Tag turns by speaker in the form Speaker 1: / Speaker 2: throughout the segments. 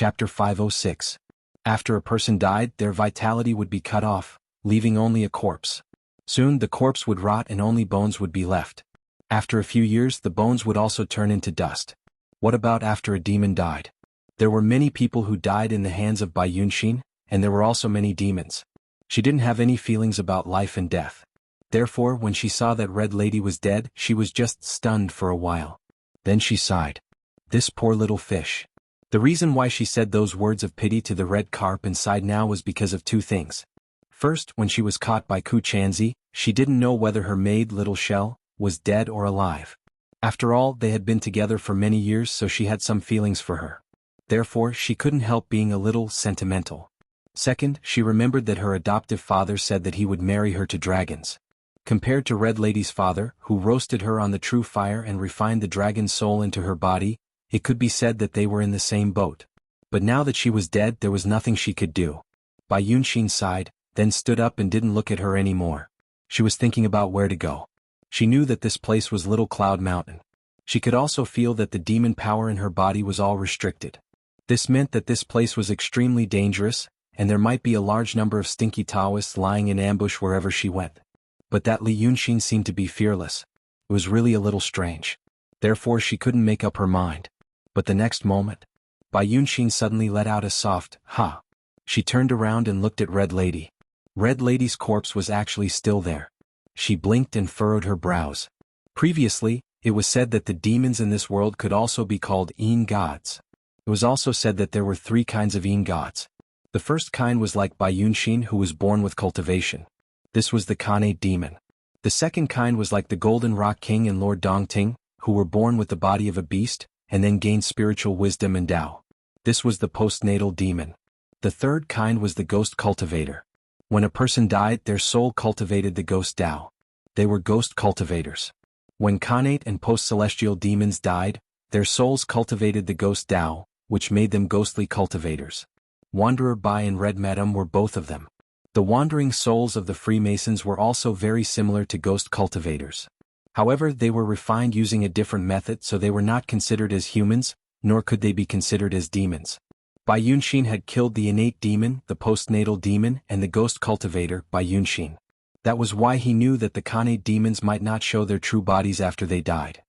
Speaker 1: Chapter 506. After a person died, their vitality would be cut off, leaving only a corpse. Soon the corpse would rot and only bones would be left. After a few years the bones would also turn into dust. What about after a demon died? There were many people who died in the hands of Bai Yunxin, and there were also many demons. She didn't have any feelings about life and death. Therefore, when she saw that Red Lady was dead, she was just stunned for a while. Then she sighed. This poor little fish. The reason why she said those words of pity to the red carp inside now was because of two things. First, when she was caught by Ku Chanzi, she didn't know whether her maid Little Shell was dead or alive. After all, they had been together for many years, so she had some feelings for her. Therefore, she couldn't help being a little sentimental. Second, she remembered that her adoptive father said that he would marry her to dragons. Compared to Red Lady's father, who roasted her on the true fire and refined the dragon's soul into her body, it could be said that they were in the same boat. But now that she was dead, there was nothing she could do. Bai Yunxin sighed, then stood up and didn't look at her anymore. She was thinking about where to go. She knew that this place was Little Cloud Mountain. She could also feel that the demon power in her body was all restricted. This meant that this place was extremely dangerous, and there might be a large number of stinky Taoists lying in ambush wherever she went. But that Li Yunxin seemed to be fearless. It was really a little strange. Therefore she couldn't make up her mind. But the next moment, Bai Yunxin suddenly let out a soft, "Ha." She turned around and looked at Red Lady. Red Lady's corpse was actually still there. She blinked and furrowed her brows. Previously, it was said that the demons in this world could also be called Yin gods. It was also said that there were three kinds of Yin gods. The first kind was like Bai Yunxin, who was born with cultivation. This was the Khanate demon. The second kind was like the Golden Rock King and Lord Dongting, who were born with the body of a beast, and then gained spiritual wisdom and Tao. This was the postnatal demon. The third kind was the ghost cultivator. When a person died, their soul cultivated the ghost Tao. They were ghost cultivators. When Khanate and post-celestial demons died, their souls cultivated the ghost Tao, which made them ghostly cultivators. Wanderer Bai and Red Madam were both of them. The wandering souls of the Freemasons were also very similar to ghost cultivators. However, they were refined using a different method, so they were not considered as humans, nor could they be considered as demons. Bai Yunxin had killed the innate demon, the postnatal demon, and the ghost cultivator, Bai Yunxin. That was why he knew that the Khanate demons might not show their true bodies after they died.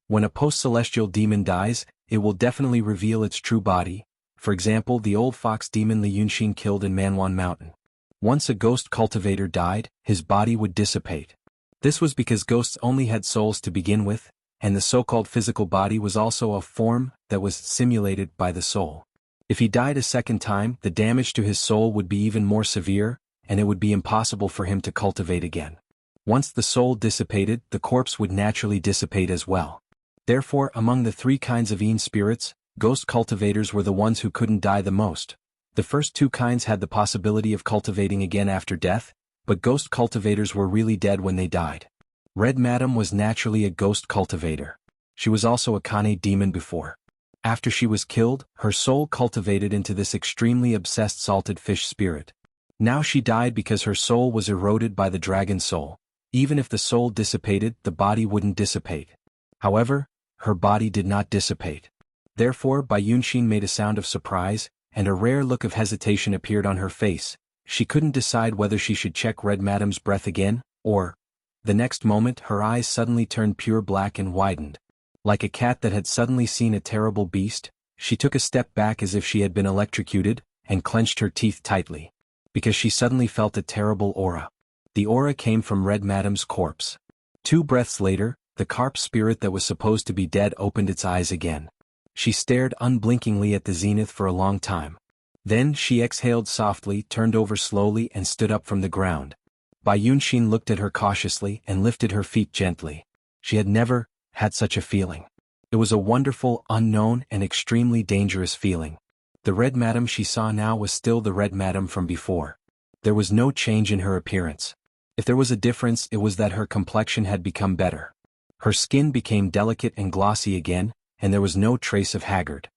Speaker 1: When a post-celestial demon dies, it will definitely reveal its true body. For example, the old fox demon Li Yunxin killed in Manwan Mountain. Once a ghost cultivator died, his body would dissipate. This was because ghosts only had souls to begin with, and the so-called physical body was also a form that was simulated by the soul. If he died a second time, the damage to his soul would be even more severe, and it would be impossible for him to cultivate again. Once the soul dissipated, the corpse would naturally dissipate as well. Therefore, among the three kinds of Yin spirits, ghost cultivators were the ones who couldn't die the most. The first two kinds had the possibility of cultivating again after death, but ghost cultivators were really dead when they died. Red Madam was naturally a ghost cultivator. She was also a Khanate demon before. After she was killed, her soul cultivated into this extremely obsessed salted fish spirit. Now she died because her soul was eroded by the dragon soul. Even if the soul dissipated, the body wouldn't dissipate. However, her body did not dissipate. Therefore, Bai Yunxin made a sound of surprise, and a rare look of hesitation appeared on her face. She couldn't decide whether she should check Red Madam's breath again, or... The next moment her eyes suddenly turned pure black and widened. Like a cat that had suddenly seen a terrible beast, she took a step back as if she had been electrocuted, and clenched her teeth tightly. Because she suddenly felt a terrible aura. The aura came from Red Madam's corpse. 2 breaths later, the carp spirit that was supposed to be dead opened its eyes again. She stared unblinkingly at the zenith for a long time. Then she exhaled softly, turned over slowly and stood up from the ground. Bai Yunxin looked at her cautiously and lifted her feet gently. She had never had such a feeling. It was a wonderful, unknown and extremely dangerous feeling. The Red Madam she saw now was still the Red Madam from before. There was no change in her appearance. If there was a difference, it was that her complexion had become better. Her skin became delicate and glossy again, and there was no trace of haggard.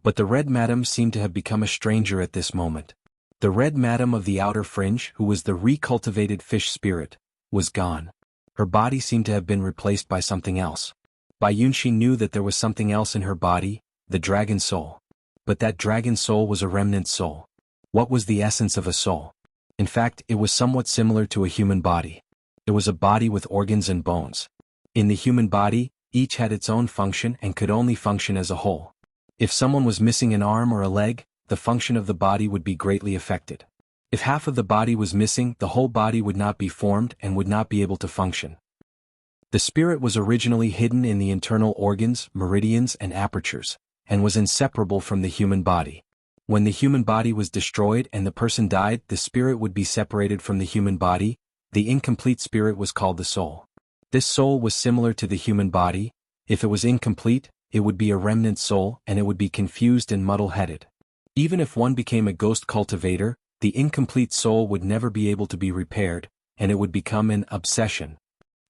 Speaker 1: But the Red Madam seemed to have become a stranger at this moment. The Red Madam of the outer fringe, who was the recultivated fish spirit, was gone. Her body seemed to have been replaced by something else. Bai Yunxin knew that there was something else in her body, the dragon soul. But that dragon soul was a remnant soul. What was the essence of a soul? In fact, it was somewhat similar to a human body. It was a body with organs and bones. In the human body, each had its own function and could only function as a whole. If someone was missing an arm or a leg, the function of the body would be greatly affected. If half of the body was missing, the whole body would not be formed and would not be able to function. The spirit was originally hidden in the internal organs, meridians, and apertures, and was inseparable from the human body. When the human body was destroyed and the person died, the spirit would be separated from the human body. The incomplete spirit was called the soul. This soul was similar to the human body. If it was incomplete, it would be a remnant soul and it would be confused and muddle-headed. Even if one became a ghost cultivator, the incomplete soul would never be able to be repaired, and it would become an obsession.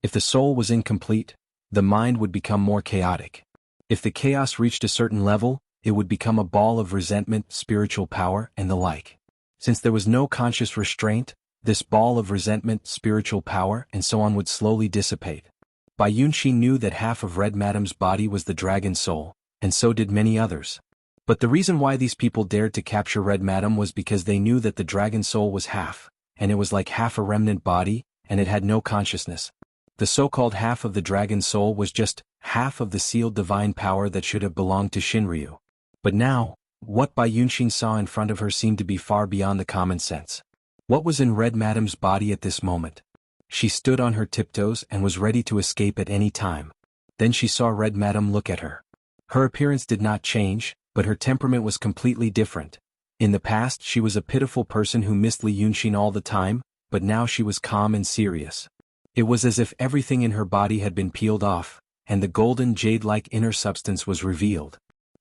Speaker 1: If the soul was incomplete, the mind would become more chaotic. If the chaos reached a certain level, it would become a ball of resentment, spiritual power, and the like. Since there was no conscious restraint, this ball of resentment, spiritual power, and so on would slowly dissipate. Bai Yunxi knew that half of Red Madam's body was the dragon soul, and so did many others. But the reason why these people dared to capture Red Madam was because they knew that the dragon soul was half, and it was like half a remnant body, and it had no consciousness. The so-called half of the dragon soul was just half of the sealed divine power that should have belonged to Shinryu. But now, what Bai Yunxin saw in front of her seemed to be far beyond the common sense. What was in Red Madam's body at this moment? She stood on her tiptoes and was ready to escape at any time. Then she saw Red Madam look at her. Her appearance did not change, but her temperament was completely different. In the past she was a pitiful person who missed Li Yunxin all the time, but now she was calm and serious. It was as if everything in her body had been peeled off, and the golden jade-like inner substance was revealed.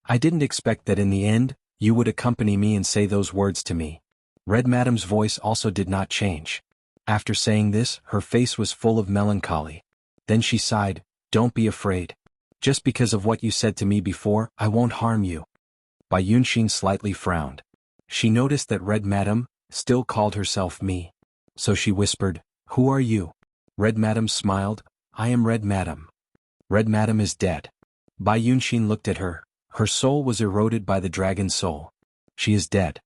Speaker 1: I didn't expect that in the end, you would accompany me and say those words to me. Red Madam's voice also did not change. After saying this, her face was full of melancholy. Then she sighed, "Don't be afraid. Just because of what you said to me before, I won't harm you." Bai Yunxin slightly frowned. She noticed that Red Madam still called herself me. So she whispered, "Who are you?" Red Madam smiled, "I am Red Madam. Red Madam is dead." Bai Yunxin looked at her. Her soul was eroded by the dragon soul. She is dead.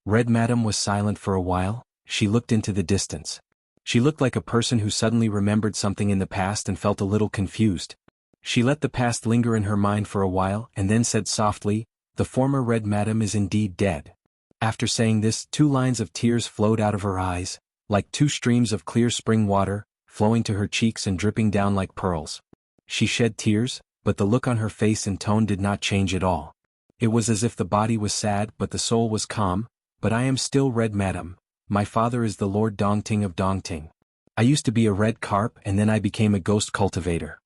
Speaker 1: Red Madam was silent for a while. She looked into the distance. She looked like a person who suddenly remembered something in the past and felt a little confused. She let the past linger in her mind for a while and then said softly, "The former Red Madam is indeed dead." After saying this, 2 lines of tears flowed out of her eyes, like 2 streams of clear spring water, flowing to her cheeks and dripping down like pearls. She shed tears, but the look on her face and tone did not change at all. It was as if the body was sad but the soul was calm. "But I am still Red Madam. My father is the Lord Dongting of Dongting. I used to be a red carp and then I became a ghost cultivator.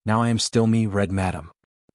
Speaker 1: Now I am still me, Red Madam."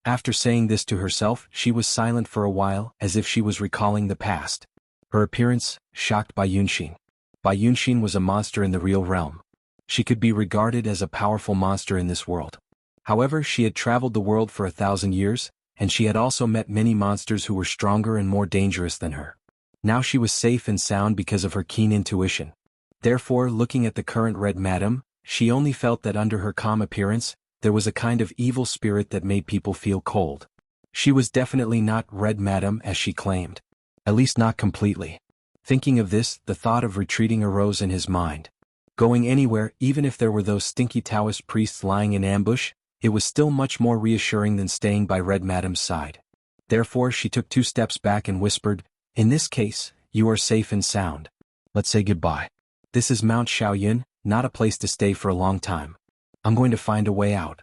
Speaker 1: After saying this to herself, she was silent for a while, as if she was recalling the past. Her appearance shocked Bai Yunxin. Bai Yunxin was a monster in the real realm. She could be regarded as a powerful monster in this world. However, she had traveled the world for 1,000 years, and she had also met many monsters who were stronger and more dangerous than her. Now she was safe and sound because of her keen intuition. Therefore, looking at the current Red Madam, she only felt that under her calm appearance, there was a kind of evil spirit that made people feel cold. She was definitely not Red Madam as she claimed. At least not completely. Thinking of this, the thought of retreating arose in his mind. Going anywhere, even if there were those stinky Taoist priests lying in ambush, it was still much more reassuring than staying by Red Madam's side. Therefore she took 2 steps back and whispered, "In this case, you are safe and sound. Let's say goodbye. This is Mount Shaoyin, not a place to stay for a long time. I'm going to find a way out."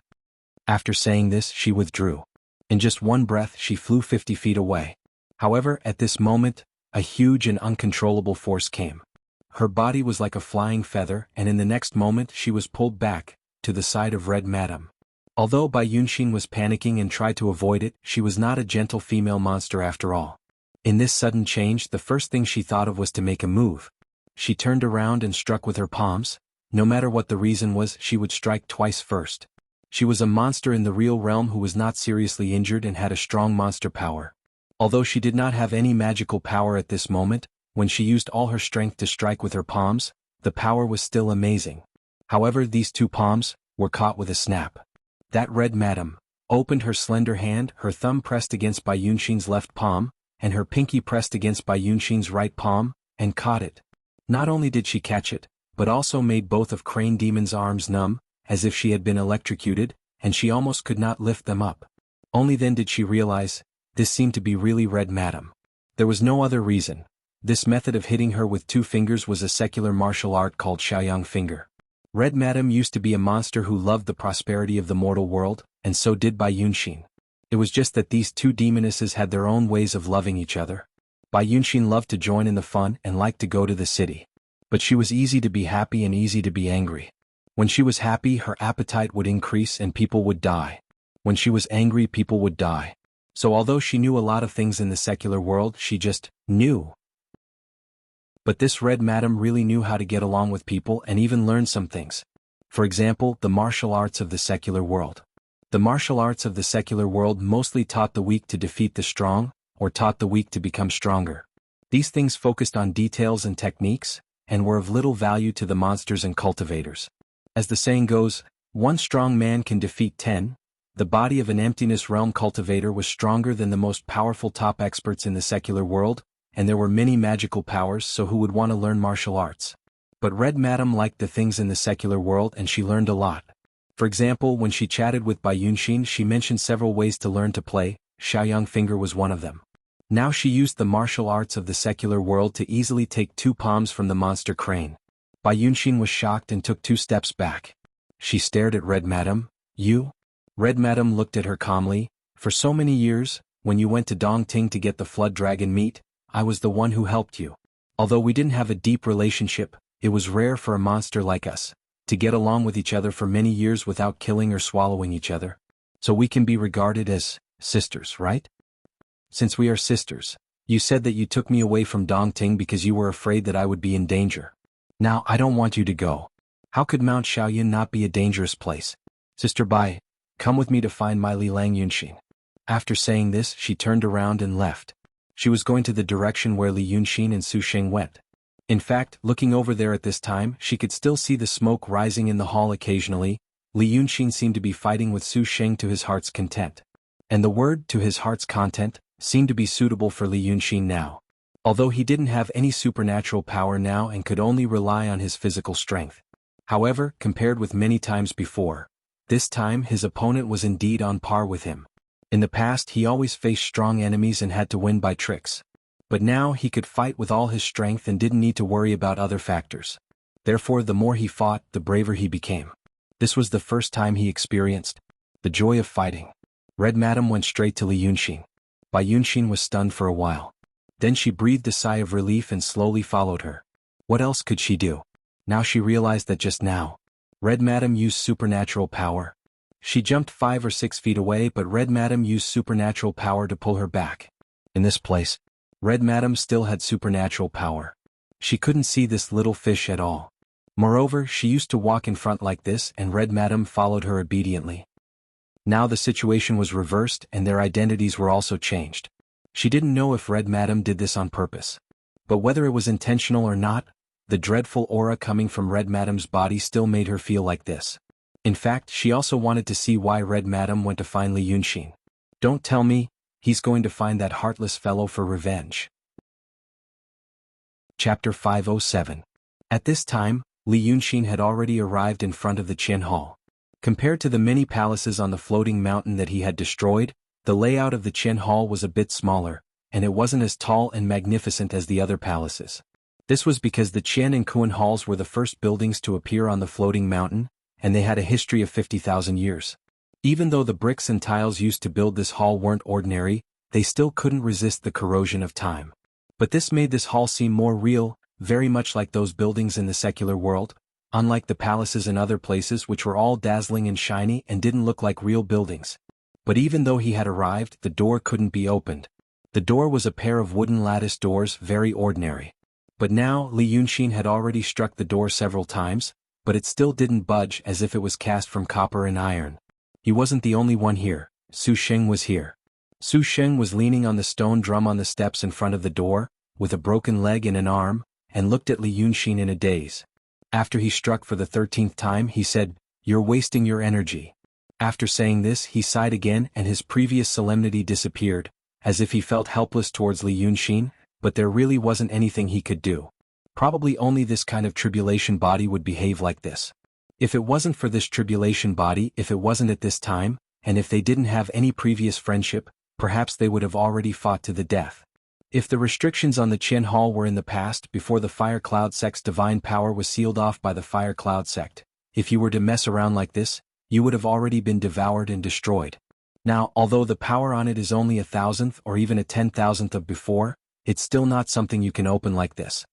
Speaker 1: After saying this, she withdrew. In just one breath she flew 50 feet away. However, at this moment, a huge and uncontrollable force came. Her body was like a flying feather, and in the next moment she was pulled back, to the side of Red Madam. Although Bai Yunxin was panicking and tried to avoid it, she was not a gentle female monster after all. In this sudden change, the first thing she thought of was to make a move. She turned around and struck with her palms. No matter what the reason was, she would strike twice first. She was a monster in the real realm who was not seriously injured and had a strong monster power. Although she did not have any magical power at this moment, when she used all her strength to strike with her palms, the power was still amazing. However, these 2 palms were caught with a snap. That Red Madam opened her slender hand, her thumb pressed against Bai Yunxin's left palm, and her pinky pressed against Bai Yunxin's right palm, and caught it. Not only did she catch it, but also made both of Crane Demon's arms numb, as if she had been electrocuted, and she almost could not lift them up. Only then did she realize, this seemed to be really Red Madam. There was no other reason. This method of hitting her with 2 fingers was a secular martial art called Xiaoyang Finger. Red Madam used to be a monster who loved the prosperity of the mortal world, and so did Bai Yunxin. It was just that these 2 demonesses had their own ways of loving each other. Bai Yunxin loved to join in the fun and liked to go to the city. But she was easy to be happy and easy to be angry. When she was happy, her appetite would increase and people would die. When she was angry, people would die. So although she knew a lot of things in the secular world, she just knew. But this Red Madam really knew how to get along with people and even learn some things. For example, the martial arts of the secular world. The martial arts of the secular world mostly taught the weak to defeat the strong, or taught the weak to become stronger. These things focused on details and techniques, and were of little value to the monsters and cultivators. As the saying goes, 1 strong man can defeat 10. The body of an emptiness realm cultivator was stronger than the most powerful top experts in the secular world, and there were many magical powers, so who would want to learn martial arts? But Red Madam liked the things in the secular world and she learned a lot. For example, when she chatted with Bai Yunxin, she mentioned several ways to learn to play. Xiaoyang Finger was one of them. Now she used the martial arts of the secular world to easily take 2 palms from the monster crane. Bai Yunxin was shocked and took 2 steps back. She stared at Red Madam. You? Red Madam looked at her calmly. For so many years, when you went to Dongting to get the flood dragon meat, I was the one who helped you. Although we didn't have a deep relationship, it was rare for a monster like us to get along with each other for many years without killing or swallowing each other. So we can be regarded as sisters, right? Since we are sisters, you said that you took me away from Dongting because you were afraid that I would be in danger. Now I don't want you to go. How could Mount Shaoyin not be a dangerous place? Sister Bai, come with me to find my Li Lang Yunxin. After saying this, she turned around and left. She was going to the direction where Li Yunxin and Su Sheng went. In fact, looking over there at this time, she could still see the smoke rising in the hall occasionally. Li Yunxin seemed to be fighting with Su Sheng to his heart's content. And the word "to his heart's content" seemed to be suitable for Li Yunxin now. Although he didn't have any supernatural power now and could only rely on his physical strength. However, compared with many times before, this time his opponent was indeed on par with him. In the past he always faced strong enemies and had to win by tricks. But now he could fight with all his strength and didn't need to worry about other factors. Therefore, the more he fought, the braver he became. This was the first time he experienced the joy of fighting. Red Madam went straight to Li Yunxin. Bai Yunxin was stunned for a while. Then she breathed a sigh of relief and slowly followed her. What else could she do? Now she realized that just now, Red Madam used supernatural power. She jumped 5 or 6 feet away, but Red Madam used supernatural power to pull her back. In this place, Red Madam still had supernatural power. She couldn't see this little fish at all. Moreover, she used to walk in front like this and Red Madam followed her obediently. Now the situation was reversed and their identities were also changed. She didn't know if Red Madam did this on purpose. But whether it was intentional or not, the dreadful aura coming from Red Madam's body still made her feel like this. In fact, she also wanted to see why Red Madam went to find Li Yunxin. Don't tell me, he's going to find that heartless fellow for revenge. Chapter 507. At this time, Li Yunxin had already arrived in front of the Qin Hall. Compared to the many palaces on the floating mountain that he had destroyed, the layout of the Qin Hall was a bit smaller, and it wasn't as tall and magnificent as the other palaces. This was because the Qian and Kuan halls were the first buildings to appear on the floating mountain, and they had a history of 50,000 years. Even though the bricks and tiles used to build this hall weren't ordinary, they still couldn't resist the corrosion of time. But this made this hall seem more real, very much like those buildings in the secular world, unlike the palaces in other places which were all dazzling and shiny and didn't look like real buildings. But even though he had arrived, the door couldn't be opened. The door was a pair of wooden lattice doors, very ordinary. But now, Li Yunxin had already struck the door several times, but it still didn't budge as if it was cast from copper and iron. He wasn't the only one here. Su Sheng was here. Su Sheng was leaning on the stone drum on the steps in front of the door, with a broken leg and an arm, and looked at Li Yunxin in a daze. After he struck for the 13th time, he said, "You're wasting your energy." After saying this he sighed again and his previous solemnity disappeared, as if he felt helpless towards Li Yunxin, but there really wasn't anything he could do. Probably only this kind of tribulation body would behave like this. If it wasn't for this tribulation body, if it wasn't at this time, and if they didn't have any previous friendship, perhaps they would have already fought to the death. If the restrictions on the Qin Hall were in the past before the Fire Cloud sect's divine power was sealed off by the Fire Cloud sect, if you were to mess around like this, you would have already been devoured and destroyed. Now, although the power on it is only 1,000th or even a 10,000th of before, it's still not something you can open like this.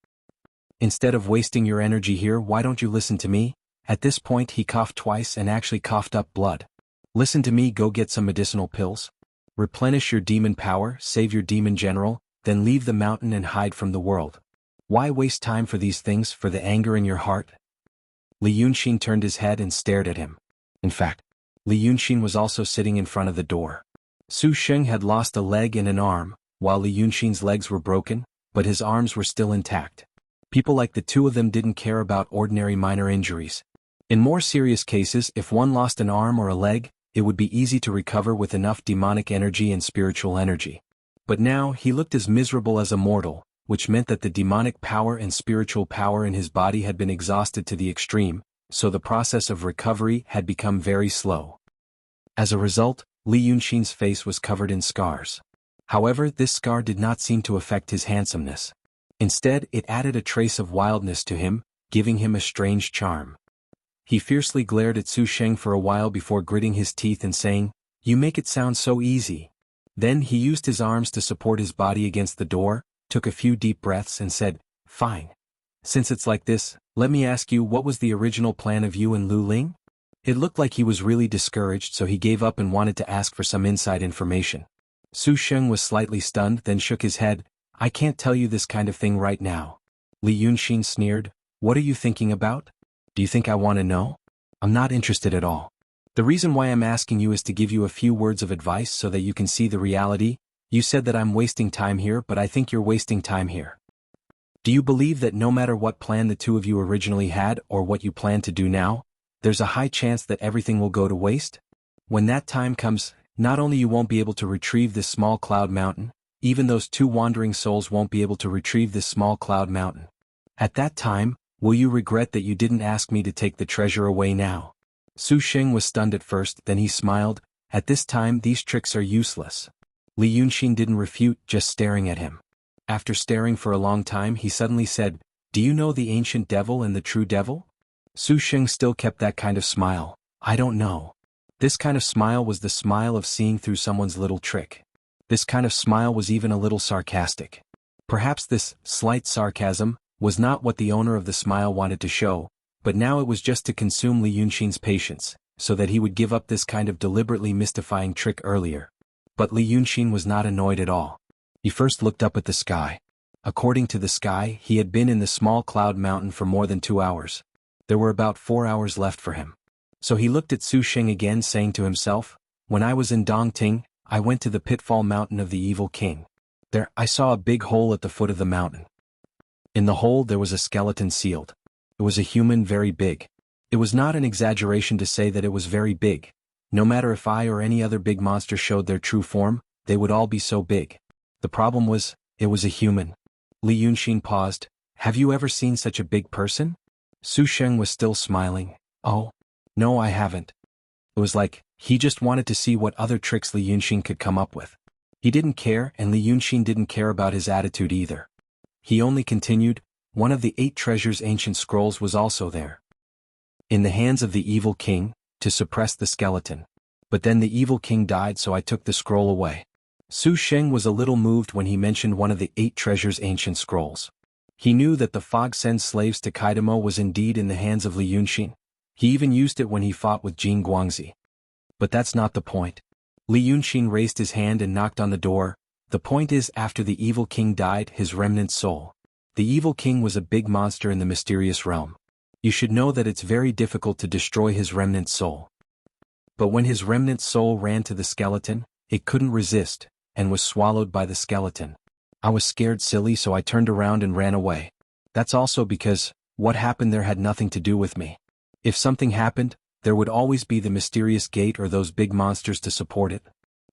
Speaker 1: Instead of wasting your energy here, why don't you listen to me? At this point he coughed twice and actually coughed up blood. Listen to me, go get some medicinal pills. Replenish your demon power, save your demon general, then leave the mountain and hide from the world. Why waste time for these things, for the anger in your heart? Li Yunxin turned his head and stared at him. In fact, Li Yunxin was also sitting in front of the door. Su Sheng had lost a leg and an arm, while Li Yunxin's legs were broken, but his arms were still intact. People like the two of them didn't care about ordinary minor injuries. In more serious cases, if one lost an arm or a leg, it would be easy to recover with enough demonic energy and spiritual energy. But now he looked as miserable as a mortal, which meant that the demonic power and spiritual power in his body had been exhausted to the extreme, so the process of recovery had become very slow. As a result, Li Yunxin's face was covered in scars. However, this scar did not seem to affect his handsomeness. Instead, it added a trace of wildness to him, giving him a strange charm. He fiercely glared at Su Sheng for a while before gritting his teeth and saying, "You make it sound so easy." Then he used his arms to support his body against the door, took a few deep breaths and said, "Fine. Since it's like this, let me ask you, what was the original plan of you and Lu Ling?" It looked like he was really discouraged, so he gave up and wanted to ask for some inside information. Su Sheng was slightly stunned, then shook his head. "I can't tell you this kind of thing right now." Li Yunxin sneered. "What are you thinking about? Do you think I want to know? I'm not interested at all. The reason why I'm asking you is to give you a few words of advice so that you can see the reality. You said that I'm wasting time here, but I think you're wasting time here. Do you believe that no matter what plan the two of you originally had or what you plan to do now, there's a high chance that everything will go to waste? When that time comes, not only you won't be able to retrieve this small cloud mountain, even those two wandering souls won't be able to retrieve this small cloud mountain. At that time, will you regret that you didn't ask me to take the treasure away now?" Su Sheng was stunned at first, then he smiled. "At this time these tricks are useless." Li Yunxin didn't refute, just staring at him. After staring for a long time he suddenly said, "Do you know the ancient devil and the true devil?" Su Sheng still kept that kind of smile. "I don't know." This kind of smile was the smile of seeing through someone's little trick. This kind of smile was even a little sarcastic. Perhaps this slight sarcasm was not what the owner of the smile wanted to show, but now it was just to consume Li Yunxin's patience, so that he would give up this kind of deliberately mystifying trick earlier. But Li Yunxin was not annoyed at all. He first looked up at the sky. According to the sky, he had been in the small cloud mountain for more than 2 hours. There were about 4 hours left for him. So he looked at Su Sheng again, saying to himself, "When I was in Dongting, I went to the pitfall mountain of the evil king. There, I saw a big hole at the foot of the mountain. In the hole there was a skeleton sealed. It was a human, very big. It was not an exaggeration to say that it was very big. No matter if I or any other big monster showed their true form, they would all be so big. The problem was, it was a human." Li Yunxin paused. "Have you ever seen such a big person?" Su Sheng was still smiling. "Oh, no, I haven't." It was like, he just wanted to see what other tricks Li Yunxin could come up with. He didn't care, and Li Yunxin didn't care about his attitude either. He only continued, "One of the 8 treasures ancient scrolls was also there. In the hands of the evil king, to suppress the skeleton. But then the evil king died, so I took the scroll away." Su Sheng was a little moved when he mentioned one of the 8 treasures ancient scrolls. He knew that the fog sends slaves to Kaidamo was indeed in the hands of Li Yunxin. He even used it when he fought with Jin Guangzi. But that's not the point. Li Yunxin raised his hand and knocked on the door. "The point is, after the evil king died, his remnant soul. The evil king was a big monster in the mysterious realm. You should know that it's very difficult to destroy his remnant soul. But when his remnant soul ran to the skeleton, it couldn't resist, and was swallowed by the skeleton. I was scared silly, so I turned around and ran away. That's also because, what happened there had nothing to do with me. If something happened, there would always be the mysterious gate or those big monsters to support it.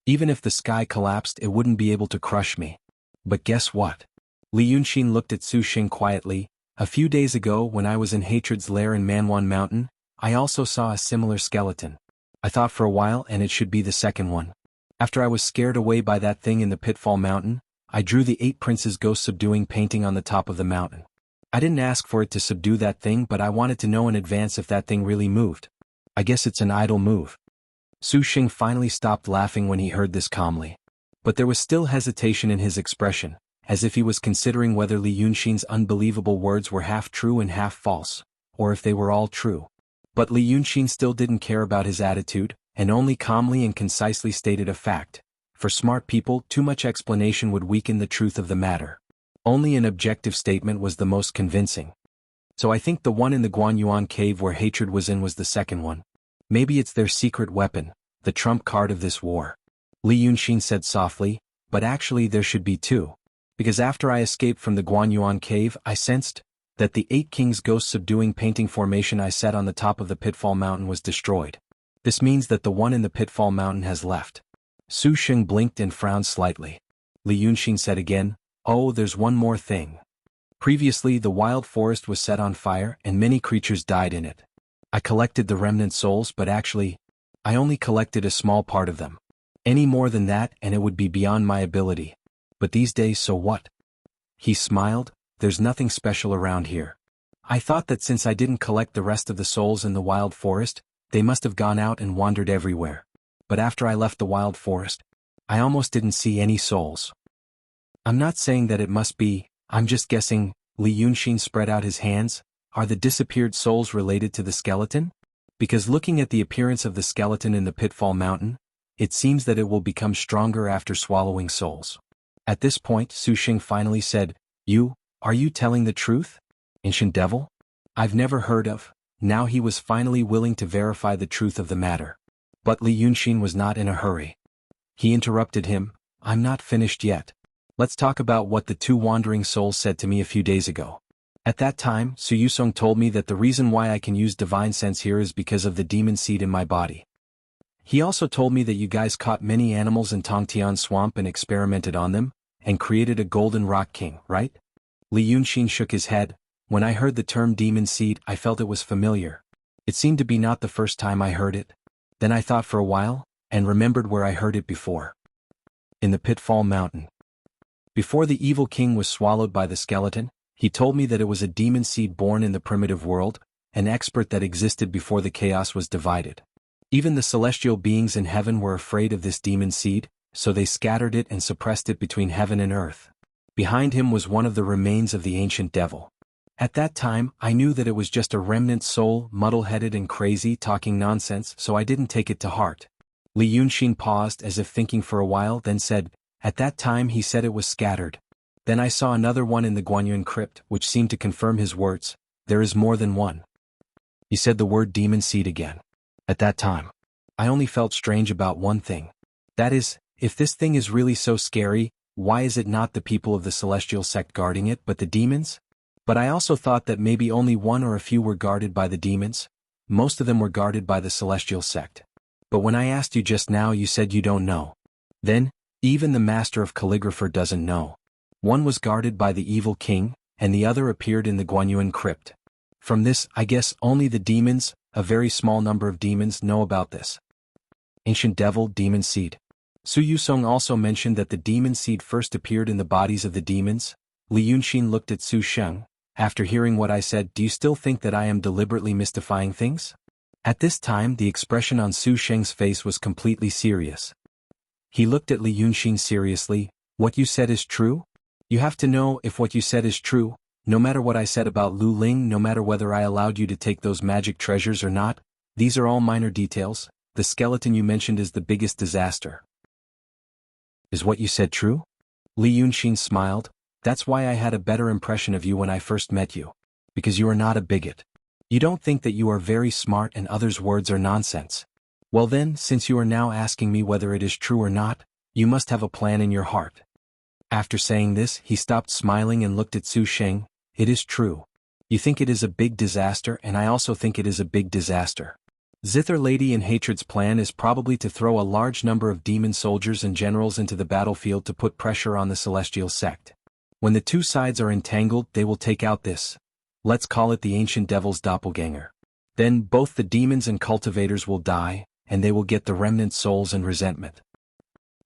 Speaker 1: Even if the sky collapsed, it wouldn't be able to crush me. But guess what? Li Yunxin looked at Su Xing quietly. A few days ago, when I was in Hatred's lair in Manwan Mountain, I also saw a similar skeleton. I thought for a while and it should be the second one. After I was scared away by that thing in the Pitfall Mountain, I drew the 8 Princes Ghost subduing painting on the top of the mountain. I didn't ask for it to subdue that thing, but I wanted to know in advance if that thing really moved. I guess it's an idle move. Su Xing finally stopped laughing when he heard this calmly. But there was still hesitation in his expression, as if he was considering whether Li Yunxin's unbelievable words were half true and half false, or if they were all true. But Li Yunxin still didn't care about his attitude, and only calmly and concisely stated a fact. For smart people, too much explanation would weaken the truth of the matter. Only an objective statement was the most convincing. So I think the one in the Guanyuan cave where Hatred was in was the second one. Maybe it's their secret weapon, the trump card of this war. Li Yunxin said softly, but actually there should be 2. Because after I escaped from the Guanyuan cave, I sensed that the 8 Kings Ghost subduing painting formation I set on the top of the Pitfall Mountain was destroyed. This means that the one in the Pitfall Mountain has left. Su Xing blinked and frowned slightly. Li Yunxin said again, "Oh, there's one more thing. Previously the wild forest was set on fire and many creatures died in it. I collected the remnant souls, but actually, I only collected a small part of them. Any more than that and it would be beyond my ability. But these days, so what?" He smiled. "There's nothing special around here. I thought that since I didn't collect the rest of the souls in the wild forest, they must have gone out and wandered everywhere. But after I left the wild forest, I almost didn't see any souls. I'm not saying that it must be, I'm just guessing." Li Yunxin spread out his hands. "Are the disappeared souls related to the skeleton? Because looking at the appearance of the skeleton in the Pitfall Mountain, it seems that it will become stronger after swallowing souls." At this point, Su Xing finally said, Are you telling the truth? Ancient devil? I've never heard of." Now he was finally willing to verify the truth of the matter. But Li Yunxin was not in a hurry. He interrupted him, "I'm not finished yet. Let's talk about what the 2 wandering souls said to me a few days ago. At that time, Su Yusong told me that the reason why I can use divine sense here is because of the demon seed in my body. He also told me that you guys caught many animals in Tongtian Swamp and experimented on them, and created a golden rock king, right?" Li Yunxin shook his head. "When I heard the term demon seed, I felt it was familiar. It seemed to be not the first time I heard it. Then I thought for a while, and remembered where I heard it before. In the Pitfall Mountain. Before the evil king was swallowed by the skeleton, he told me that it was a demon seed born in the primitive world, an expert that existed before the chaos was divided. Even the celestial beings in heaven were afraid of this demon seed, so they scattered it and suppressed it between heaven and earth. Behind him was one of the remains of the ancient devil. At that time, I knew that it was just a remnant soul, muddle-headed and crazy, talking nonsense, so I didn't take it to heart." Li Yunxin paused as if thinking for a while, then said, "At that time he said it was scattered. Then I saw another one in the Guanyuan crypt, which seemed to confirm his words. There is more than one." He said the word demon seed again. "At that time, I only felt strange about one thing. That is, if this thing is really so scary, why is it not the people of the celestial sect guarding it but the demons? But I also thought that maybe only one or a few were guarded by the demons. Most of them were guarded by the celestial sect. But when I asked you just now, you said you don't know. Then, even the master of calligrapher doesn't know. One was guarded by the evil king, and the other appeared in the Guanyuan crypt. From this, I guess only the demons, a very small number of demons, know about this. Ancient devil, demon seed. Su Yusong also mentioned that the demon seed first appeared in the bodies of the demons." Li Yunxin looked at Su Sheng. "After hearing what I said, do you still think that I am deliberately mystifying things?" At this time the expression on Su Sheng's face was completely serious. He looked at Li Yunxin seriously. "What you said is true? You have to know if what you said is true, no matter what I said about Lu Ling, no matter whether I allowed you to take those magic treasures or not. These are all minor details. The skeleton you mentioned is the biggest disaster." "Is what you said true?" Li Yunxin smiled. "That's why I had a better impression of you when I first met you. Because you are not a bigot. You don't think that you are very smart and others' words are nonsense. Well then, since you are now asking me whether it is true or not, you must have a plan in your heart." After saying this, he stopped smiling and looked at Su Sheng. "It is true. You think it is a big disaster, and I also think it is a big disaster. Zither Lady in Hatred's plan is probably to throw a large number of demon soldiers and generals into the battlefield to put pressure on the celestial sect. When the two sides are entangled, they will take out this, let's call it the ancient devil's doppelganger. Then both the demons and cultivators will die, and they will get the remnant souls and resentment.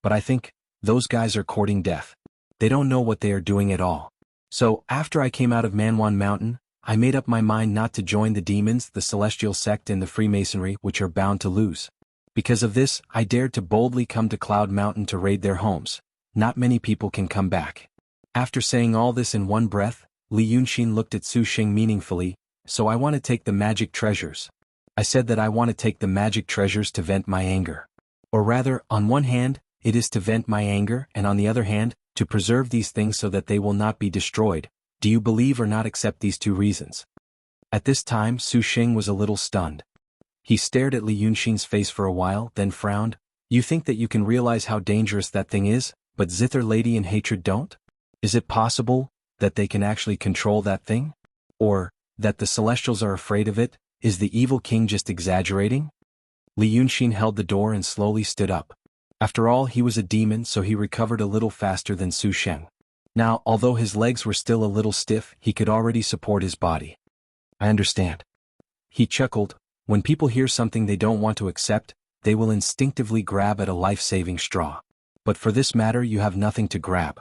Speaker 1: But I think those guys are courting death. They don't know what they are doing at all. So, after I came out of Manwan Mountain, I made up my mind not to join the demons, the celestial sect and the Freemasonry, which are bound to lose. Because of this, I dared to boldly come to Cloud Mountain to raid their homes. Not many people can come back. After saying all this in one breath, Li Yunxin looked at Su Xing meaningfully. So I want to take the magic treasures. I said that I want to take the magic treasures to vent my anger. Or rather, on one hand, it is to vent my anger, and on the other hand, to preserve these things so that they will not be destroyed. Do you believe or not accept these two reasons? At this time, Su Xing was a little stunned. He stared at Li Yunxin's face for a while, then frowned. You think that you can realize how dangerous that thing is, but Zither Lady in Hatred don't? Is it possible that they can actually control that thing? Or that the Celestials are afraid of it? Is the evil king just exaggerating? Li Yunxin held the door and slowly stood up. After all, he was a demon, so he recovered a little faster than Su Xing. Now, although his legs were still a little stiff, he could already support his body. I understand. He chuckled. When people hear something they don't want to accept, they will instinctively grab at a life-saving straw. But for this matter you have nothing to grab.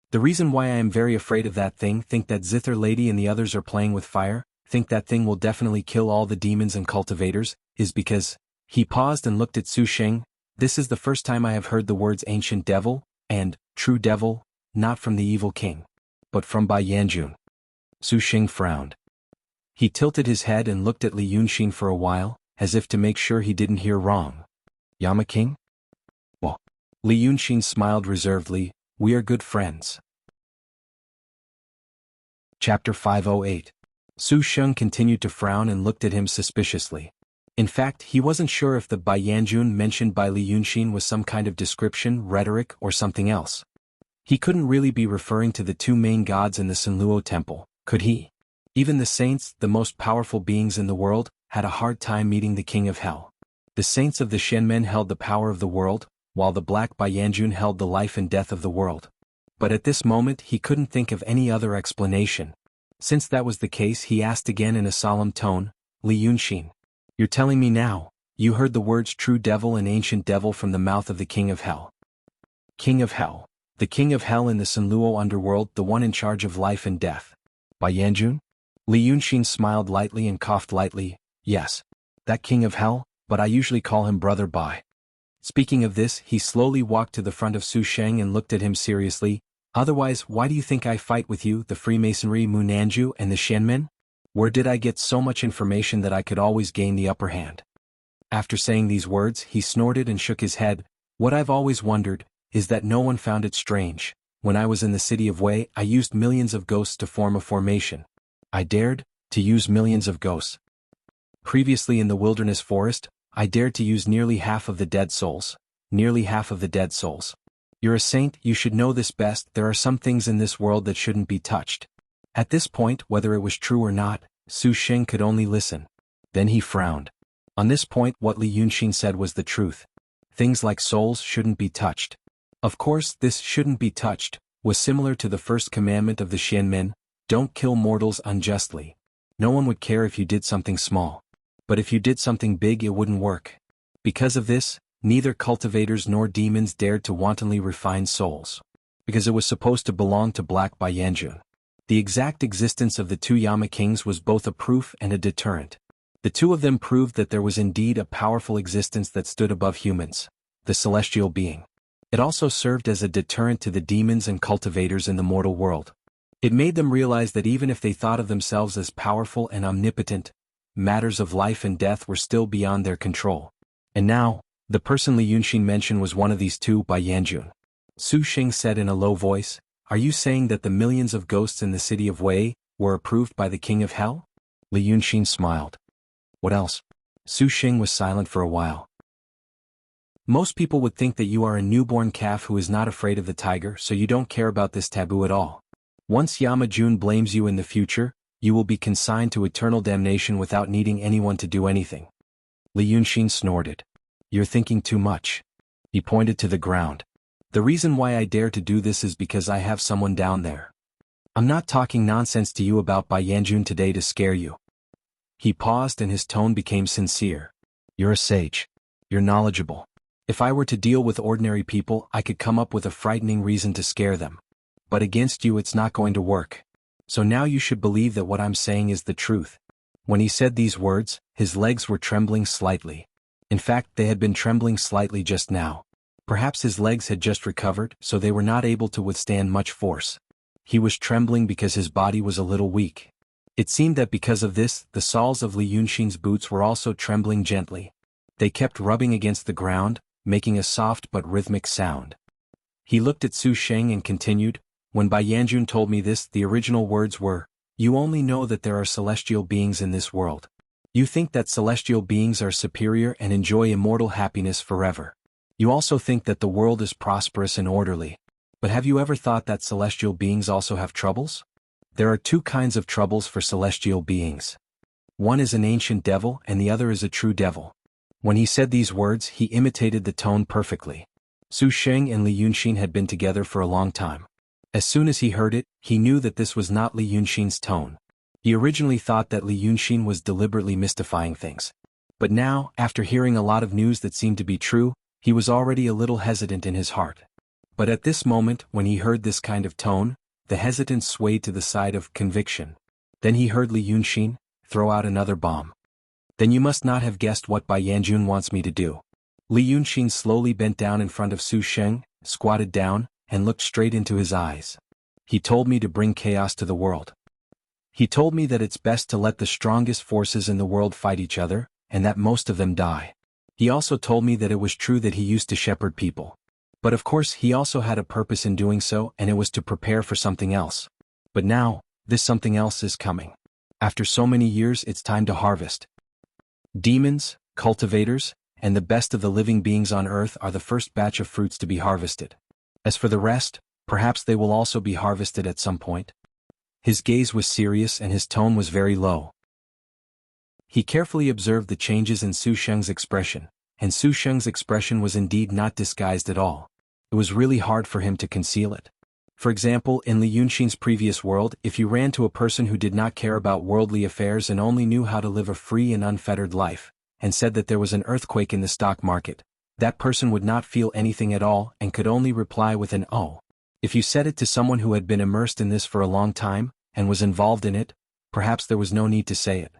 Speaker 1: The reason why I am very afraid of that thing, think that Zither Lady and the others are playing with fire, think that thing will definitely kill all the demons and cultivators, is because, he paused and looked at Su Xing, this is the first time I have heard the words ancient devil, and true devil, not from the evil king, but from Bai Yanjun. Su Xing frowned. He tilted his head and looked at Li Yunxin for a while, as if to make sure he didn't hear wrong. Yama King? Well, Li Yunxin smiled reservedly, we are good friends. Chapter 508. Su Xing continued to frown and looked at him suspiciously. In fact, he wasn't sure if the Bai Yanjun mentioned by Li Yunxin was some kind of description, rhetoric, or something else. He couldn't really be referring to the two main gods in the Sanluo temple, could he? Even the saints, the most powerful beings in the world, had a hard time meeting the king of hell. The saints of the Shenmen held the power of the world, while the black Bai Yanjun held the life and death of the world. But at this moment he couldn't think of any other explanation. Since that was the case, he asked again in a solemn tone, Li Yunxin, you're telling me now, you heard the words true devil and ancient devil from the mouth of the king of hell? King of hell. The king of hell in the Sanluo underworld, the one in charge of life and death. Bai Yanjun? Li Yunxin smiled lightly and coughed lightly, yes. That king of hell, but I usually call him Brother Bai. Speaking of this, he slowly walked to the front of Su Xing and looked at him seriously. Otherwise, why do you think I fight with you, the Freemasonry, Munanju, and the Shenmen? Where did I get so much information that I could always gain the upper hand? After saying these words, he snorted and shook his head. What I've always wondered is that no one found it strange. When I was in the city of Wei, I used millions of ghosts to form a formation. I dared to use millions of ghosts. Previously in the wilderness forest, I dared to use nearly half of the dead souls. Nearly half of the dead souls. You're a saint, you should know this best. There are some things in this world that shouldn't be touched. At this point, whether it was true or not, Su Xing could only listen. Then he frowned. On this point, what Li Yunxin said was the truth. Things like souls shouldn't be touched. Of course, this shouldn't be touched was similar to the first commandment of the Shenmen, don't kill mortals unjustly. No one would care if you did something small. But if you did something big, it wouldn't work. Because of this, neither cultivators nor demons dared to wantonly refine souls. Because it was supposed to belong to Black Bai Yanjun. The exact existence of the two Yama kings was both a proof and a deterrent. The two of them proved that there was indeed a powerful existence that stood above humans, the celestial being. It also served as a deterrent to the demons and cultivators in the mortal world. It made them realize that even if they thought of themselves as powerful and omnipotent, matters of life and death were still beyond their control. And now, the person Li Yunxin mentioned was one of these two, Bai Yanjun. Su Xing said in a low voice, are you saying that the millions of ghosts in the city of Wei were approved by the king of hell? Li Yunxin smiled. What else? Su Xing was silent for a while. Most people would think that you are a newborn calf who is not afraid of the tiger, so you don't care about this taboo at all. Once Yama Jun blames you in the future, you will be consigned to eternal damnation without needing anyone to do anything. Li Yunxin snorted. You're thinking too much. He pointed to the ground. The reason why I dare to do this is because I have someone down there. I'm not talking nonsense to you about Bai Yanjun today to scare you. He paused and his tone became sincere. You're a sage. You're knowledgeable. If I were to deal with ordinary people, I could come up with a frightening reason to scare them. But against you it's not going to work. So now you should believe that what I'm saying is the truth. When he said these words, his legs were trembling slightly. In fact, they had been trembling slightly just now. Perhaps his legs had just recovered, so they were not able to withstand much force. He was trembling because his body was a little weak. It seemed that because of this, the soles of Li Yunxin's boots were also trembling gently. They kept rubbing against the ground, making a soft but rhythmic sound. He looked at Su Sheng and continued, when Bai Yanjun told me this, the original words were, you only know that there are celestial beings in this world. You think that celestial beings are superior and enjoy immortal happiness forever. You also think that the world is prosperous and orderly. But have you ever thought that celestial beings also have troubles? There are two kinds of troubles for celestial beings. One is an ancient devil and the other is a true devil. When he said these words, he imitated the tone perfectly. Su Sheng and Li Yunxin had been together for a long time. As soon as he heard it, he knew that this was not Li Yunxin's tone. He originally thought that Li Yunxin was deliberately mystifying things. But now, after hearing a lot of news that seemed to be true, he was already a little hesitant in his heart. But at this moment, when he heard this kind of tone, the hesitance swayed to the side of conviction. Then he heard Li Yunxin throw out another bomb. Then you must not have guessed what Bai Yanjun wants me to do. Li Yunxin slowly bent down in front of Su Sheng, squatted down, and looked straight into his eyes. He told me to bring chaos to the world. He told me that it's best to let the strongest forces in the world fight each other, and that most of them die. He also told me that it was true that he used to shepherd people. But of course he also had a purpose in doing so, and it was to prepare for something else. But now, this something else is coming. After so many years, it's time to harvest. Demons, cultivators, and the best of the living beings on earth are the first batch of fruits to be harvested. As for the rest, perhaps they will also be harvested at some point. His gaze was serious and his tone was very low. He carefully observed the changes in Su Sheng's expression, and Su Sheng's expression was indeed not disguised at all. It was really hard for him to conceal it. For example, in Li Yunxin's previous world, if you ran to a person who did not care about worldly affairs and only knew how to live a free and unfettered life, and said that there was an earthquake in the stock market, that person would not feel anything at all and could only reply with an "oh." If you said it to someone who had been immersed in this for a long time, and was involved in it, perhaps there was no need to say it.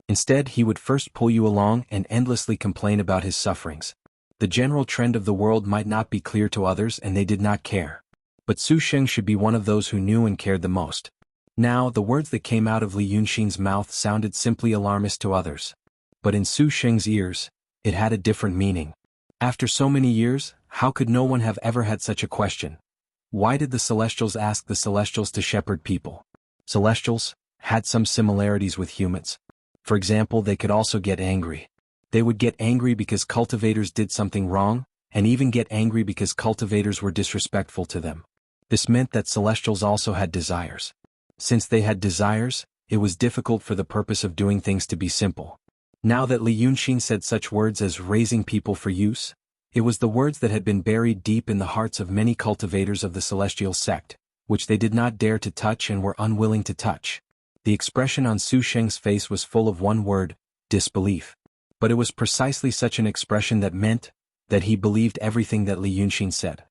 Speaker 1: Instead, he would first pull you along and endlessly complain about his sufferings. The general trend of the world might not be clear to others and they did not care. But Su Sheng should be one of those who knew and cared the most. Now, the words that came out of Li Yunxin's mouth sounded simply alarmist to others. But in Su Sheng's ears, it had a different meaning. After so many years, how could no one have ever had such a question? Why did the Celestials ask the Celestials to shepherd people? Celestials had some similarities with humans. For example, they could also get angry. They would get angry because cultivators did something wrong, and even get angry because cultivators were disrespectful to them. This meant that Celestials also had desires. Since they had desires, it was difficult for the purpose of doing things to be simple. Now that Li Yunxin said such words as raising people for use, it was the words that had been buried deep in the hearts of many cultivators of the celestial sect, which they did not dare to touch and were unwilling to touch. The expression on Su Sheng's face was full of one word: disbelief. But it was precisely such an expression that meant that he believed everything that Li Yunxin said.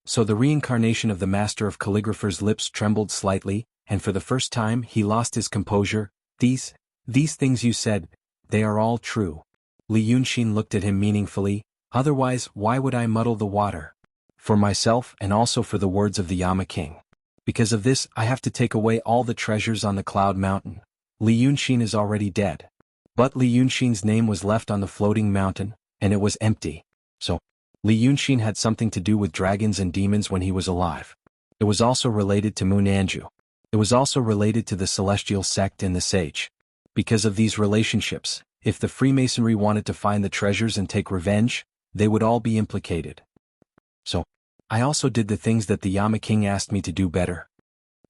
Speaker 1: So the reincarnation of the master of calligrapher's lips trembled slightly, and for the first time he lost his composure. These things you said, they are all true. Li Yunxin looked at him meaningfully. Otherwise, why would I muddle the water? For myself and also for the words of the Yama King. Because of this, I have to take away all the treasures on the Cloud Mountain. Li Yunxin is already dead. But Li Yunxin's name was left on the floating mountain, and it was empty. So, Li Yunxin had something to do with dragons and demons when he was alive. It was also related to Moon Anju. It was also related to the celestial sect and the sage. Because of these relationships, if the Freemasonry wanted to find the treasures and take revenge, they would all be implicated. So, I also did the things that the Yama King asked me to do better.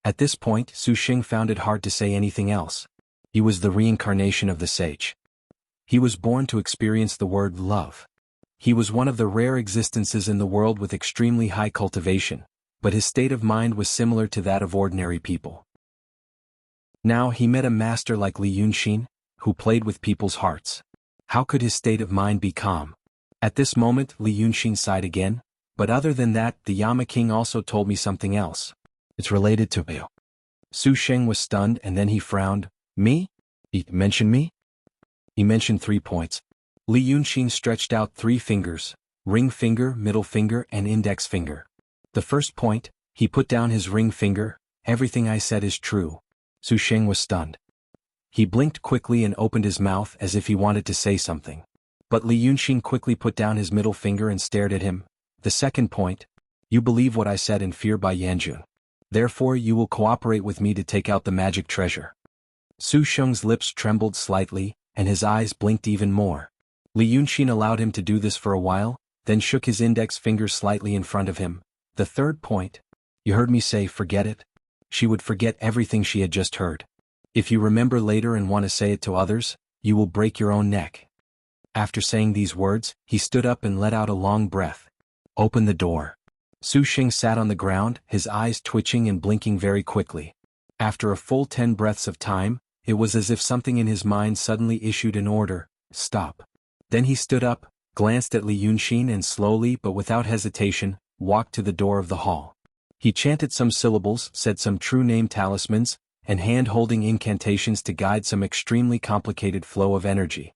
Speaker 1: At this point, Su Sheng found it hard to say anything else. He was the reincarnation of the sage. He was born to experience the word love. He was one of the rare existences in the world with extremely high cultivation, but his state of mind was similar to that of ordinary people. Now he met a master like Li Yunxin, who played with people's hearts. How could his state of mind be calm? At this moment Li Yunxin sighed again, but other than that the Yama King also told me something else. It's related to you. Su Sheng was stunned and then he frowned. Me? He mentioned me? He mentioned 3 points. Li Yunxin stretched out 3 fingers, ring finger, middle finger and index finger. The first point, he put down his ring finger. Everything I said is true. Su Sheng was stunned. He blinked quickly and opened his mouth as if he wanted to say something. But Li Yunxin quickly put down his middle finger and stared at him. The second point, you believe what I said and fear by Yanjun. Therefore you will cooperate with me to take out the magic treasure. Su Sheng's lips trembled slightly, and his eyes blinked even more. Li Yunxin allowed him to do this for a while, then shook his index finger slightly in front of him. The third point, you heard me say forget it? She would forget everything she had just heard. If you remember later and want to say it to others, you will break your own neck. After saying these words, he stood up and let out a long breath. Open the door. Su Sheng sat on the ground, his eyes twitching and blinking very quickly. After a full 10 breaths of time, it was as if something in his mind suddenly issued an order, stop. Then he stood up, glanced at Li Yunxin and slowly but without hesitation, walked to the door of the hall. He chanted some syllables, said some true name talismans, and hand-holding incantations to guide some extremely complicated flow of energy.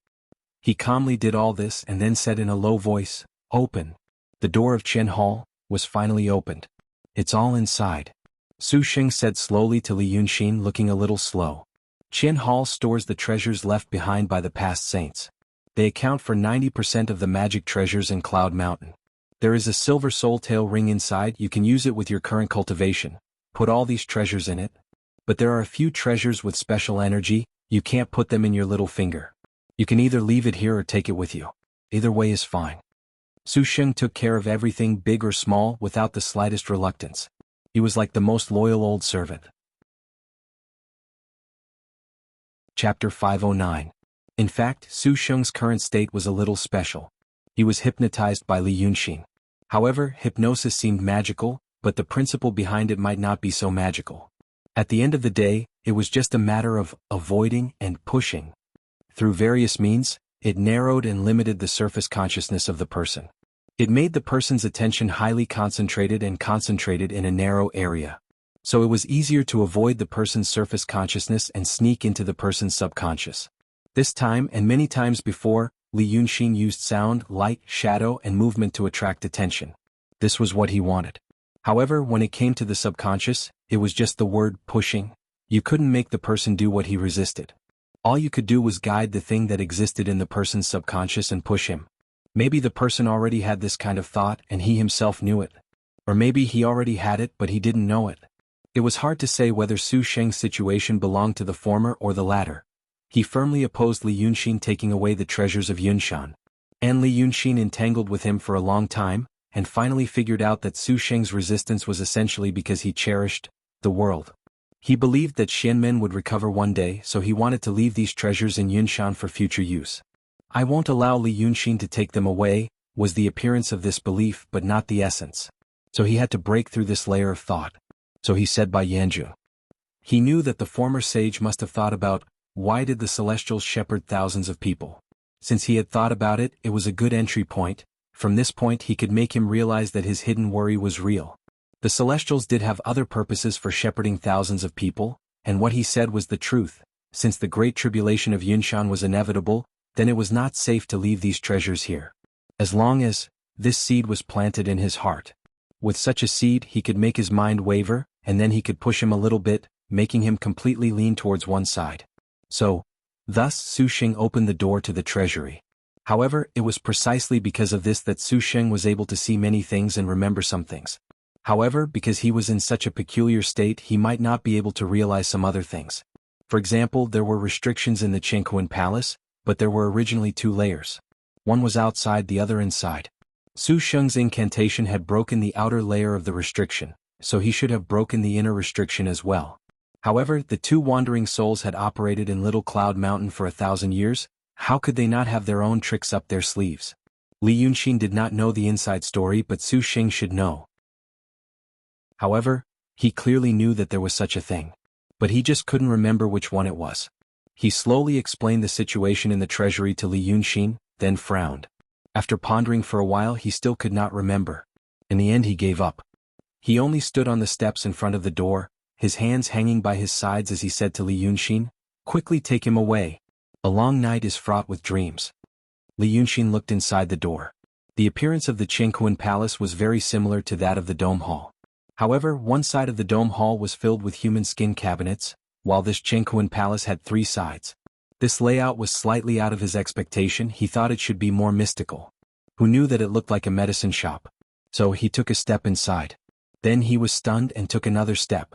Speaker 1: He calmly did all this and then said in a low voice, open. The door of Qian Hall was finally opened. It's all inside. Su Sheng said slowly to Li Yunxin, looking a little slow. Qian Hall stores the treasures left behind by the past saints. They account for 90% of the magic treasures in Cloud Mountain. There is a silver soul tail ring inside. You can use it with your current cultivation. Put all these treasures in it. But there are a few treasures with special energy. You can't put them in your little finger. You can either leave it here or take it with you. Either way is fine. Su Sheng took care of everything big or small without the slightest reluctance. He was like the most loyal old servant. Chapter 509. In fact, Su Sheng's current state was a little special. He was hypnotized by Li Yunxin. However, hypnosis seemed magical, but the principle behind it might not be so magical. At the end of the day, it was just a matter of avoiding and pushing. Through various means, it narrowed and limited the surface consciousness of the person. It made the person's attention highly concentrated and concentrated in a narrow area. So it was easier to avoid the person's surface consciousness and sneak into the person's subconscious. This time and many times before, Li Yunxin used sound, light, shadow and movement to attract attention. This was what he wanted. However, when it came to the subconscious, it was just the word pushing. You couldn't make the person do what he resisted. All you could do was guide the thing that existed in the person's subconscious and push him. Maybe the person already had this kind of thought and he himself knew it. Or maybe he already had it but he didn't know it. It was hard to say whether Su Sheng's situation belonged to the former or the latter. He firmly opposed Li Yunxin taking away the treasures of Yunshan. And Li Yunxin entangled with him for a long time, and finally figured out that Su Sheng's resistance was essentially because he cherished the world. He believed that Xianmen would recover one day, so he wanted to leave these treasures in Yunshan for future use. I won't allow Li Yunxin to take them away, was the appearance of this belief but not the essence. So he had to break through this layer of thought. So he said by Yanju. He knew that the former sage must have thought about, why did the Celestials shepherd thousands of people? Since he had thought about it, it was a good entry point. From this point he could make him realize that his hidden worry was real. The Celestials did have other purposes for shepherding thousands of people, and what he said was the truth. Since the great tribulation of Yunshan was inevitable, then it was not safe to leave these treasures here. As long as this seed was planted in his heart. With such a seed he could make his mind waver, and then he could push him a little bit, making him completely lean towards one side. So, thus Su Sheng opened the door to the treasury. However, it was precisely because of this that Su Sheng was able to see many things and remember some things. However, because he was in such a peculiar state he might not be able to realize some other things. For example, there were restrictions in the Qingquan Palace, but there were originally 2 layers. One was outside, the other inside. Su Sheng's incantation had broken the outer layer of the restriction, so he should have broken the inner restriction as well. However, the 2 wandering souls had operated in Little Cloud Mountain for 1,000 years, How could they not have their own tricks up their sleeves? Li Yunxin did not know the inside story, but Su Xing should know. However, he clearly knew that there was such a thing. But he just couldn't remember which one it was. He slowly explained the situation in the treasury to Li Yunxin, then frowned. After pondering for a while, he still could not remember. In the end, he gave up. He only stood on the steps in front of the door, his hands hanging by his sides as he said to Li Yunxin, "Quickly take him away. A long night is fraught with dreams." Li Yunxin looked inside the door. The appearance of the Qingquan Palace was very similar to that of the Dome Hall. However, one side of the Dome Hall was filled with human skin cabinets, while this Qingquan Palace had 3 sides. This layout was slightly out of his expectation. He thought it should be more mystical. Who knew that it looked like a medicine shop? So he took a step inside. Then he was stunned and took another step.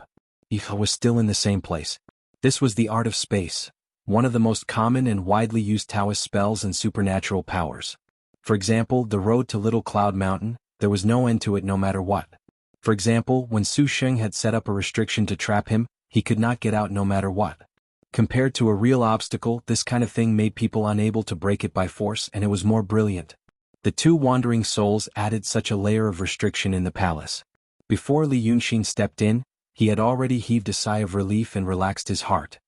Speaker 1: He was still in the same place. This was the art of space, one of the most common and widely used Taoist spells and supernatural powers. For example, the road to Little Cloud Mountain, there was no end to it no matter what. For example, when Su Xing had set up a restriction to trap him, he could not get out no matter what. Compared to a real obstacle, this kind of thing made people unable to break it by force, and it was more brilliant. The 2 wandering souls added such a layer of restriction in the palace. Before Li Yunxin stepped in, he had already heaved a sigh of relief and relaxed his heart.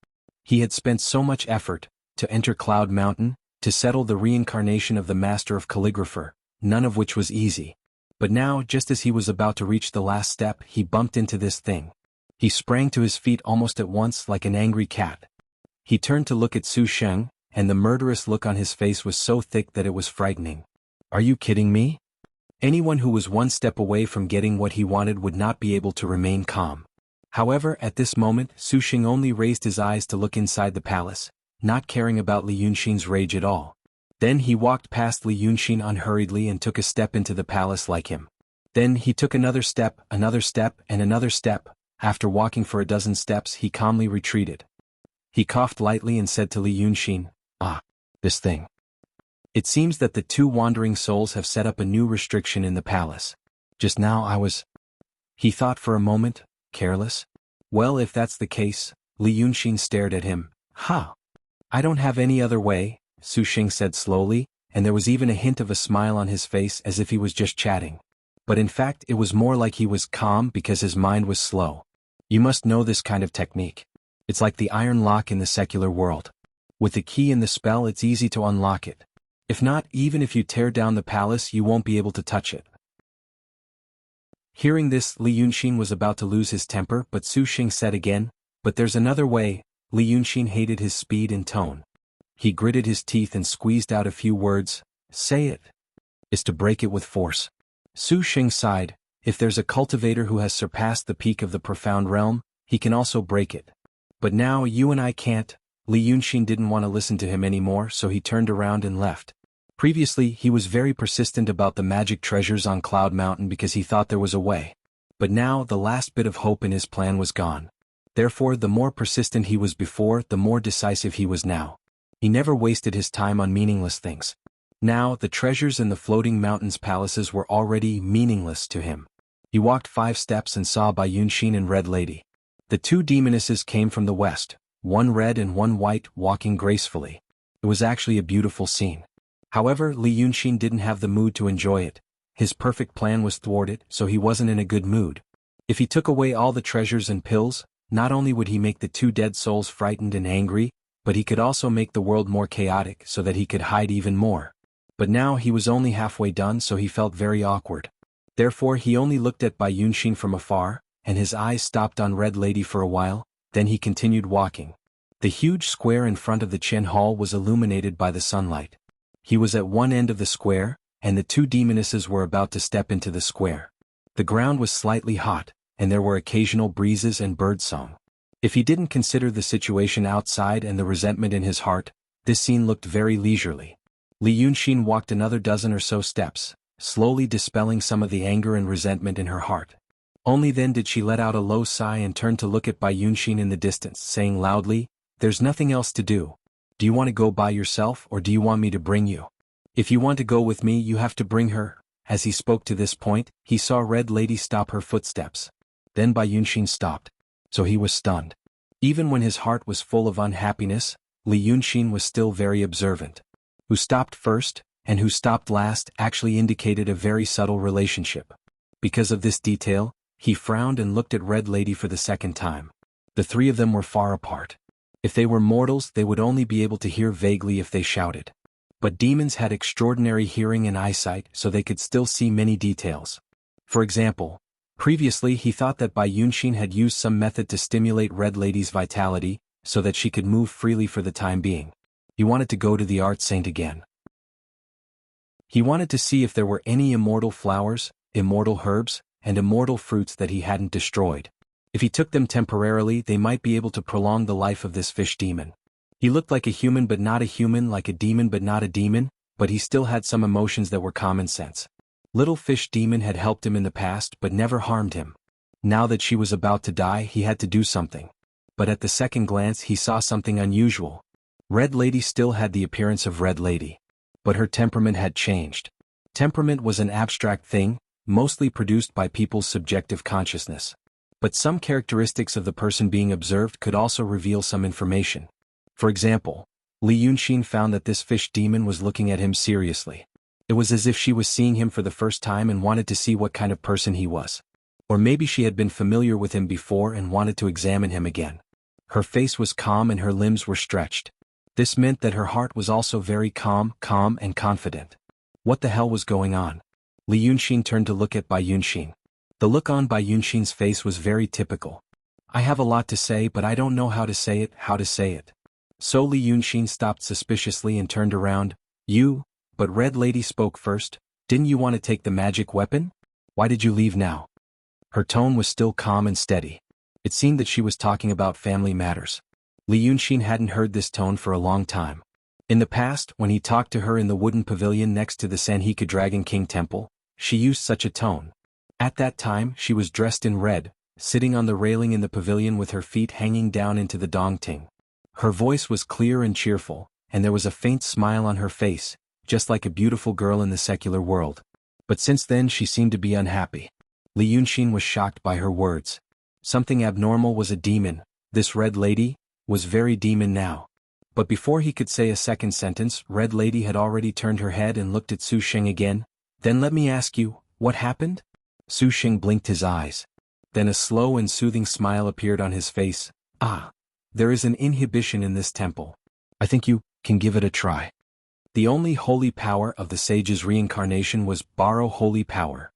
Speaker 1: He had spent so much effort to enter Cloud Mountain, to settle the reincarnation of the Master of Calligrapher, none of which was easy. But now, just as he was about to reach the last step, he bumped into this thing. He sprang to his feet almost at once like an angry cat. He turned to look at Su Xing, and the murderous look on his face was so thick that it was frightening. "Are you kidding me?" Anyone who was one step away from getting what he wanted would not be able to remain calm. However, at this moment, Su Xing only raised his eyes to look inside the palace, not caring about Li Yunxin's rage at all. Then he walked past Li Yunxin unhurriedly and took a step into the palace like him. Then he took another step, and another step. After walking for a dozen steps, he calmly retreated. He coughed lightly and said to Li Yunxin, "Ah, this thing. It seems that the 2 wandering souls have set up a new restriction in the palace. Just now I was..." He thought for a moment, careless. "Well, if that's the case," Li Yunxin stared at him. "Ha! I don't have any other way," Su Xing said slowly, and there was even a hint of a smile on his face as if he was just chatting. But in fact it was more like he was calm because his mind was slow. "You must know this kind of technique. It's like the iron lock in the secular world. With the key in the spell it's easy to unlock it. If not, even if you tear down the palace you won't be able to touch it." Hearing this, Li Yunxin was about to lose his temper, but Su Xing said again, "But there's another way." Li Yunxin hated his speed and tone. He gritted his teeth and squeezed out a few words. "Say it. Is to break it with force." Su Xing sighed. "If there's a cultivator who has surpassed the peak of the profound realm, he can also break it. But now you and I can't." Li Yunxin didn't want to listen to him anymore, so he turned around and left. Previously, he was very persistent about the magic treasures on Cloud Mountain because he thought there was a way. But now, the last bit of hope in his plan was gone. Therefore, the more persistent he was before, the more decisive he was now. He never wasted his time on meaningless things. Now, the treasures in the floating mountains palaces were already meaningless to him. He walked 5 steps and saw Bai Yunxin and Red Lady. The 2 demonesses came from the west, one red and one white, walking gracefully. It was actually a beautiful scene. However, Li Yunxin didn't have the mood to enjoy it. His perfect plan was thwarted, so he wasn't in a good mood. If he took away all the treasures and pills, not only would he make the 2 dead souls frightened and angry, but he could also make the world more chaotic so that he could hide even more. But now he was only halfway done, so he felt very awkward. Therefore he only looked at Bai Yunxin from afar, and his eyes stopped on Red Lady for a while, then he continued walking. The huge square in front of the Qin Hall was illuminated by the sunlight. He was at one end of the square, and the 2 demonesses were about to step into the square. The ground was slightly hot, and there were occasional breezes and birdsong. If he didn't consider the situation outside and the resentment in his heart, this scene looked very leisurely. Li Yunxin walked another dozen or so steps, slowly dispelling some of the anger and resentment in her heart. Only then did she let out a low sigh and turn to look at Bai Yunxin in the distance, saying loudly, "There's nothing else to do. Do you want to go by yourself or do you want me to bring you? If you want to go with me you have to bring her." As he spoke to this point, he saw Red Lady stop her footsteps. Then Bai Yunxin stopped. So he was stunned. Even when his heart was full of unhappiness, Li Yunxin was still very observant. Who stopped first, and who stopped last actually indicated a very subtle relationship. Because of this detail, he frowned and looked at Red Lady for the second time. The three of them were far apart. If they were mortals, they would only be able to hear vaguely if they shouted. But demons had extraordinary hearing and eyesight, so they could still see many details. For example, previously he thought that Bai Yunxin had used some method to stimulate Red Lady's vitality, so that she could move freely for the time being. He wanted to go to the Art Saint again. He wanted to see if there were any immortal flowers, immortal herbs, and immortal fruits that he hadn't destroyed. If he took them temporarily, they might be able to prolong the life of this fish demon. He looked like a human but not a human, like a demon but not a demon, but he still had some emotions that were common sense. Little Fish Demon had helped him in the past but never harmed him. Now that she was about to die, he had to do something. But at the second glance he saw something unusual. Red Lady still had the appearance of Red Lady. But her temperament had changed. Temperament was an abstract thing, mostly produced by people's subjective consciousness. But some characteristics of the person being observed could also reveal some information. For example, Li Yunxin found that this fish demon was looking at him seriously. It was as if she was seeing him for the first time and wanted to see what kind of person he was. Or maybe she had been familiar with him before and wanted to examine him again. Her face was calm and her limbs were stretched. This meant that her heart was also very calm and confident. What the hell was going on? Li Yunxin turned to look at Bai Yunxin. The look on Bai Yunxin's face was very typical. I have a lot to say but I don't know how to say it. So Li Yunxin stopped suspiciously and turned around. But Red Lady spoke first. Didn't you want to take the magic weapon? Why did you leave now? Her tone was still calm and steady. It seemed that she was talking about family matters. Li Yunxin hadn't heard this tone for a long time. In the past, when he talked to her in the wooden pavilion next to the Sanhika Dragon King Temple, she used such a tone. At that time, she was dressed in red, sitting on the railing in the pavilion with her feet hanging down into the dongting. Her voice was clear and cheerful, and there was a faint smile on her face, just like a beautiful girl in the secular world. But since then she seemed to be unhappy. Li Yunxin was shocked by her words. Something abnormal was a demon. This Red Lady was very demon now. But before he could say a second sentence, Red Lady had already turned her head and looked at Su Sheng again. Then let me ask you, what happened? Su Sheng blinked his eyes. Then a slow and soothing smile appeared on his face. There is an inhibition in this temple. I think you can give it a try. The only holy power of the sage's reincarnation was borrow holy power.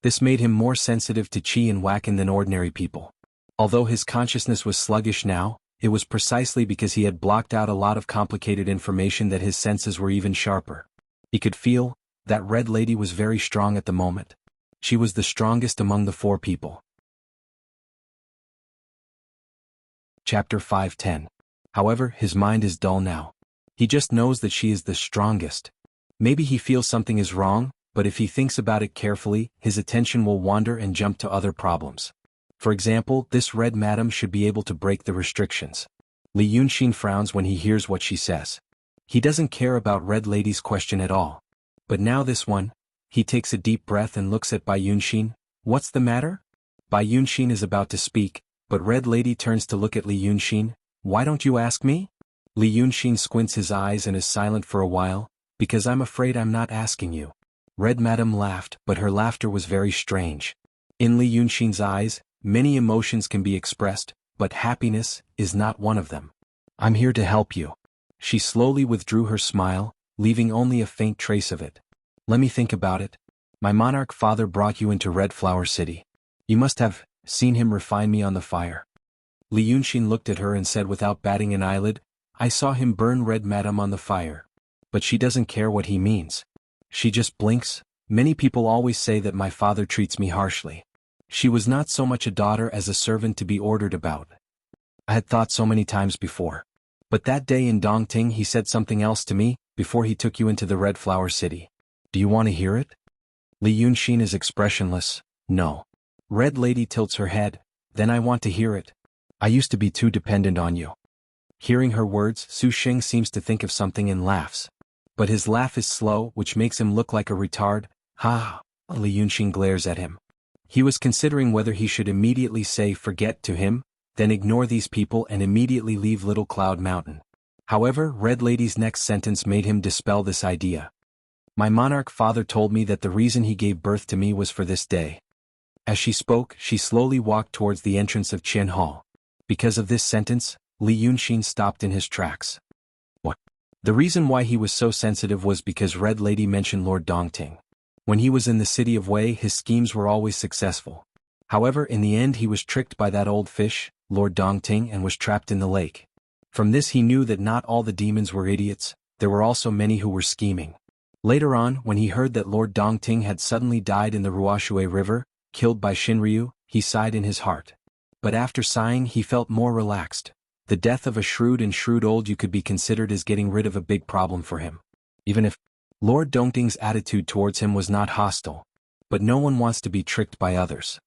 Speaker 1: This made him more sensitive to qi and wakan than ordinary people. Although his consciousness was sluggish now, it was precisely because he had blocked out a lot of complicated information that his senses were even sharper. He could feel that Red Lady was very strong at the moment. She was the strongest among the four people. Chapter 5:10. However, his mind is dull now. He just knows that she is the strongest. Maybe he feels something is wrong, but if he thinks about it carefully, his attention will wander and jump to other problems. For example, this Red Madam should be able to break the restrictions. Li Yunxin frowns when he hears what she says. He doesn't care about Red Lady's question at all. But now this one. He takes a deep breath and looks at Bai Yunxin. What's the matter? Bai Yunxin is about to speak, but Red Lady turns to look at Li Yunxin. Why don't you ask me? Li Yunxin squints his eyes and is silent for a while. Because I'm afraid I'm not asking you. Red Madam laughed, but her laughter was very strange. In Li Yunxin's eyes, many emotions can be expressed, but happiness is not one of them. I'm here to help you. She slowly withdrew her smile, leaving only a faint trace of it. Let me think about it. My monarch father brought you into Red Flower City. You must have seen him refine me on the fire. Li Yunxin looked at her and said without batting an eyelid, I saw him burn Red Madam on the fire. But she doesn't care what he means. She just blinks. Many people always say that my father treats me harshly. She was not so much a daughter as a servant to be ordered about. I had thought so many times before. But that day in Dongting he said something else to me, before he took you into the Red Flower City. Do you want to hear it? Li Yunxin is expressionless. No. Red Lady tilts her head. Then I want to hear it. I used to be too dependent on you. Hearing her words, Su Sheng seems to think of something and laughs. But his laugh is slow, which makes him look like a retard. Ha! Li Yunxin glares at him. He was considering whether he should immediately say forget to him, then ignore these people and immediately leave Little Cloud Mountain. However, Red Lady's next sentence made him dispel this idea. My monarch father told me that the reason he gave birth to me was for this day. As she spoke, she slowly walked towards the entrance of Qin Hall. Because of this sentence, Li Yunxin stopped in his tracks. What? The reason why he was so sensitive was because Red Lady mentioned Lord Dongting. When he was in the city of Wei, his schemes were always successful. However, in the end he was tricked by that old fish, Lord Dongting, and was trapped in the lake. From this he knew that not all the demons were idiots, there were also many who were scheming. Later on, when he heard that Lord Dongting had suddenly died in the Ruoshui River, killed by Shinryu, he sighed in his heart. But after sighing he felt more relaxed. The death of a shrewd old you could be considered as getting rid of a big problem for him. Even if Lord Dongting's attitude towards him was not hostile. But no one wants to be tricked by others.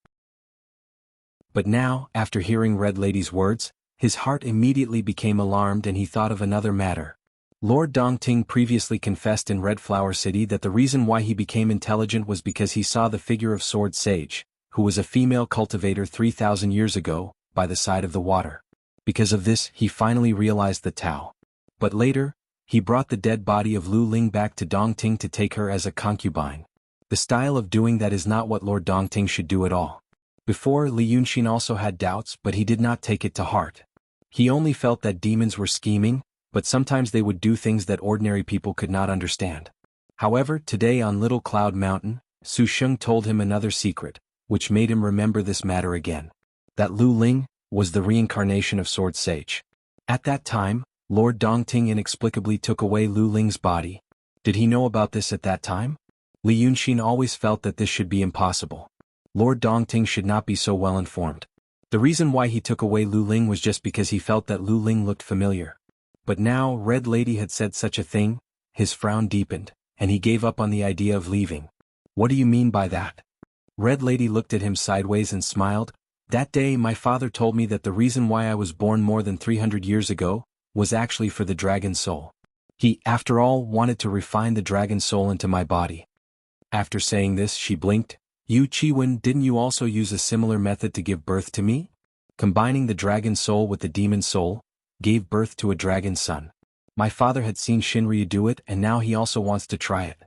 Speaker 1: But now, after hearing Red Lady's words, his heart immediately became alarmed and he thought of another matter. Lord Dongting previously confessed in Red Flower City that the reason why he became intelligent was because he saw the figure of Sword Sage, who was a female cultivator 3,000 years ago, by the side of the water. Because of this, he finally realized the Tao. But later, he brought the dead body of Lu Ling back to Dongting to take her as a concubine. The style of doing that is not what Lord Dongting should do at all. Before, Li Yunxin also had doubts, but he did not take it to heart. He only felt that demons were scheming, but sometimes they would do things that ordinary people could not understand. However, today on Little Cloud Mountain, Su Sheng told him another secret, which made him remember this matter again. That Lu Ling was the reincarnation of Sword Sage. At that time, Lord Dongting inexplicably took away Lu Ling's body. Did he know about this at that time? Li Yunxin always felt that this should be impossible. Lord Dongting should not be so well informed. The reason why he took away Lu Ling was just because he felt that Lu Ling looked familiar. But now Red Lady had said such a thing, his frown deepened, and he gave up on the idea of leaving. What do you mean by that? Red Lady looked at him sideways and smiled. That day my father told me that the reason why I was born more than 300 years ago was actually for the dragon soul. He, after all, wanted to refine the dragon soul into my body. After saying this, she blinked. You Chiwen, didn't you also use a similar method to give birth to me? Combining the dragon soul with the demon soul, gave birth to a dragon son. My father had seen Shinryu do it and now he also wants to try it.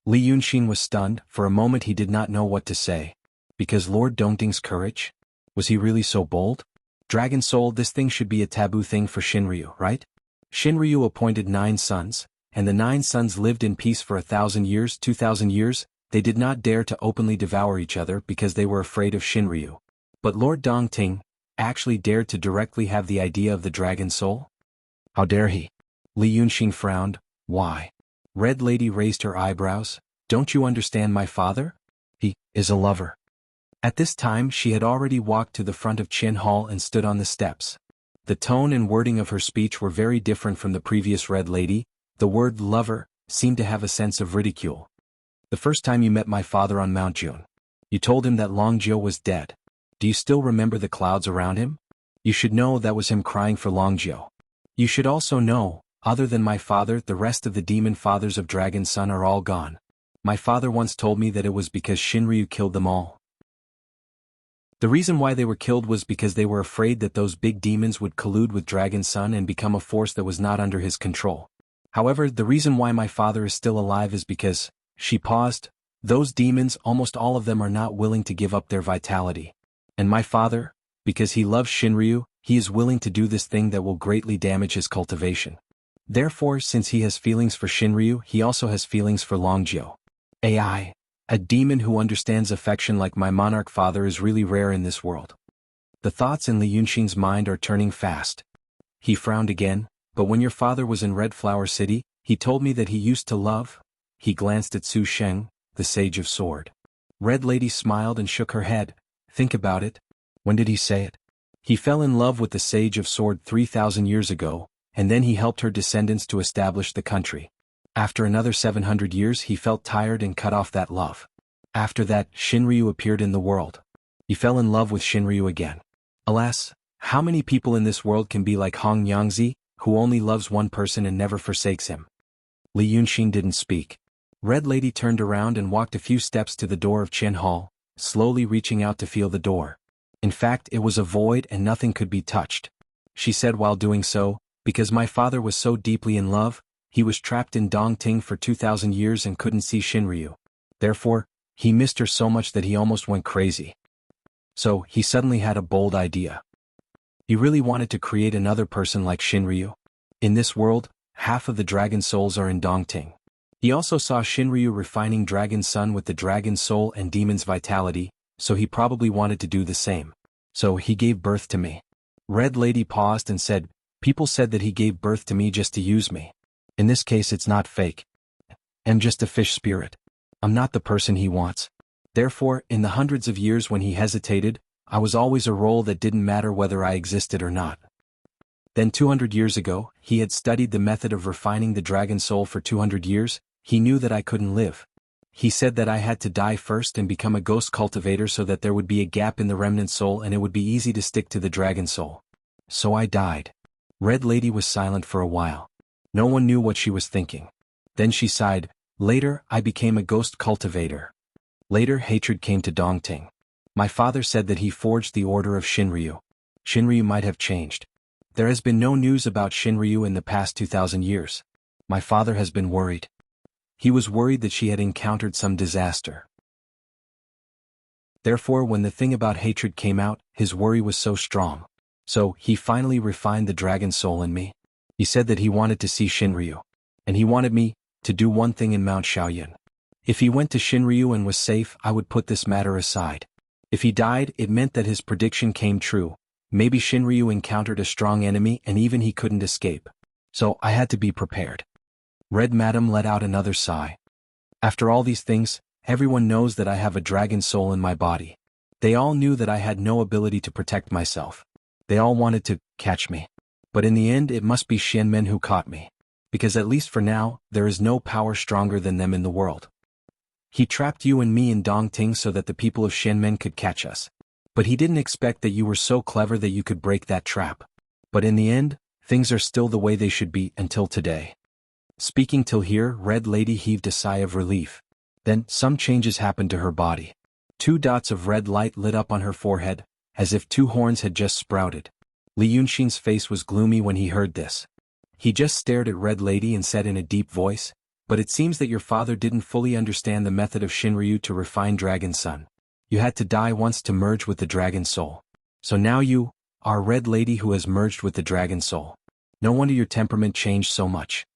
Speaker 1: Li Yunxin was stunned. For a moment he did not know what to say. Because Lord Dongting's courage? Was he really so bold? Dragon soul, this thing should be a taboo thing for Shinryu, right? Shinryu appointed 9 sons, and the 9 sons lived in peace for 1,000 years, 2,000 years. They did not dare to openly devour each other because they were afraid of Shinryu. But Lord Dongting actually dared to directly have the idea of the dragon soul? How dare he? Li Yunxin frowned. Why? Red Lady raised her eyebrows. Don't you understand my father? He is a lover. At this time she had already walked to the front of Qin Hall and stood on the steps. The tone and wording of her speech were very different from the previous Red Lady. The word lover seemed to have a sense of ridicule. The first time you met my father on Mount June, you told him that Longjiu was dead. Do you still remember the clouds around him? You should know that was him crying for Longjiu. You should also know, other than my father, the rest of the demon fathers of Dragon Sun are all gone. My father once told me that it was because Shinryu killed them all. The reason why they were killed was because they were afraid that those big demons would collude with Dragon Sun and become a force that was not under his control. However, the reason why my father is still alive is because, she paused, those demons, almost all of them are not willing to give up their vitality. And my father, because he loves Shinryu, he is willing to do this thing that will greatly damage his cultivation. Therefore, since he has feelings for Shinryu, he also has feelings for Longjiu. AI, a demon who understands affection like my monarch father is really rare in this world. The thoughts in Li Yunxin's mind are turning fast. He frowned again. But when your father was in Red Flower City, he told me that he used to love. He glanced at Su Sheng, the Sage of Sword. Red Lady smiled and shook her head. Think about it. When did he say it? He fell in love with the Sage of Sword 3,000 years ago, and then he helped her descendants to establish the country. After another 700 years he felt tired and cut off that love. After that, Shinryu appeared in the world. He fell in love with Shinryu again. Alas, how many people in this world can be like Hong Yangzi, who only loves one person and never forsakes him? Li Yunxin didn't speak. Red Lady turned around and walked a few steps to the door of Qin Hall, slowly reaching out to feel the door. In fact, it was a void and nothing could be touched. She said while doing so, Because my father was so deeply in love, he was trapped in Dongting for 2,000 years and couldn't see Shinryu. Therefore, he missed her so much that he almost went crazy. So, he suddenly had a bold idea. He really wanted to create another person like Shinryu. In this world, half of the dragon souls are in Dongting. He also saw Shinryu refining Dragon Sun with the dragon soul and demon's vitality, so he probably wanted to do the same. So he gave birth to me. Red Lady paused and said, "People said that he gave birth to me just to use me. In this case it's not fake. I'm just a fish spirit. I'm not the person he wants." Therefore, in the hundreds of years when he hesitated, I was always a role that didn't matter whether I existed or not. Then 200 years ago, he had studied the method of refining the dragon soul for 200 years, he knew that I couldn't live. He said that I had to die first and become a ghost cultivator so that there would be a gap in the remnant soul and it would be easy to stick to the dragon soul. So I died. Red Lady was silent for a while. No one knew what she was thinking. Then she sighed, "Later, I became a ghost cultivator. Later, hatred came to Dongting. My father said that he forged the order of Shinryu. Shinryu might have changed. There has been no news about Shinryu in the past 2,000 years. My father has been worried. He was worried that she had encountered some disaster. Therefore, when the thing about hatred came out, his worry was so strong. So, he finally refined the dragon soul in me. He said that he wanted to see Shinryu. And he wanted me to do one thing in Mount Shaoyin. If he went to Shinryu and was safe, I would put this matter aside. If he died, it meant that his prediction came true. Maybe Shinryu encountered a strong enemy and even he couldn't escape. So, I had to be prepared." Red Madam let out another sigh. "After all these things, everyone knows that I have a dragon soul in my body. They all knew that I had no ability to protect myself. They all wanted to catch me. But in the end it must be Xianmen who caught me. Because at least for now, there is no power stronger than them in the world. He trapped you and me in Dongting so that the people of Xianmen could catch us. But he didn't expect that you were so clever that you could break that trap. But in the end, things are still the way they should be until today." Speaking till here, Red Lady heaved a sigh of relief. Then, some changes happened to her body. 2 dots of red light lit up on her forehead, as if 2 horns had just sprouted. Li Yunxin's face was gloomy when he heard this. He just stared at Red Lady and said in a deep voice, "But it seems that your father didn't fully understand the method of Shinryu to refine Dragon Sun. You had to die once to merge with the Dragon Soul. So now you are Red Lady who has merged with the Dragon Soul. No wonder your temperament changed so much."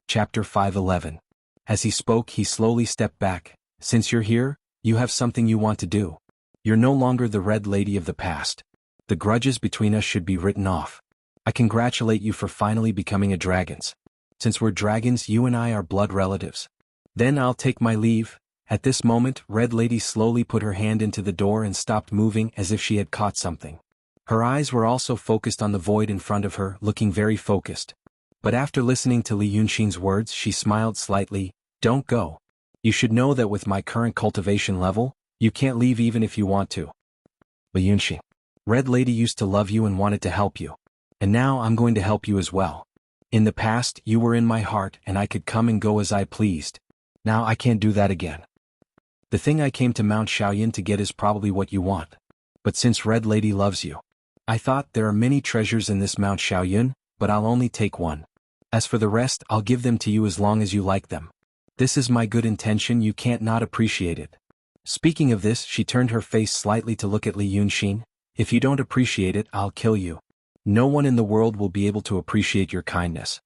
Speaker 1: Chapter 511. As he spoke, he slowly stepped back. "Since you're here, you have something you want to do. You're no longer the Red Lady of the past. The grudges between us should be written off. I congratulate you for finally becoming a dragons. Since we're dragons, you and I are blood relatives. Then I'll take my leave." At this moment, Red Lady slowly put her hand into the door and stopped moving as if she had caught something. Her eyes were also focused on the void in front of her, looking very focused. But after listening to Li Yunxin's words, she smiled slightly. "Don't go. You should know that with my current cultivation level, you can't leave even if you want to." "Li Yunxin, Red Lady used to love you and wanted to help you. And now I'm going to help you as well. In the past, you were in my heart and I could come and go as I pleased. Now I can't do that again. The thing I came to Mount Shaoyin to get is probably what you want. But since Red Lady loves you, I thought there are many treasures in this Mount Shaoyin, but I'll only take one. As for the rest, I'll give them to you as long as you like them. This is my good intention, you can't not appreciate it." Speaking of this, she turned her face slightly to look at Li Yunxin. "If you don't appreciate it, I'll kill you. No one in the world will be able to appreciate your kindness."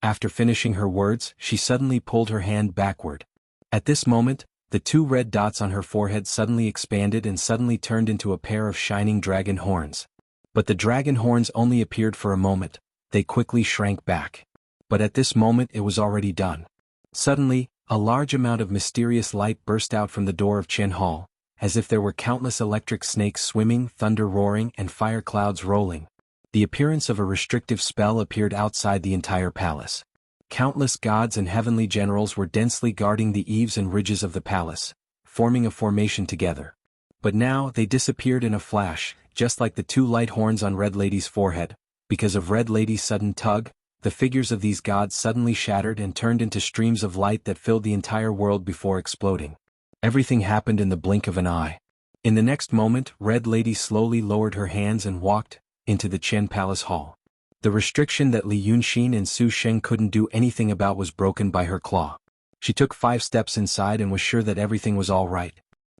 Speaker 1: After finishing her words, she suddenly pulled her hand backward. At this moment, the 2 red dots on her forehead suddenly expanded and suddenly turned into a pair of shining dragon horns. But the dragon horns only appeared for a moment. They quickly shrank back. But at this moment it was already done. Suddenly, a large amount of mysterious light burst out from the door of Chen Hall, as if there were countless electric snakes swimming, thunder roaring, and fire clouds rolling. The appearance of a restrictive spell appeared outside the entire palace. Countless gods and heavenly generals were densely guarding the eaves and ridges of the palace, forming a formation together. But now they disappeared in a flash, just like the 2 light horns on Red Lady's forehead. Because of Red Lady's sudden tug, the figures of these gods suddenly shattered and turned into streams of light that filled the entire world before exploding. Everything happened in the blink of an eye. In the next moment, Red Lady slowly lowered her hands and walked into the Qian Palace Hall. The restriction that Li Yunxin and Su Sheng couldn't do anything about was broken by her claw. She took 5 steps inside and was sure that everything was all right.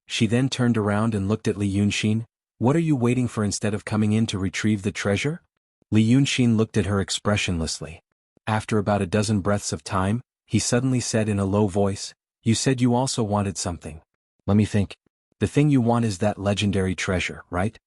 Speaker 1: She then turned around and looked at Li Yunxin. "What are you waiting for instead of coming in to retrieve the treasure?" Li Yunxin looked at her expressionlessly. After about a dozen breaths of time, he suddenly said in a low voice, "You said you also wanted something. Let me think. The thing you want is that legendary treasure, right?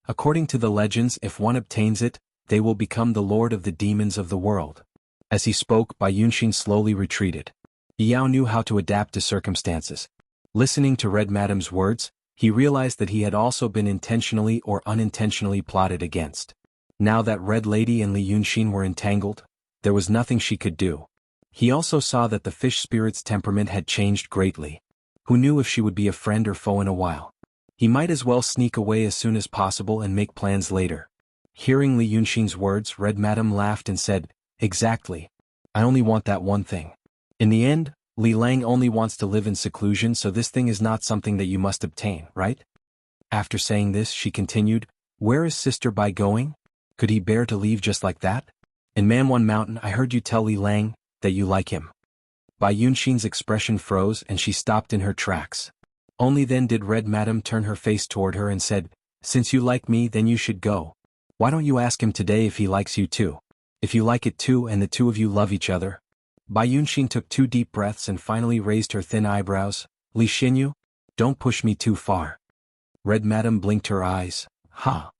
Speaker 1: According to the legends, if one obtains it, they will become the lord of the demons of the world." As he spoke, Bai Yunxin slowly retreated. Yao knew how to adapt to circumstances. Listening to Red Madam's words, he realized that he had also been intentionally or unintentionally plotted against. Now that Red Lady and Li Yunxin were entangled, there was nothing she could do. He also saw that the fish spirit's temperament had changed greatly. Who knew if she would be a friend or foe in a while? He might as well sneak away as soon as possible and make plans later. Hearing Li Yunxin's words, Red Madam laughed and said, "Exactly. I only want that one thing. In the end, Li Lang only wants to live in seclusion, so this thing is not something that you must obtain, right?" After saying this, she continued, "Where is Sister Bai going? Could he bear to leave just like that? In Manwan Mountain, I heard you tell Li Lang that you like him." Bai Yunxin's expression froze and she stopped in her tracks. Only then did Red Madam turn her face toward her and said, "Since you like me, then you should go. Why don't you ask him today if he likes you too? If you like it too and the two of you love each other." Bai Yunxin took 2 deep breaths and finally raised her thin eyebrows. "Li Xinyu, don't push me too far." Red Madam blinked her eyes. "Ha.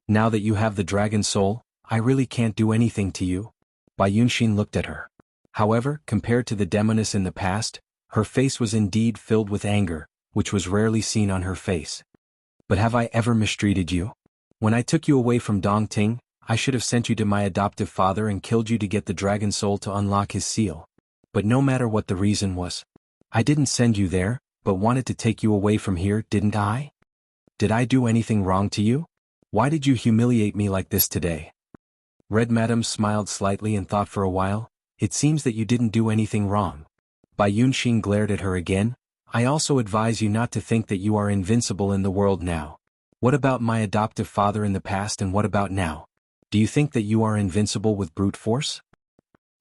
Speaker 1: Now that you have the dragon soul, I really can't do anything to you." Bai Yunxin looked at her. However, compared to the demoness in the past, her face was indeed filled with anger, which was rarely seen on her face. "But have I ever mistreated you? When I took you away from Dongting, I should have sent you to my adoptive father and killed you to get the dragon soul to unlock his seal. But no matter what the reason was, I didn't send you there, but wanted to take you away from here, didn't I? Did I do anything wrong to you? Why did you humiliate me like this today?" Red Madam smiled slightly and thought for a while. "It seems that you didn't do anything wrong." Bai Yunxin glared at her again. "I also advise you not to think that you are invincible in the world now. What about my adoptive father in the past and what about now? Do you think that you are invincible with brute force?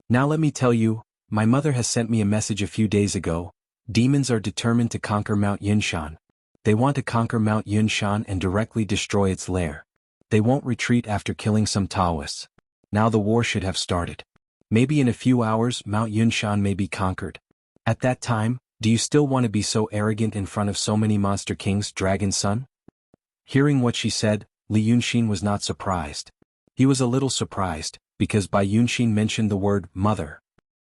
Speaker 1: Now let me tell you, my mother has sent me a message a few days ago. Demons are determined to conquer Mount Yinshan. They want to conquer Mount Yinshan and directly destroy its lair. They won't retreat after killing some Taoists. Now the war should have started. Maybe in a few hours Mount Yinshan may be conquered. At that time, do you still want to be so arrogant in front of so many monster kings, Dragon Son?" Hearing what she said, Li Yunxin was not surprised. He was a little surprised, because Bai Yunxin mentioned the word mother.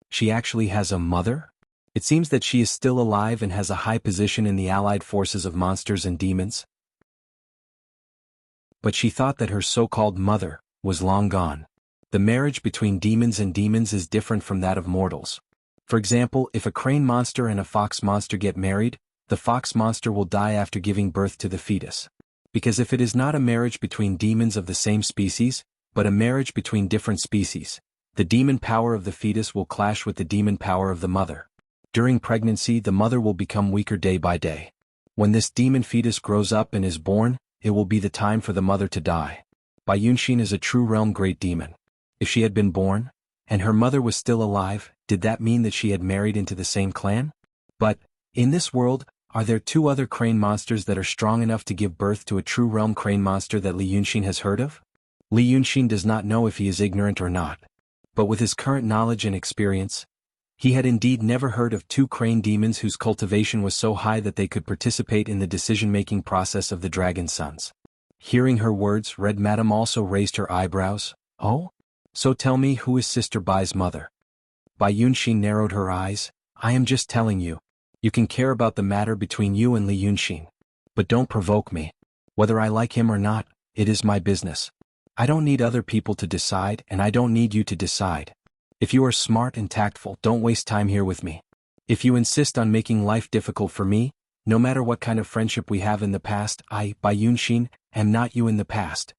Speaker 1: She actually has a mother? It seems that she is still alive and has a high position in the allied forces of monsters and demons. But she thought that her so-called mother was long gone. The marriage between demons and demons is different from that of mortals. For example, if a crane monster and a fox monster get married, the fox monster will die after giving birth to the fetus. Because if it is not a marriage between demons of the same species, but a marriage between different species, the demon power of the fetus will clash with the demon power of the mother. During pregnancy, the mother will become weaker day by day. When this demon fetus grows up and is born, it will be the time for the mother to die. Bai Yunxin is a true realm great demon. If she had been born, and her mother was still alive, did that mean that she had married into the same clan? But, in this world, are there 2 other crane monsters that are strong enough to give birth to a true realm crane monster that Li Yunxin has heard of? Li Yunxin does not know if he is ignorant or not. But with his current knowledge and experience, he had indeed never heard of 2 crane demons whose cultivation was so high that they could participate in the decision-making process of the Dragon Sons. Hearing her words, Red Madam also raised her eyebrows. "Oh? So tell me, who is Sister Bai's mother?" Bai Yunxin narrowed her eyes. "I am just telling you. You can care about the matter between you and Li Yunxin. But don't provoke me. Whether I like him or not, it is my business. I don't need other people to decide, and I don't need you to decide. If you are smart and tactful, don't waste time here with me. If you insist on making life difficult for me, no matter what kind of friendship we have in the past, I, Bai Yunxin, am not you in the past."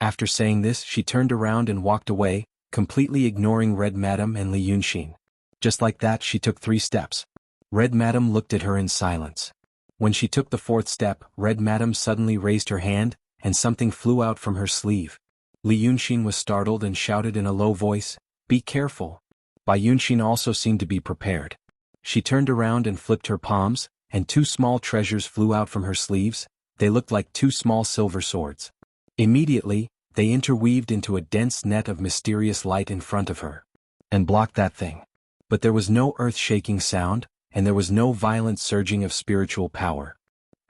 Speaker 1: After saying this, she turned around and walked away, completely ignoring Red Madam and Li Yunxin. Just like that, she took 3 steps. Red Madam looked at her in silence. When she took the fourth step, Red Madam suddenly raised her hand, and something flew out from her sleeve. Li Yunxin was startled and shouted in a low voice, "Be careful." Bai Yunxin also seemed to be prepared. She turned around and flipped her palms, and two small treasures flew out from her sleeves. They looked like two small silver swords. Immediately, they interweaved into a dense net of mysterious light in front of her, and blocked that thing. But there was no earth-shaking sound, and there was no violent surging of spiritual power.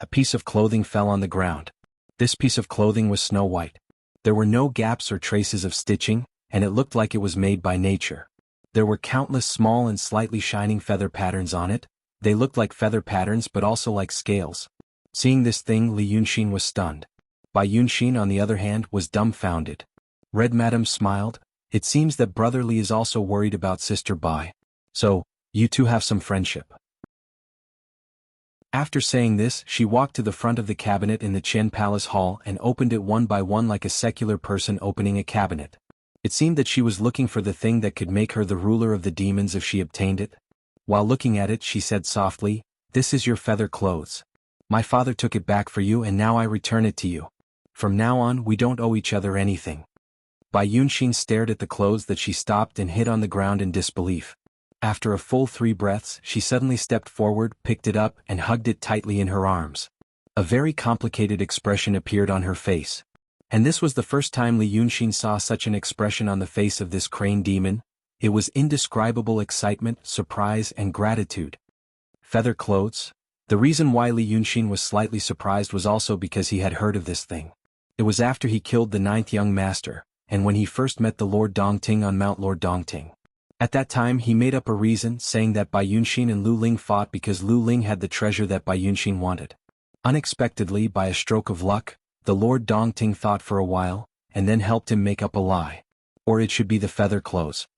Speaker 1: A piece of clothing fell on the ground. This piece of clothing was snow white. There were no gaps or traces of stitching, and it looked like it was made by nature. There were countless small and slightly shining feather patterns on it. They looked like feather patterns but also like scales. Seeing this thing, Li Yunxin was stunned. Bai Yunxin, on the other hand, was dumbfounded. Red Madam smiled. It seems that Brother Li is also worried about Sister Bai. So, you two have some friendship. After saying this, she walked to the front of the cabinet in the Qian Palace Hall and opened it one by one like a secular person opening a cabinet. It seemed that she was looking for the thing that could make her the ruler of the demons if she obtained it. While looking at it, she said softly, "This is your feather clothes. My father took it back for you and now I return it to you. From now on we don't owe each other anything." Bai Yunxin stared at the clothes that she stopped and hit on the ground in disbelief. After a full 3 breaths, she suddenly stepped forward, picked it up, and hugged it tightly in her arms. A very complicated expression appeared on her face. And this was the first time Li Yunxin saw such an expression on the face of this crane demon. It was indescribable excitement, surprise, and gratitude. Feather clothes? The reason why Li Yunxin was slightly surprised was also because he had heard of this thing. It was after he killed the 9th young master, and when he first met the Lord Dongting on Mount Lord Dongting. At that time he made up a reason, saying that Bai Yunxin and Lu Ling fought because Lu Ling had the treasure that Bai Yunxin wanted. Unexpectedly, by a stroke of luck, the Lord Dongting thought for a while, and then helped him make up a lie. Or it should be the feather clothes.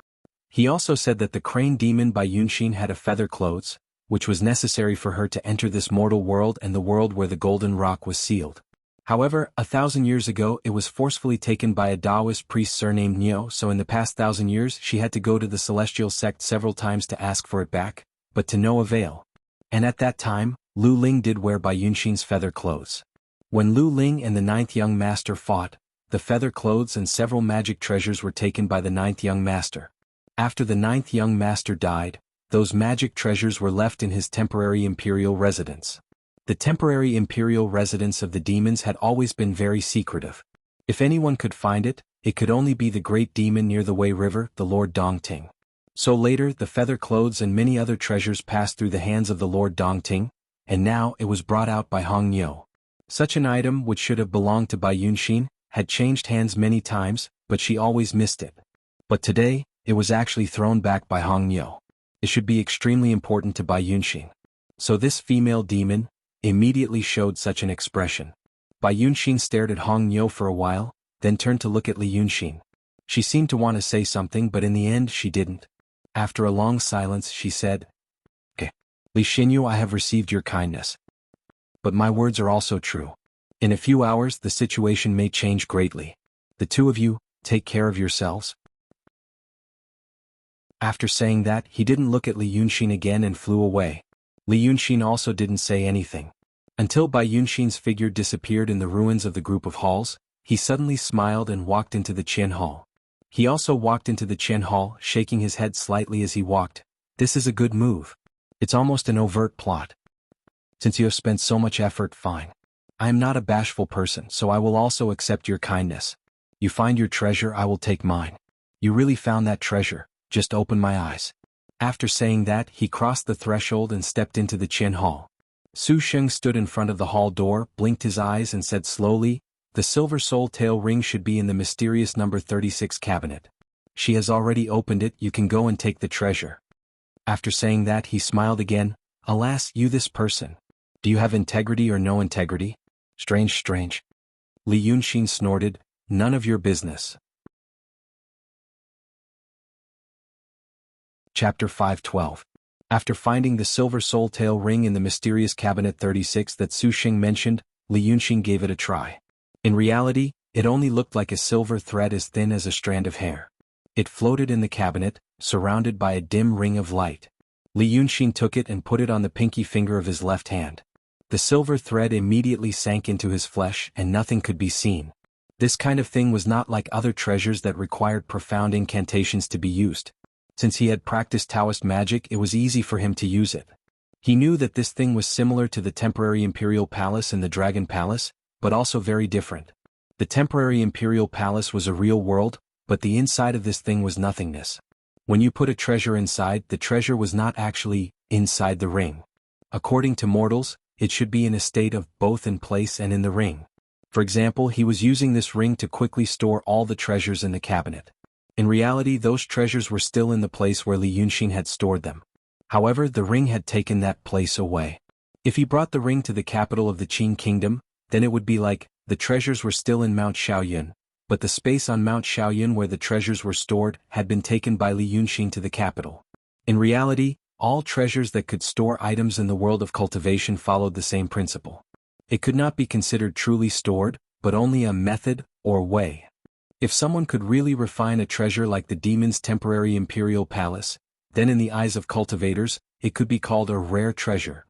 Speaker 1: He also said that the crane demon Bai Yunxin had a feather clothes, which was necessary for her to enter this mortal world and the world where the golden rock was sealed. However, 1,000 years ago it was forcefully taken by a Taoist priest surnamed Niu, so in the past 1,000 years she had to go to the celestial sect several times to ask for it back, but to no avail. And at that time, Lu Ling did wear Bai Yunxin's feather clothes. When Lu Ling and the 9th young master fought, the feather clothes and several magic treasures were taken by the 9th young master. After the 9th young master died, those magic treasures were left in his temporary imperial residence. The temporary imperial residence of the demons had always been very secretive. If anyone could find it, it could only be the great demon near the Wei River, the Lord Dongting. So later the feather clothes and many other treasures passed through the hands of the Lord Dongting, and now it was brought out by Hong Niu. Such an item, which should have belonged to Bai Yunxin, had changed hands many times, but she always missed it. But today, it was actually thrown back by Hong Niu. It should be extremely important to Bai Yunxin. So this female demon immediately showed such an expression. Bai Yunxin stared at Hong Niu for a while, then turned to look at Li Yunxin. She seemed to want to say something, but in the end she didn't. After a long silence she said, "Okay. Li Xinyu, I have received your kindness. But my words are also true. In a few hours the situation may change greatly. The two of you, take care of yourselves." After saying that, he didn't look at Li Yunxin again and flew away. Li Yunxin also didn't say anything. Until Bai Yunxin's figure disappeared in the ruins of the group of halls, he suddenly smiled and walked into the Qian Hall. He also walked into the Qian Hall, shaking his head slightly as he walked. "This is a good move. It's almost an overt plot. Since you have spent so much effort, fine. I am not a bashful person, so I will also accept your kindness. You find your treasure, I will take mine. You really found that treasure, just open my eyes." After saying that, he crossed the threshold and stepped into the Qian Hall. Su Sheng stood in front of the hall door, blinked his eyes and said slowly, "The silver soul tail ring should be in the mysterious number 36 cabinet. She has already opened it, you can go and take the treasure." After saying that, he smiled again. "Alas, you this person. Do you have integrity or no integrity? Strange. Li Yunxin snorted, "None of your business." Chapter 512. After finding the silver soul tail ring in the mysterious cabinet 36 that Su Sheng mentioned, Li Yunxin gave it a try. In reality, it only looked like a silver thread as thin as a strand of hair. It floated in the cabinet, surrounded by a dim ring of light. Li Yunxin took it and put it on the pinky finger of his left hand. The silver thread immediately sank into his flesh and nothing could be seen. This kind of thing was not like other treasures that required profound incantations to be used. Since he had practiced Taoist magic, it was easy for him to use it. He knew that this thing was similar to the temporary imperial palace and the dragon palace, but also very different. The temporary imperial palace was a real world, but the inside of this thing was nothingness. When you put a treasure inside, the treasure was not actually inside the ring. According to mortals, it should be in a state of both in place and in the ring. For example, he was using this ring to quickly store all the treasures in the cabinet. In reality, those treasures were still in the place where Li Yunxin had stored them. However, the ring had taken that place away. If he brought the ring to the capital of the Qin kingdom, then it would be like, the treasures were still in Mount Shaoyun, but the space on Mount Shaoyun where the treasures were stored had been taken by Li Yunxin to the capital. In reality, all treasures that could store items in the world of cultivation followed the same principle. It could not be considered truly stored, but only a method, or way. If someone could really refine a treasure like the demon's temporary imperial palace, then in the eyes of cultivators, it could be called a rare treasure.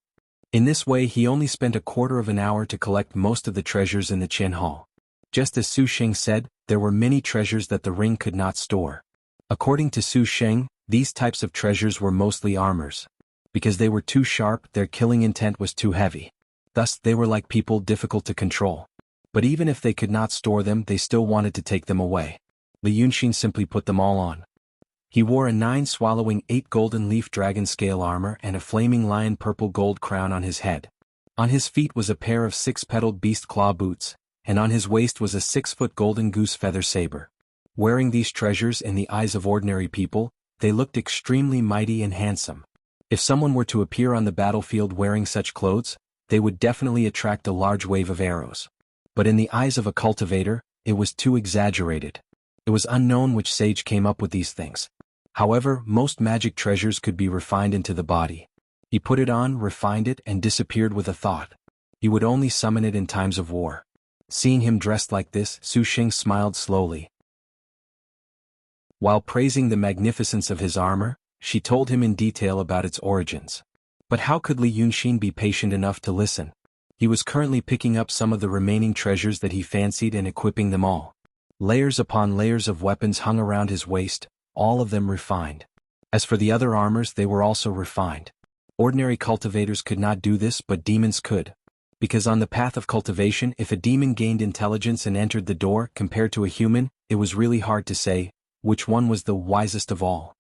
Speaker 1: In this way he only spent a quarter of an hour to collect most of the treasures in the Qian Hall. Just as Su Sheng said, there were many treasures that the ring could not store. According to Su Sheng, these types of treasures were mostly armors. Because they were too sharp, their killing intent was too heavy. Thus, they were like people difficult to control. But even if they could not store them, they still wanted to take them away. Li Yunxin simply put them all on. He wore a 9 8 golden leaf dragon scale armor and a flaming lion purple gold crown on his head. On his feet was a pair of 6-petaled beast claw boots, and on his waist was a 6-foot golden goose feather saber. Wearing these treasures in the eyes of ordinary people, they looked extremely mighty and handsome. If someone were to appear on the battlefield wearing such clothes, they would definitely attract a large wave of arrows. But in the eyes of a cultivator, it was too exaggerated. It was unknown which sage came up with these things. However, most magic treasures could be refined into the body. He put it on, refined it, and disappeared with a thought. He would only summon it in times of war. Seeing him dressed like this, Su Sheng smiled slowly. While praising the magnificence of his armor, she told him in detail about its origins. But how could Li Yunxin be patient enough to listen? He was currently picking up some of the remaining treasures that he fancied and equipping them all. Layers upon layers of weapons hung around his waist, all of them refined. As for the other armors, they were also refined. Ordinary cultivators could not do this, but demons could. Because on the path of cultivation, if a demon gained intelligence and entered the door compared to a human, it was really hard to say which one was the wisest of all.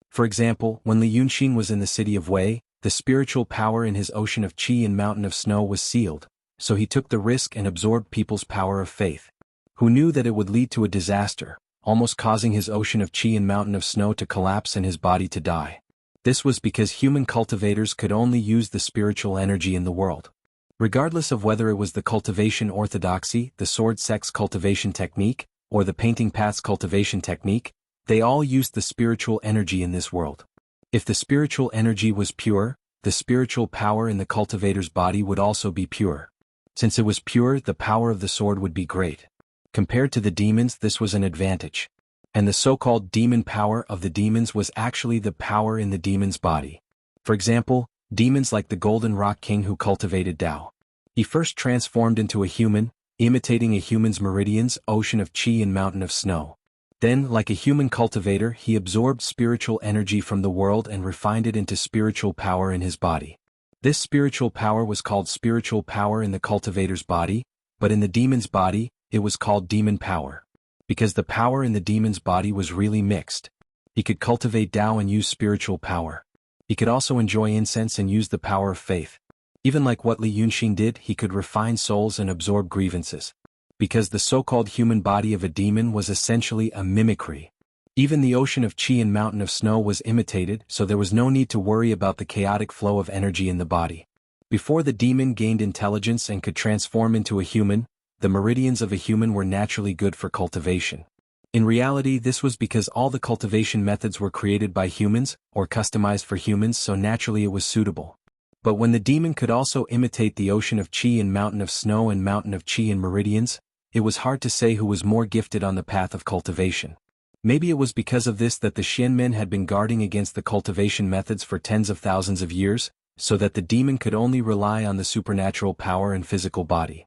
Speaker 1: For example, when Li Yunxin was in the city of Wei, the spiritual power in his ocean of qi and mountain of snow was sealed, so he took the risk and absorbed people's power of faith. Who knew that it would lead to a disaster, almost causing his ocean of qi and mountain of snow to collapse and his body to die. This was because human cultivators could only use the spiritual energy in the world. Regardless of whether it was the cultivation orthodoxy, the sword sex cultivation technique, or the painting paths cultivation technique, they all used the spiritual energy in this world. If the spiritual energy was pure, the spiritual power in the cultivator's body would also be pure. Since it was pure, the power of the sword would be great. Compared to the demons, this was an advantage. And the so-called demon power of the demons was actually the power in the demon's body. For example, demons like the Golden Rock King who cultivated Tao. He first transformed into a human, imitating a human's meridians, ocean of qi and mountain of snow. Then, like a human cultivator, he absorbed spiritual energy from the world and refined it into spiritual power in his body. This spiritual power was called spiritual power in the cultivator's body, but in the demon's body, it was called demon power. Because the power in the demon's body was really mixed. He could cultivate Tao and use spiritual power. He could also enjoy incense and use the power of faith. Even like what Li Yunxin did, he could refine souls and absorb grievances. Because the so-called human body of a demon was essentially a mimicry. Even the ocean of qi and mountain of snow was imitated, so there was no need to worry about the chaotic flow of energy in the body. Before the demon gained intelligence and could transform into a human, the meridians of a human were naturally good for cultivation. In reality, this was because all the cultivation methods were created by humans, or customized for humans, so naturally it was suitable. But when the demon could also imitate the ocean of qi and mountain of snow and mountain of qi and meridians, it was hard to say who was more gifted on the path of cultivation. Maybe it was because of this that the Xianmen had been guarding against the cultivation methods for tens of thousands of years, so that the demon could only rely on the supernatural power and physical body.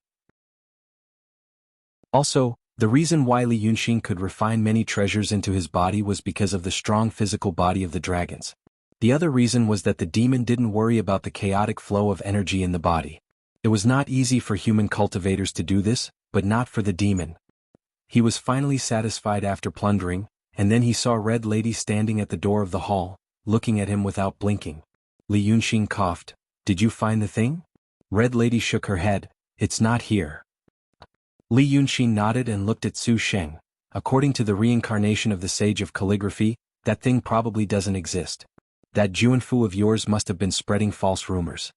Speaker 1: Also, the reason why Li Yunxin could refine many treasures into his body was because of the strong physical body of the dragons. The other reason was that the demon didn't worry about the chaotic flow of energy in the body. It was not easy for human cultivators to do this, but not for the demon. He was finally satisfied after plundering, and then he saw Red Lady standing at the door of the hall, looking at him without blinking. Li Yunxin coughed. "Did you find the thing?" Red Lady shook her head. "It's not here." Li Yunxin nodded and looked at Su Sheng. "According to the reincarnation of the Sage of Calligraphy, that thing probably doesn't exist. That Juanfu of yours must have been spreading false rumors."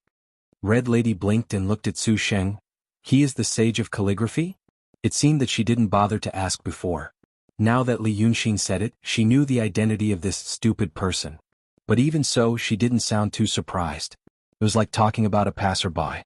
Speaker 1: Red Lady blinked and looked at Su Sheng. "He is the Sage of Calligraphy?" It seemed that she didn't bother to ask before. Now that Li Yunxin said it, she knew the identity of this stupid person. But even so, she didn't sound too surprised. It was like talking about a passerby.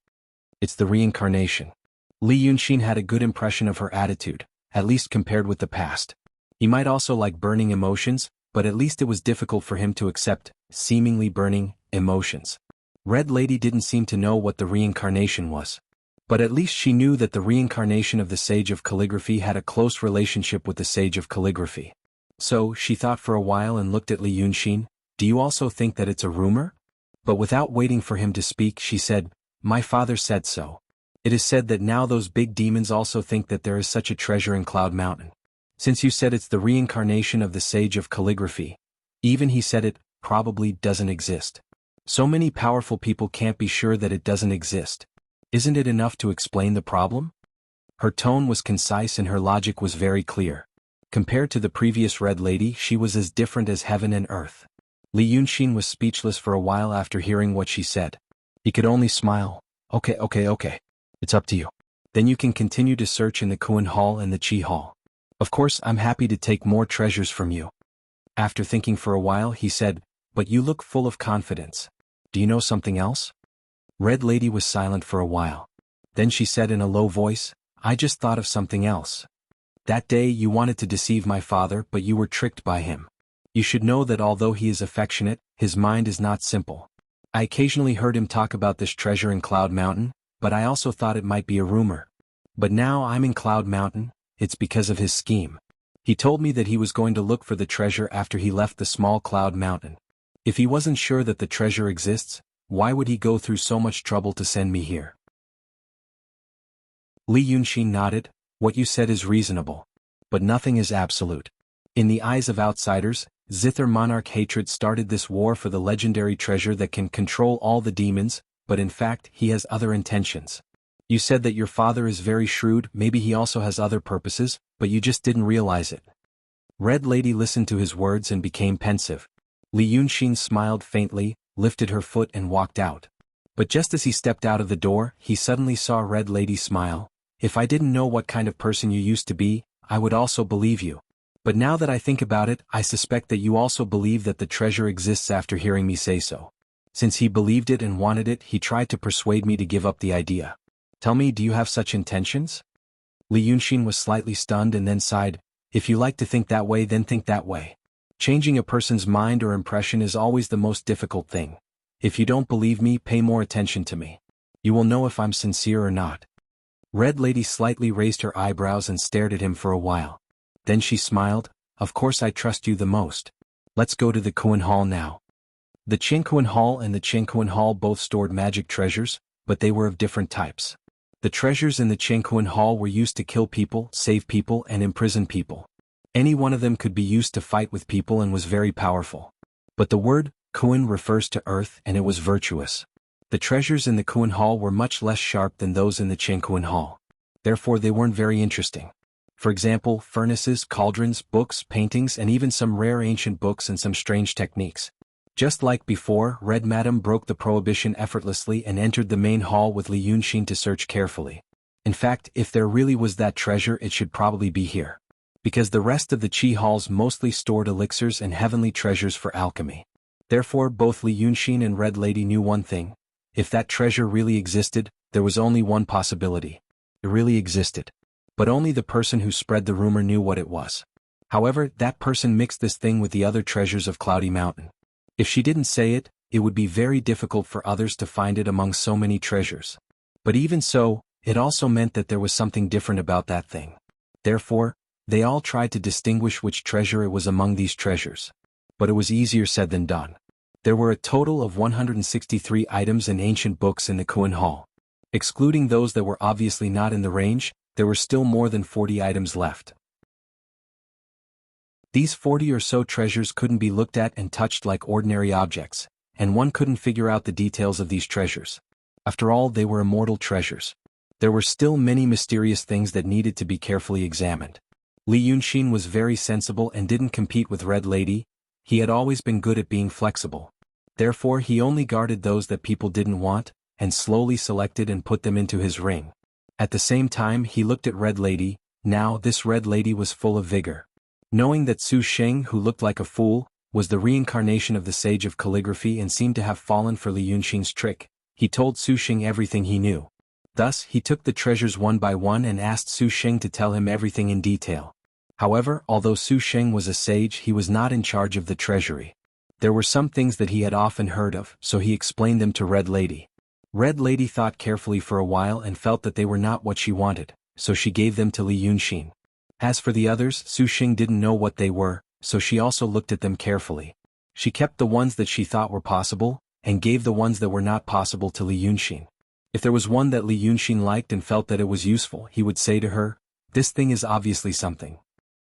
Speaker 1: It's the reincarnation. Li Yunxin had a good impression of her attitude, at least compared with the past. He might also like burning emotions, but at least it was difficult for him to accept seemingly burning emotions. Red Lady didn't seem to know what the reincarnation was. But at least she knew that the reincarnation of the Sage of Calligraphy had a close relationship with the Sage of Calligraphy. So, she thought for a while and looked at Li Yunxin. "Do you also think that it's a rumor?" But without waiting for him to speak, she said, "My father said so. It is said that now those big demons also think that there is such a treasure in Cloud Mountain. Since you said it's the reincarnation of the Sage of Calligraphy, even he said it probably doesn't exist. So many powerful people can't be sure that it doesn't exist. Isn't it enough to explain the problem?" Her tone was concise and her logic was very clear. Compared to the previous Red Lady, she was as different as heaven and earth. Li Yunxin was speechless for a while after hearing what she said. He could only smile. Okay. It's up to you. Then you can continue to search in the Kuan Hall and the Qi Hall. Of course, I'm happy to take more treasures from you." After thinking for a while, he said, "But you look full of confidence. Do you know something else?" Red Lady was silent for a while. Then she said in a low voice, "I just thought of something else. That day you wanted to deceive my father, but you were tricked by him. You should know that although he is affectionate, his mind is not simple. I occasionally heard him talk about this treasure in Cloud Mountain, but I also thought it might be a rumor. But now I'm in Cloud Mountain, it's because of his scheme. He told me that he was going to look for the treasure after he left the small Cloud Mountain. If he wasn't sure that the treasure exists, why would he go through so much trouble to send me here?" Li Yunxin nodded. "What you said is reasonable. But nothing is absolute. In the eyes of outsiders, Zither monarch hatred started this war for the legendary treasure that can control all the demons, but in fact he has other intentions. You said that your father is very shrewd, maybe he also has other purposes, but you just didn't realize it." Red Lady listened to his words and became pensive. Li Yunxin smiled faintly, lifted her foot and walked out. But just as he stepped out of the door, he suddenly saw Red Lady smile. "If I didn't know what kind of person you used to be, I would also believe you. But now that I think about it, I suspect that you also believe that the treasure exists after hearing me say so. Since he believed it and wanted it, he tried to persuade me to give up the idea. Tell me, do you have such intentions?" Li Yunxin was slightly stunned and then sighed. "If you like to think that way, then think that way. Changing a person's mind or impression is always the most difficult thing. If you don't believe me, pay more attention to me. You will know if I'm sincere or not." Red Lady slightly raised her eyebrows and stared at him for a while. Then she smiled. "Of course I trust you the most. Let's go to the Kuan Hall now." The Qingkuan Hall and the Qingkuan Hall both stored magic treasures, but they were of different types. The treasures in the Qingkuan Hall were used to kill people, save people, and imprison people. Any one of them could be used to fight with people and was very powerful. But the word Kuan refers to earth and it was virtuous. The treasures in the Kuan Hall were much less sharp than those in the Qingkuan Hall. Therefore they weren't very interesting. For example, furnaces, cauldrons, books, paintings, and even some rare ancient books and some strange techniques. Just like before, Red Madam broke the prohibition effortlessly and entered the main hall with Li Yunxin to search carefully. In fact, if there really was that treasure, it should probably be here. Because the rest of the Qi halls mostly stored elixirs and heavenly treasures for alchemy. Therefore both Li Yunxin and Red Lady knew one thing. If that treasure really existed, there was only one possibility. It really existed. But only the person who spread the rumor knew what it was. However, that person mixed this thing with the other treasures of Cloudy Mountain. If she didn't say it, it would be very difficult for others to find it among so many treasures. But even so, it also meant that there was something different about that thing. Therefore, they all tried to distinguish which treasure it was among these treasures. But it was easier said than done. There were a total of 163 items and ancient books in the Kuan Hall. Excluding those that were obviously not in the range, there were still more than 40 items left. These 40 or so treasures couldn't be looked at and touched like ordinary objects, and one couldn't figure out the details of these treasures. After all, they were immortal treasures. There were still many mysterious things that needed to be carefully examined. Li Yunxin was very sensible and didn't compete with Red Lady. He had always been good at being flexible. Therefore he only guarded those that people didn't want, and slowly selected and put them into his ring. At the same time he looked at Red Lady. Now this Red Lady was full of vigor. Knowing that Su Sheng, who looked like a fool, was the reincarnation of the sage of calligraphy and seemed to have fallen for Li Yunxin's trick, he told Su Sheng everything he knew. Thus he took the treasures one by one and asked Su Sheng to tell him everything in detail. However, although Su Sheng was a sage, he was not in charge of the treasury. There were some things that he had often heard of, so he explained them to Red Lady. Red Lady thought carefully for a while and felt that they were not what she wanted, so she gave them to Li Yunxin. As for the others, Su Sheng didn't know what they were, so she also looked at them carefully. She kept the ones that she thought were possible, and gave the ones that were not possible to Li Yunxin. If there was one that Li Yunxin liked and felt that it was useful, he would say to her, "This thing is obviously something."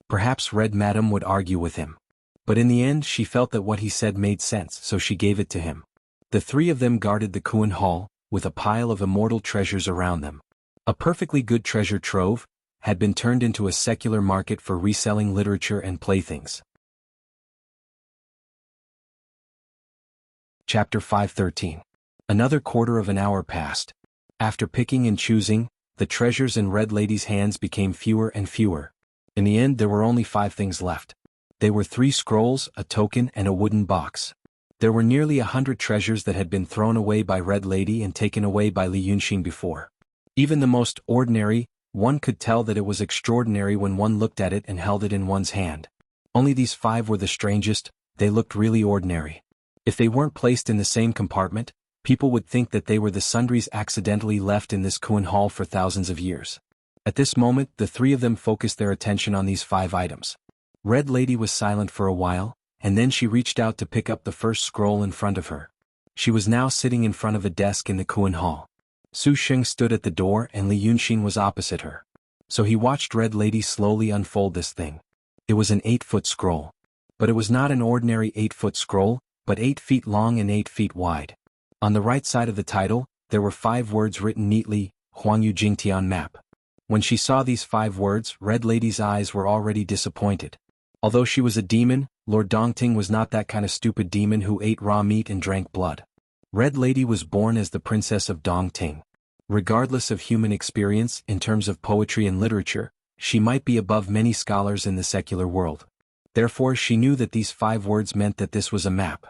Speaker 1: Perhaps Red Madam would argue with him. But in the end she felt that what he said made sense, so she gave it to him. The three of them guarded the Kuan Hall, with a pile of immortal treasures around them. A perfectly good treasure trove had been turned into a secular market for reselling literature and playthings. Chapter 513. Another quarter of an hour passed. After picking and choosing, the treasures in Red Lady's hands became fewer and fewer. In the end there were only 5 things left. They were 3 scrolls, a token and a wooden box. There were nearly 100 treasures that had been thrown away by Red Lady and taken away by Li Yunxin before. Even the most ordinary, one could tell that it was extraordinary when one looked at it and held it in one's hand. Only these 5 were the strangest. They looked really ordinary. If they weren't placed in the same compartment, people would think that they were the sundries accidentally left in this Kuan Hall for thousands of years. At this moment the 3 of them focused their attention on these 5 items. Red Lady was silent for a while, and then she reached out to pick up the first scroll in front of her. She was now sitting in front of a desk in the Kuan Hall. Su Sheng stood at the door and Li Yunxin was opposite her. So he watched Red Lady slowly unfold this thing. It was an 8-foot scroll. But it was not an ordinary 8-foot scroll, but 8 feet long and 8 feet wide. On the right side of the title, there were 5 words written neatly, Huangyu Jingtian Map. When she saw these 5 words, Red Lady's eyes were already disappointed. Although she was a demon, Lord Dongting was not that kind of stupid demon who ate raw meat and drank blood. Red Lady was born as the Princess of Dongting. Regardless of human experience in terms of poetry and literature, she might be above many scholars in the secular world. Therefore she knew that these 5 words meant that this was a map.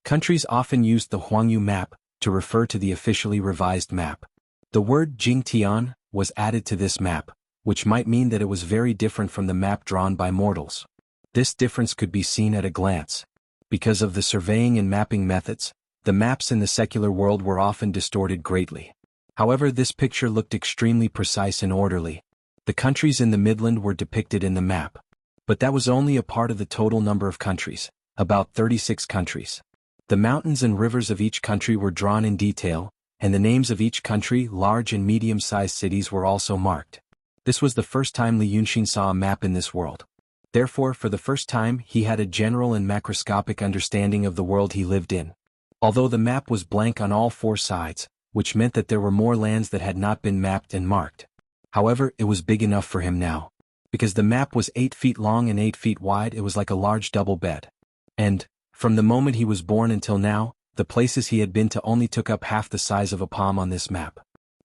Speaker 1: Countries often used the Huangyu map to refer to the officially revised map. The word Jingtian was added to this map, which might mean that it was very different from the map drawn by mortals. This difference could be seen at a glance. Because of the surveying and mapping methods, the maps in the secular world were often distorted greatly. However, this picture looked extremely precise and orderly. The countries in the Midland were depicted in the map. But that was only a part of the total number of countries, about 36 countries. The mountains and rivers of each country were drawn in detail, and the names of each country, large and medium-sized cities, were also marked. This was the first time Li Yunxin saw a map in this world. Therefore, for the first time, he had a general and macroscopic understanding of the world he lived in. Although the map was blank on all 4 sides, which meant that there were more lands that had not been mapped and marked. However, it was big enough for him now. Because the map was 8 feet long and 8 feet wide, it was like a large double bed. And, from the moment he was born until now, the places he had been to only took up half the size of a palm on this map.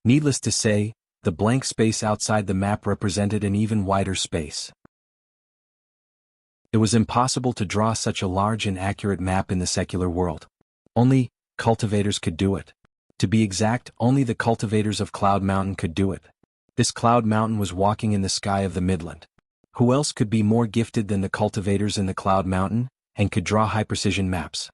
Speaker 1: Needless to say, the blank space outside the map represented an even wider space. It was impossible to draw such a large and accurate map in the secular world. Only cultivators could do it. To be exact, only the cultivators of Cloud Mountain could do it. This Cloud Mountain was walking in the sky of the Midland. Who else could be more gifted than the cultivators in the Cloud Mountain, and could draw high-precision maps?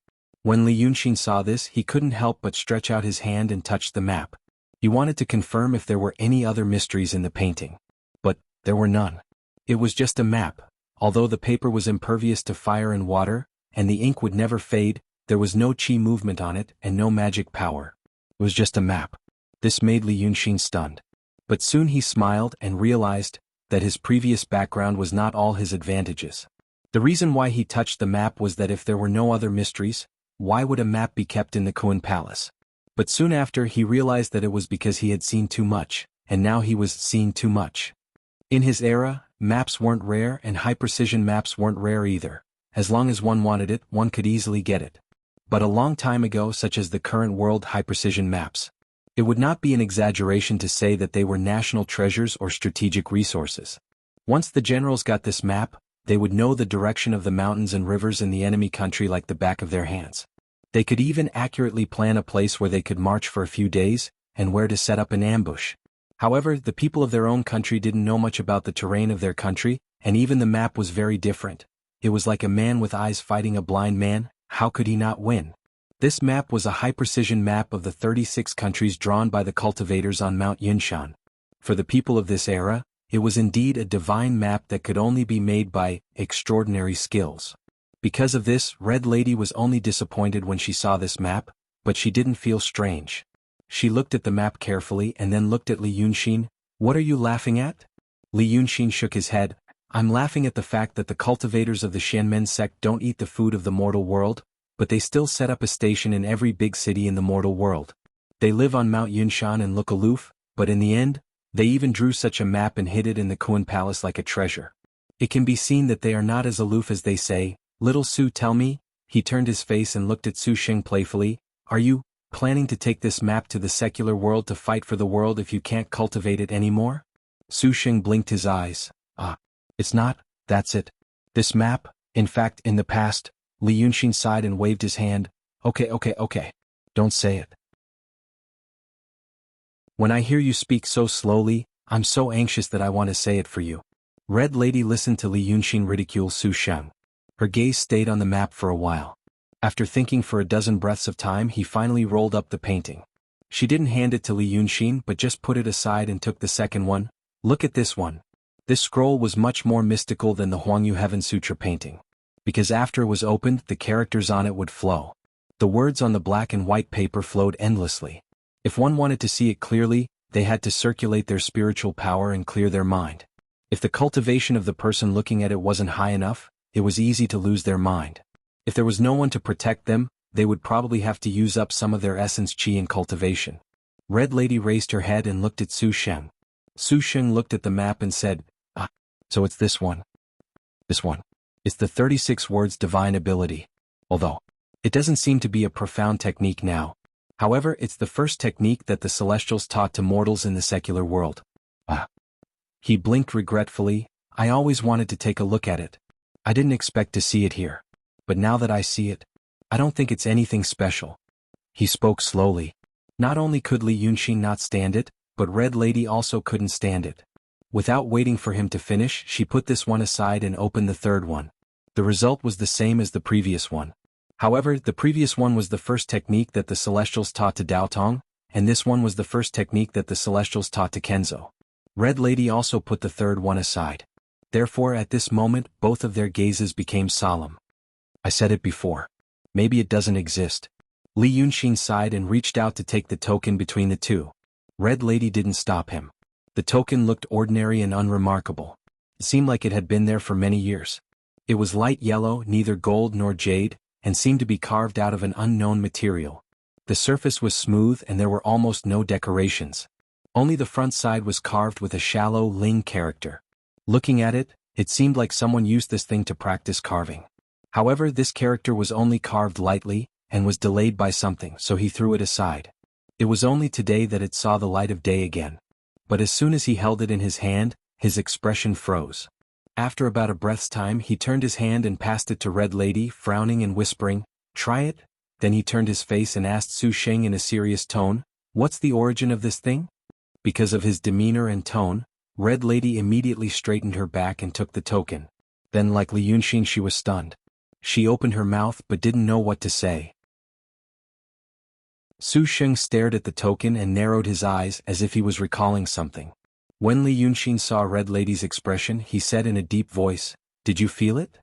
Speaker 1: When Li Yunxin saw this, he couldn't help but stretch out his hand and touch the map. He wanted to confirm if there were any other mysteries in the painting. But there were none. It was just a map. Although the paper was impervious to fire and water, and the ink would never fade, there was no chi movement on it and no magic power. It was just a map. This made Li Yunxin stunned. But soon he smiled and realized that his previous background was not all his advantages. The reason why he touched the map was that if there were no other mysteries, why would a map be kept in the Kuan Palace? But soon after he realized that it was because he had seen too much, and now he was seeing too much. In his era, maps weren't rare and high-precision maps weren't rare either. As long as one wanted it, one could easily get it. But a long time ago, such as the current world high-precision maps, it would not be an exaggeration to say that they were national treasures or strategic resources. Once the generals got this map, they would know the direction of the mountains and rivers in the enemy country like the back of their hands. They could even accurately plan a place where they could march for a few days, and where to set up an ambush. However, the people of their own country didn't know much about the terrain of their country, and even the map was very different. It was like a man with eyes fighting a blind man. How could he not win? This map was a high-precision map of the 36 countries drawn by the cultivators on Mount Yunshan. For the people of this era, it was indeed a divine map that could only be made by extraordinary skills. Because of this, Red Lady was only disappointed when she saw this map, but she didn't feel strange. She looked at the map carefully and then looked at Li Yunxin. "What are you laughing at?" Li Yunxin shook his head. "I'm laughing at the fact that the cultivators of the Xianmen sect don't eat the food of the mortal world, but they still set up a station in every big city in the mortal world. They live on Mount Yunshan and look aloof, but in the end, they even drew such a map and hid it in the Kuan Palace like a treasure. It can be seen that they are not as aloof as they say. Little Su, tell me," he turned his face and looked at Su Sheng playfully, "are you planning to take this map to the secular world to fight for the world if you can't cultivate it anymore?" Su Sheng blinked his eyes. It's not, that's it. This map, in fact, in the past," Li Yunxin sighed and waved his hand. Okay. Don't say it. When I hear you speak so slowly, I'm so anxious that I want to say it for you." Red Lady listened to Li Yunxin ridicule Su Sheng. Her gaze stayed on the map for a while. After thinking for a dozen breaths of time, he finally rolled up the painting. She didn't hand it to Li Yunxin but just put it aside and took the second one. "Look at this one." This scroll was much more mystical than the Huangyu Heaven Sutra painting. Because after it was opened, the characters on it would flow. The words on the black and white paper flowed endlessly. If one wanted to see it clearly, they had to circulate their spiritual power and clear their mind. If the cultivation of the person looking at it wasn't high enough, it was easy to lose their mind. If there was no one to protect them, they would probably have to use up some of their essence chi in cultivation. Red Lady raised her head and looked at Su Sheng. Su Sheng looked at the map and said, "So it's this one. This one. It's the 36 words divine ability. Although it doesn't seem to be a profound technique now. However, it's the first technique that the Celestials taught to mortals in the secular world." He blinked regretfully. "I always wanted to take a look at it. I didn't expect to see it here. But now that I see it, I don't think it's anything special." He spoke slowly. Not only could Li Yunxin not stand it, but Red Lady also couldn't stand it. Without waiting for him to finish, she put this one aside and opened the third one. The result was the same as the previous one. However, the previous one was the first technique that the Celestials taught to Daotong, and this one was the first technique that the Celestials taught to Kenzo. Red Lady also put the third one aside. Therefore, at this moment, both of their gazes became solemn. "I said it before. Maybe it doesn't exist." Li Yunxin sighed and reached out to take the token between the two. Red Lady didn't stop him. The token looked ordinary and unremarkable. It seemed like it had been there for many years. It was light yellow, neither gold nor jade, and seemed to be carved out of an unknown material. The surface was smooth and there were almost no decorations. Only the front side was carved with a shallow Ling character. Looking at it, it seemed like someone used this thing to practice carving. However, this character was only carved lightly, and was delayed by something, so he threw it aside. It was only today that it saw the light of day again. But as soon as he held it in his hand, his expression froze. After about a breath's time, he turned his hand and passed it to Red Lady, frowning and whispering, "Try it?" Then he turned his face and asked Su Sheng in a serious tone, "What's the origin of this thing?" Because of his demeanor and tone, Red Lady immediately straightened her back and took the token. Then, like Li Yunxin, she was stunned. She opened her mouth but didn't know what to say. Su Sheng stared at the token and narrowed his eyes as if he was recalling something. When Li Yunxin saw Red Lady's expression, he said in a deep voice, "Did you feel it?"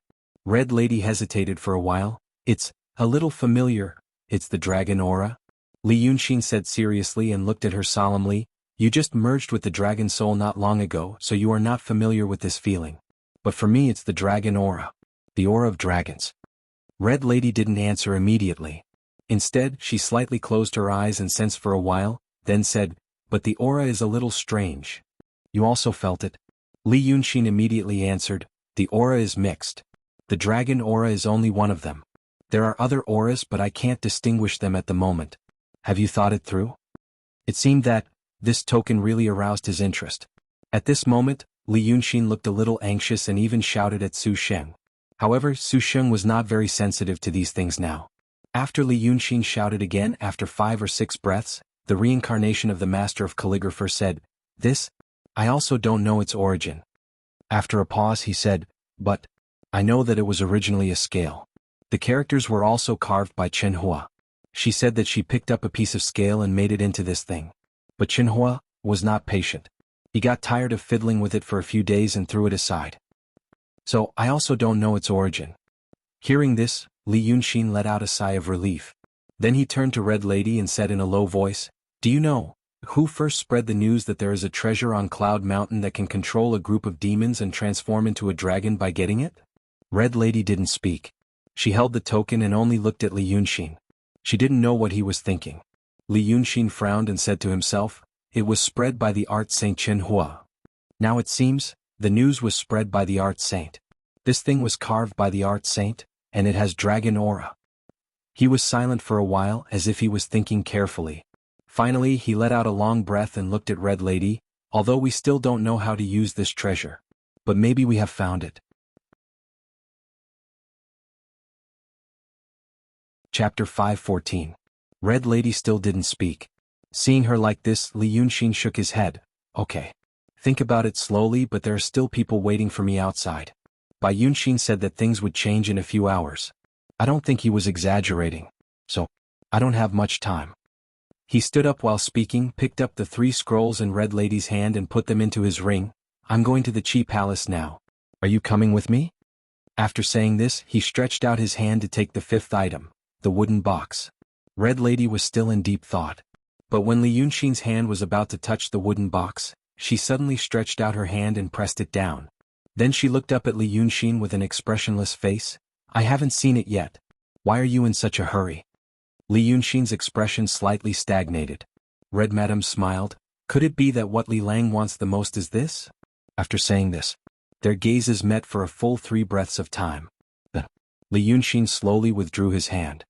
Speaker 1: Red Lady hesitated for a while. "It's a little familiar. It's the dragon aura?" Li Yunxin said seriously and looked at her solemnly. "You just merged with the dragon soul not long ago, so you are not familiar with this feeling. But for me it's the dragon aura. The aura of dragons." Red Lady didn't answer immediately. Instead, she slightly closed her eyes and sensed for a while, then said, "But the aura is a little strange. You also felt it?" Li Yunxin immediately answered, "The aura is mixed. The dragon aura is only one of them. There are other auras but I can't distinguish them at the moment. Have you thought it through?" It seemed that this token really aroused his interest. At this moment, Li Yunxin looked a little anxious and even shouted at Su Sheng. However, Su Sheng was not very sensitive to these things now. After Li Yunxin shouted again after 5 or 6 breaths, the reincarnation of the master of calligrapher said, "This? I also don't know its origin." After a pause he said, "But I know that it was originally a scale. The characters were also carved by Chen Hua. She said that she picked up a piece of scale and made it into this thing. But Chen Hua was not patient. He got tired of fiddling with it for a few days and threw it aside. So I also don't know its origin." Hearing this, Li Yunxin let out a sigh of relief. Then he turned to Red Lady and said in a low voice, "Do you know who first spread the news that there is a treasure on Cloud Mountain that can control a group of demons and transform into a dragon by getting it?" Red Lady didn't speak. She held the token and only looked at Li Yunxin. She didn't know what he was thinking. Li Yunxin frowned and said to himself, "It was spread by the art saint Chen Hua. Now it seems, the news was spread by the art saint. This thing was carved by the art saint, and it has dragon aura." He was silent for a while as if he was thinking carefully. Finally he let out a long breath and looked at Red Lady, "Although we still don't know how to use this treasure. But maybe we have found it." Chapter 514. Red Lady still didn't speak. Seeing her like this, Li Yunxin shook his head. "Okay. Think about it slowly, but there are still people waiting for me outside." Bai Yunxin said that things would change in a few hours. I don't think he was exaggerating. So, I don't have much time. He stood up while speaking, picked up the 3 scrolls in Red Lady's hand and put them into his ring. "I'm going to the Qi Palace now. Are you coming with me?" After saying this, he stretched out his hand to take the 5th item, the wooden box. Red Lady was still in deep thought. But when Li Yunxin's hand was about to touch the wooden box, she suddenly stretched out her hand and pressed it down. Then she looked up at Li Yunxin with an expressionless face. "I haven't seen it yet. Why are you in such a hurry?" Li Yunxin's expression slightly stagnated. Red Madam smiled. "Could it be that what Li Lang wants the most is this?" After saying this, their gazes met for a full 3 breaths of time. Li Yunxin slowly withdrew his hand.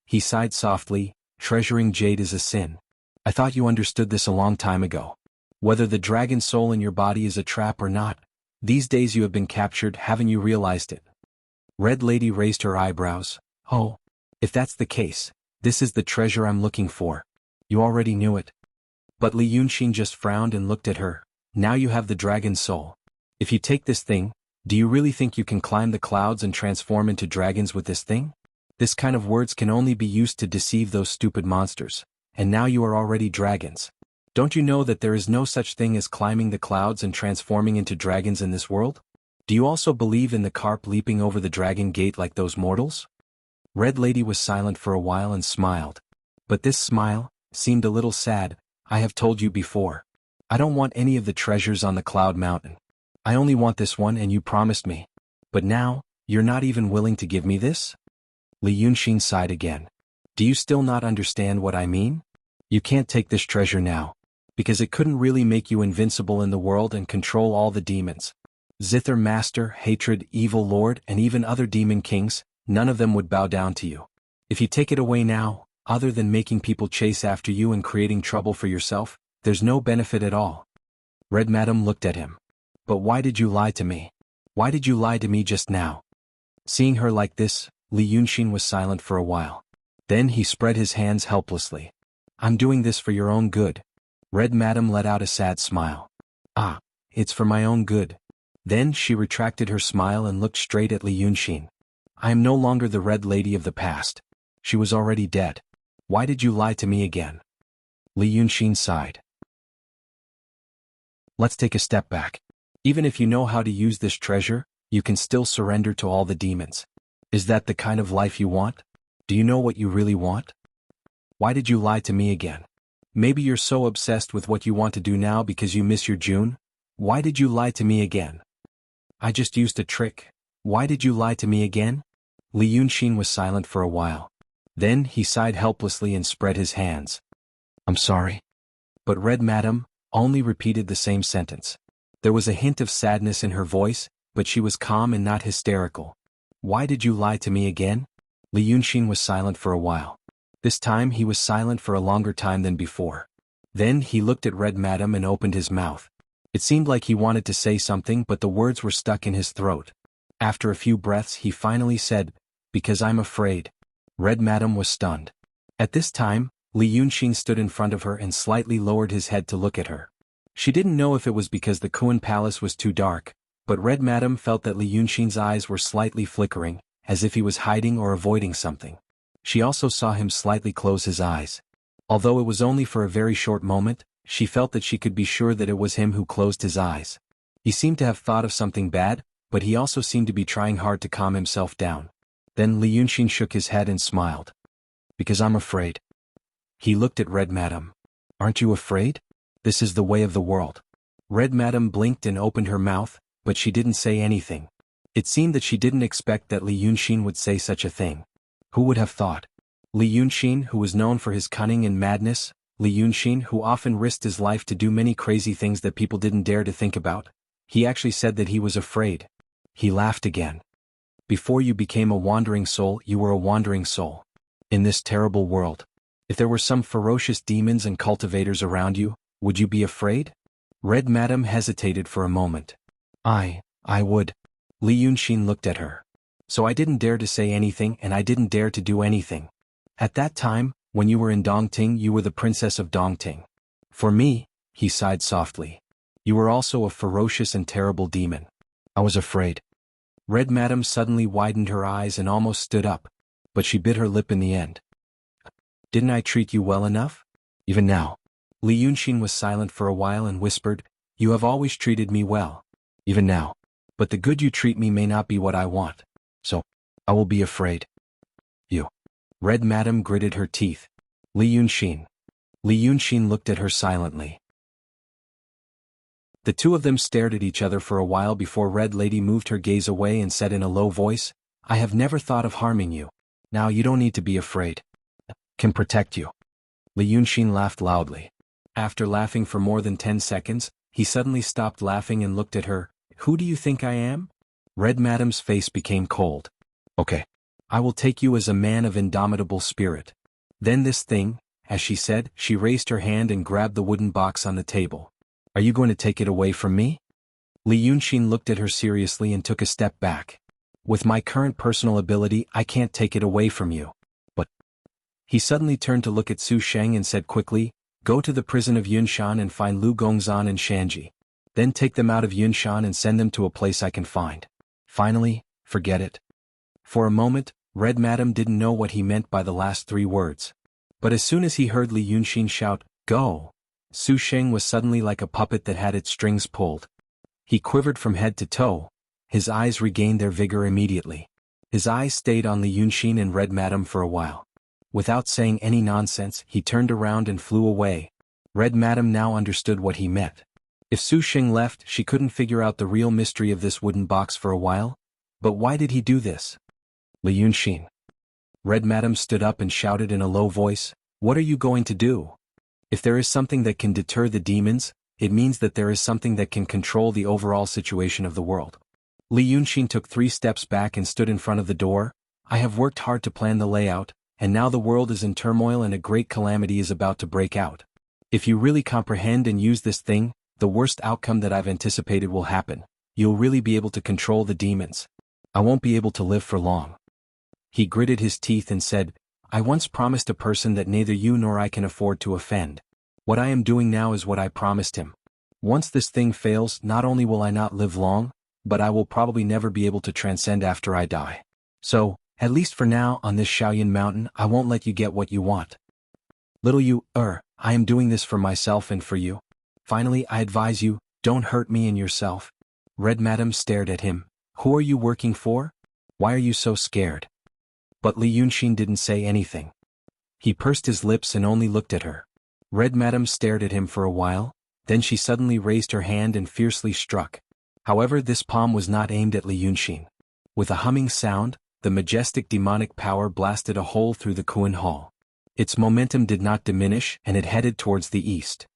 Speaker 1: He sighed softly, "Treasuring jade is a sin. I thought you understood this a long time ago. Whether the dragon soul in your body is a trap or not, these days you have been captured, haven't you realized it?" Red Lady raised her eyebrows. "Oh, if that's the case, this is the treasure I'm looking for. You already knew it." But Li Yunxin just frowned and looked at her. "Now you have the dragon soul. If you take this thing, do you really think you can climb the clouds and transform into dragons with this thing? This kind of words can only be used to deceive those stupid monsters, and now you are already dragons. Don't you know that there is no such thing as climbing the clouds and transforming into dragons in this world? Do you also believe in the carp leaping over the dragon gate like those mortals?" Red Lady was silent for a while and smiled. But this smile seemed a little sad. "I have told you before. I don't want any of the treasures on the Cloud Mountain. I only want this one and you promised me. But now, you're not even willing to give me this?" Li Yunxin sighed again. "Do you still not understand what I mean? You can't take this treasure now, because it couldn't really make you invincible in the world and control all the demons. Zither Master, Hatred, Evil Lord, and even other demon kings, none of them would bow down to you. If you take it away now, other than making people chase after you and creating trouble for yourself, there's no benefit at all." Red Madam looked at him. "But why did you lie to me? Why did you lie to me just now?" Seeing her like this, Li Yunxin was silent for a while. Then he spread his hands helplessly. "I'm doing this for your own good." Red Madam let out a sad smile. "Ah, it's for my own good." Then she retracted her smile and looked straight at Li Yunxin. "I am no longer the Red Lady of the past. She was already dead. Why did you lie to me again? Li Yunxin sighed. Let's take a step back. Even if you know how to use this treasure, you can still surrender to all the demons. Is that the kind of life you want? Do you know what you really want? Why did you lie to me again? Maybe you're so obsessed with what you want to do now because you miss your June? Why did you lie to me again? I just used a trick. Why did you lie to me again? Li Yunxin was silent for a while. Then he sighed helplessly and spread his hands. I'm sorry. But Red Madam only repeated the same sentence. There was a hint of sadness in her voice, but she was calm and not hysterical. Why did you lie to me again? Li Yunxin was silent for a while. This time he was silent for a longer time than before. Then he looked at Red Madam and opened his mouth. It seemed like he wanted to say something, but the words were stuck in his throat. After a few breaths he finally said, "Because I'm afraid." Red Madam was stunned. At this time, Li Yunxin stood in front of her and slightly lowered his head to look at her. She didn't know if it was because the Kuan Palace was too dark, but Red Madam felt that Li Yunxin's eyes were slightly flickering, as if he was hiding or avoiding something. She also saw him slightly close his eyes. Although it was only for a very short moment, she felt that she could be sure that it was him who closed his eyes. He seemed to have thought of something bad, but he also seemed to be trying hard to calm himself down. Then Li Yunxin shook his head and smiled. Because I'm afraid. He looked at Red Madam. Aren't you afraid? This is the way of the world. Red Madam blinked and opened her mouth, but she didn't say anything. It seemed that she didn't expect that Li Yunxin would say such a thing. Who would have thought? Li Yunxin, who was known for his cunning and madness, Li Yunxin, who often risked his life to do many crazy things that people didn't dare to think about, he actually said that he was afraid. He laughed again. Before you became a wandering soul, you were a wandering soul. In this terrible world, if there were some ferocious demons and cultivators around you, would you be afraid? Red Madam hesitated for a moment. I would. Li Yunxin looked at her. So I didn't dare to say anything and I didn't dare to do anything. At that time, when you were in Dongting, you were the princess of Dongting. For me, he sighed softly. You were also a ferocious and terrible demon. I was afraid. Red Madam suddenly widened her eyes and almost stood up, but she bit her lip in the end. Didn't I treat you well enough? Even now. Li Yunxin was silent for a while and whispered, You have always treated me well. Even now. But the good you treat me may not be what I want. So, I will be afraid. You. Red Madam gritted her teeth. Li Yunxin. Li Yunxin looked at her silently. The two of them stared at each other for a while before Red Lady moved her gaze away and said in a low voice, I have never thought of harming you. Now you don't need to be afraid. Can protect you. Li Yunxin laughed loudly. After laughing for more than 10 seconds, he suddenly stopped laughing and looked at her. Who do you think I am? Red Madam's face became cold. Okay. I will take you as a man of indomitable spirit. Then this thing, as she said, she raised her hand and grabbed the wooden box on the table. Are you going to take it away from me? Li Yunxin looked at her seriously and took a step back. With my current personal ability, I can't take it away from you. But he suddenly turned to look at Su Sheng and said quickly, Go to the prison of Yunshan and find Lu Gongzan and Shanji. Then take them out of Yunshan and send them to a place I can find. Finally, forget it. For a moment, Red Madam didn't know what he meant by the last 3 words. But as soon as he heard Li Yunxin shout, Go! Su Sheng was suddenly like a puppet that had its strings pulled. He quivered from head to toe. His eyes regained their vigor immediately. His eyes stayed on Li Yunxin and Red Madam for a while. Without saying any nonsense, he turned around and flew away. Red Madam now understood what he meant. If Su Sheng left, she couldn't figure out the real mystery of this wooden box for a while. But why did he do this? Li Yunxin. Red Madam stood up and shouted in a low voice, What are you going to do? If there is something that can deter the demons, it means that there is something that can control the overall situation of the world. Li Yunxin took 3 steps back and stood in front of the door. I have worked hard to plan the layout, and now the world is in turmoil and a great calamity is about to break out. If you really comprehend and use this thing, the worst outcome that I've anticipated will happen. You'll really be able to control the demons. I won't be able to live for long. He gritted his teeth and said, I once promised a person that neither you nor I can afford to offend. What I am doing now is what I promised him. Once this thing fails, not only will I not live long, but I will probably never be able to transcend after I die. So, at least for now, on this Shaoyan mountain, I won't let you get what you want. Little you, I am doing this for myself and for you. Finally, I advise you, don't hurt me and yourself. Red Madam stared at him. Who are you working for? Why are you so scared? But Li Yunxin didn't say anything. He pursed his lips and only looked at her. Red Madam stared at him for a while, then she suddenly raised her hand and fiercely struck. However, this palm was not aimed at Li Yunxin. With a humming sound, the majestic demonic power blasted a hole through the Kuan Hall. Its momentum did not diminish and it headed towards the east.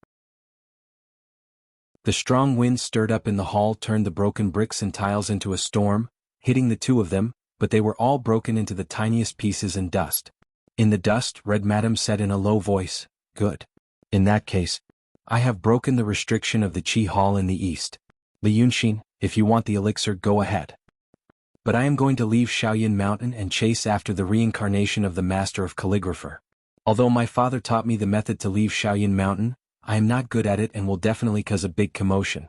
Speaker 1: The strong wind stirred up in the hall turned the broken bricks and tiles into a storm, hitting the two of them, but they were all broken into the tiniest pieces and dust. In the dust, Red Madam said in a low voice, "Good. In that case, I have broken the restriction of the Qi Hall in the east. Li Yunxin, if you want the elixir, go ahead. But I am going to leave Shaoyin Mountain and chase after the reincarnation of the Master of Calligrapher. Although my father taught me the method to leave Shaoyin Mountain, I am not good at it and will definitely cause a big commotion.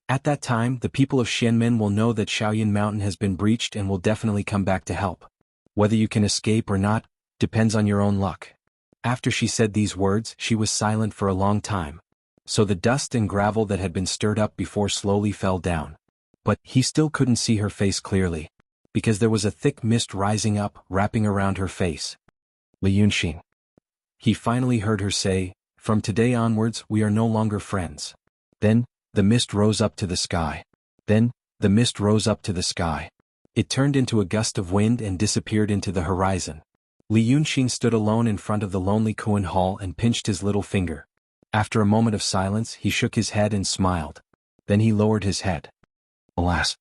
Speaker 1: At that time, the people of Xianmen will know that Shaoyin Mountain has been breached and will definitely come back to help. Whether you can escape or not, depends on your own luck." After she said these words, she was silent for a long time. So the dust and gravel that had been stirred up before slowly fell down. But he still couldn't see her face clearly, because there was a thick mist rising up, wrapping around her face. "Li Yunxin." He finally heard her say, "From today onwards we are no longer friends." Then, the mist rose up to the sky. Then, the mist rose up to the sky. It turned into a gust of wind and disappeared into the horizon. Li Yunxin stood alone in front of the lonely Kuan Hall and pinched his little finger. After a moment of silence, he shook his head and smiled. Then he lowered his head. Alas.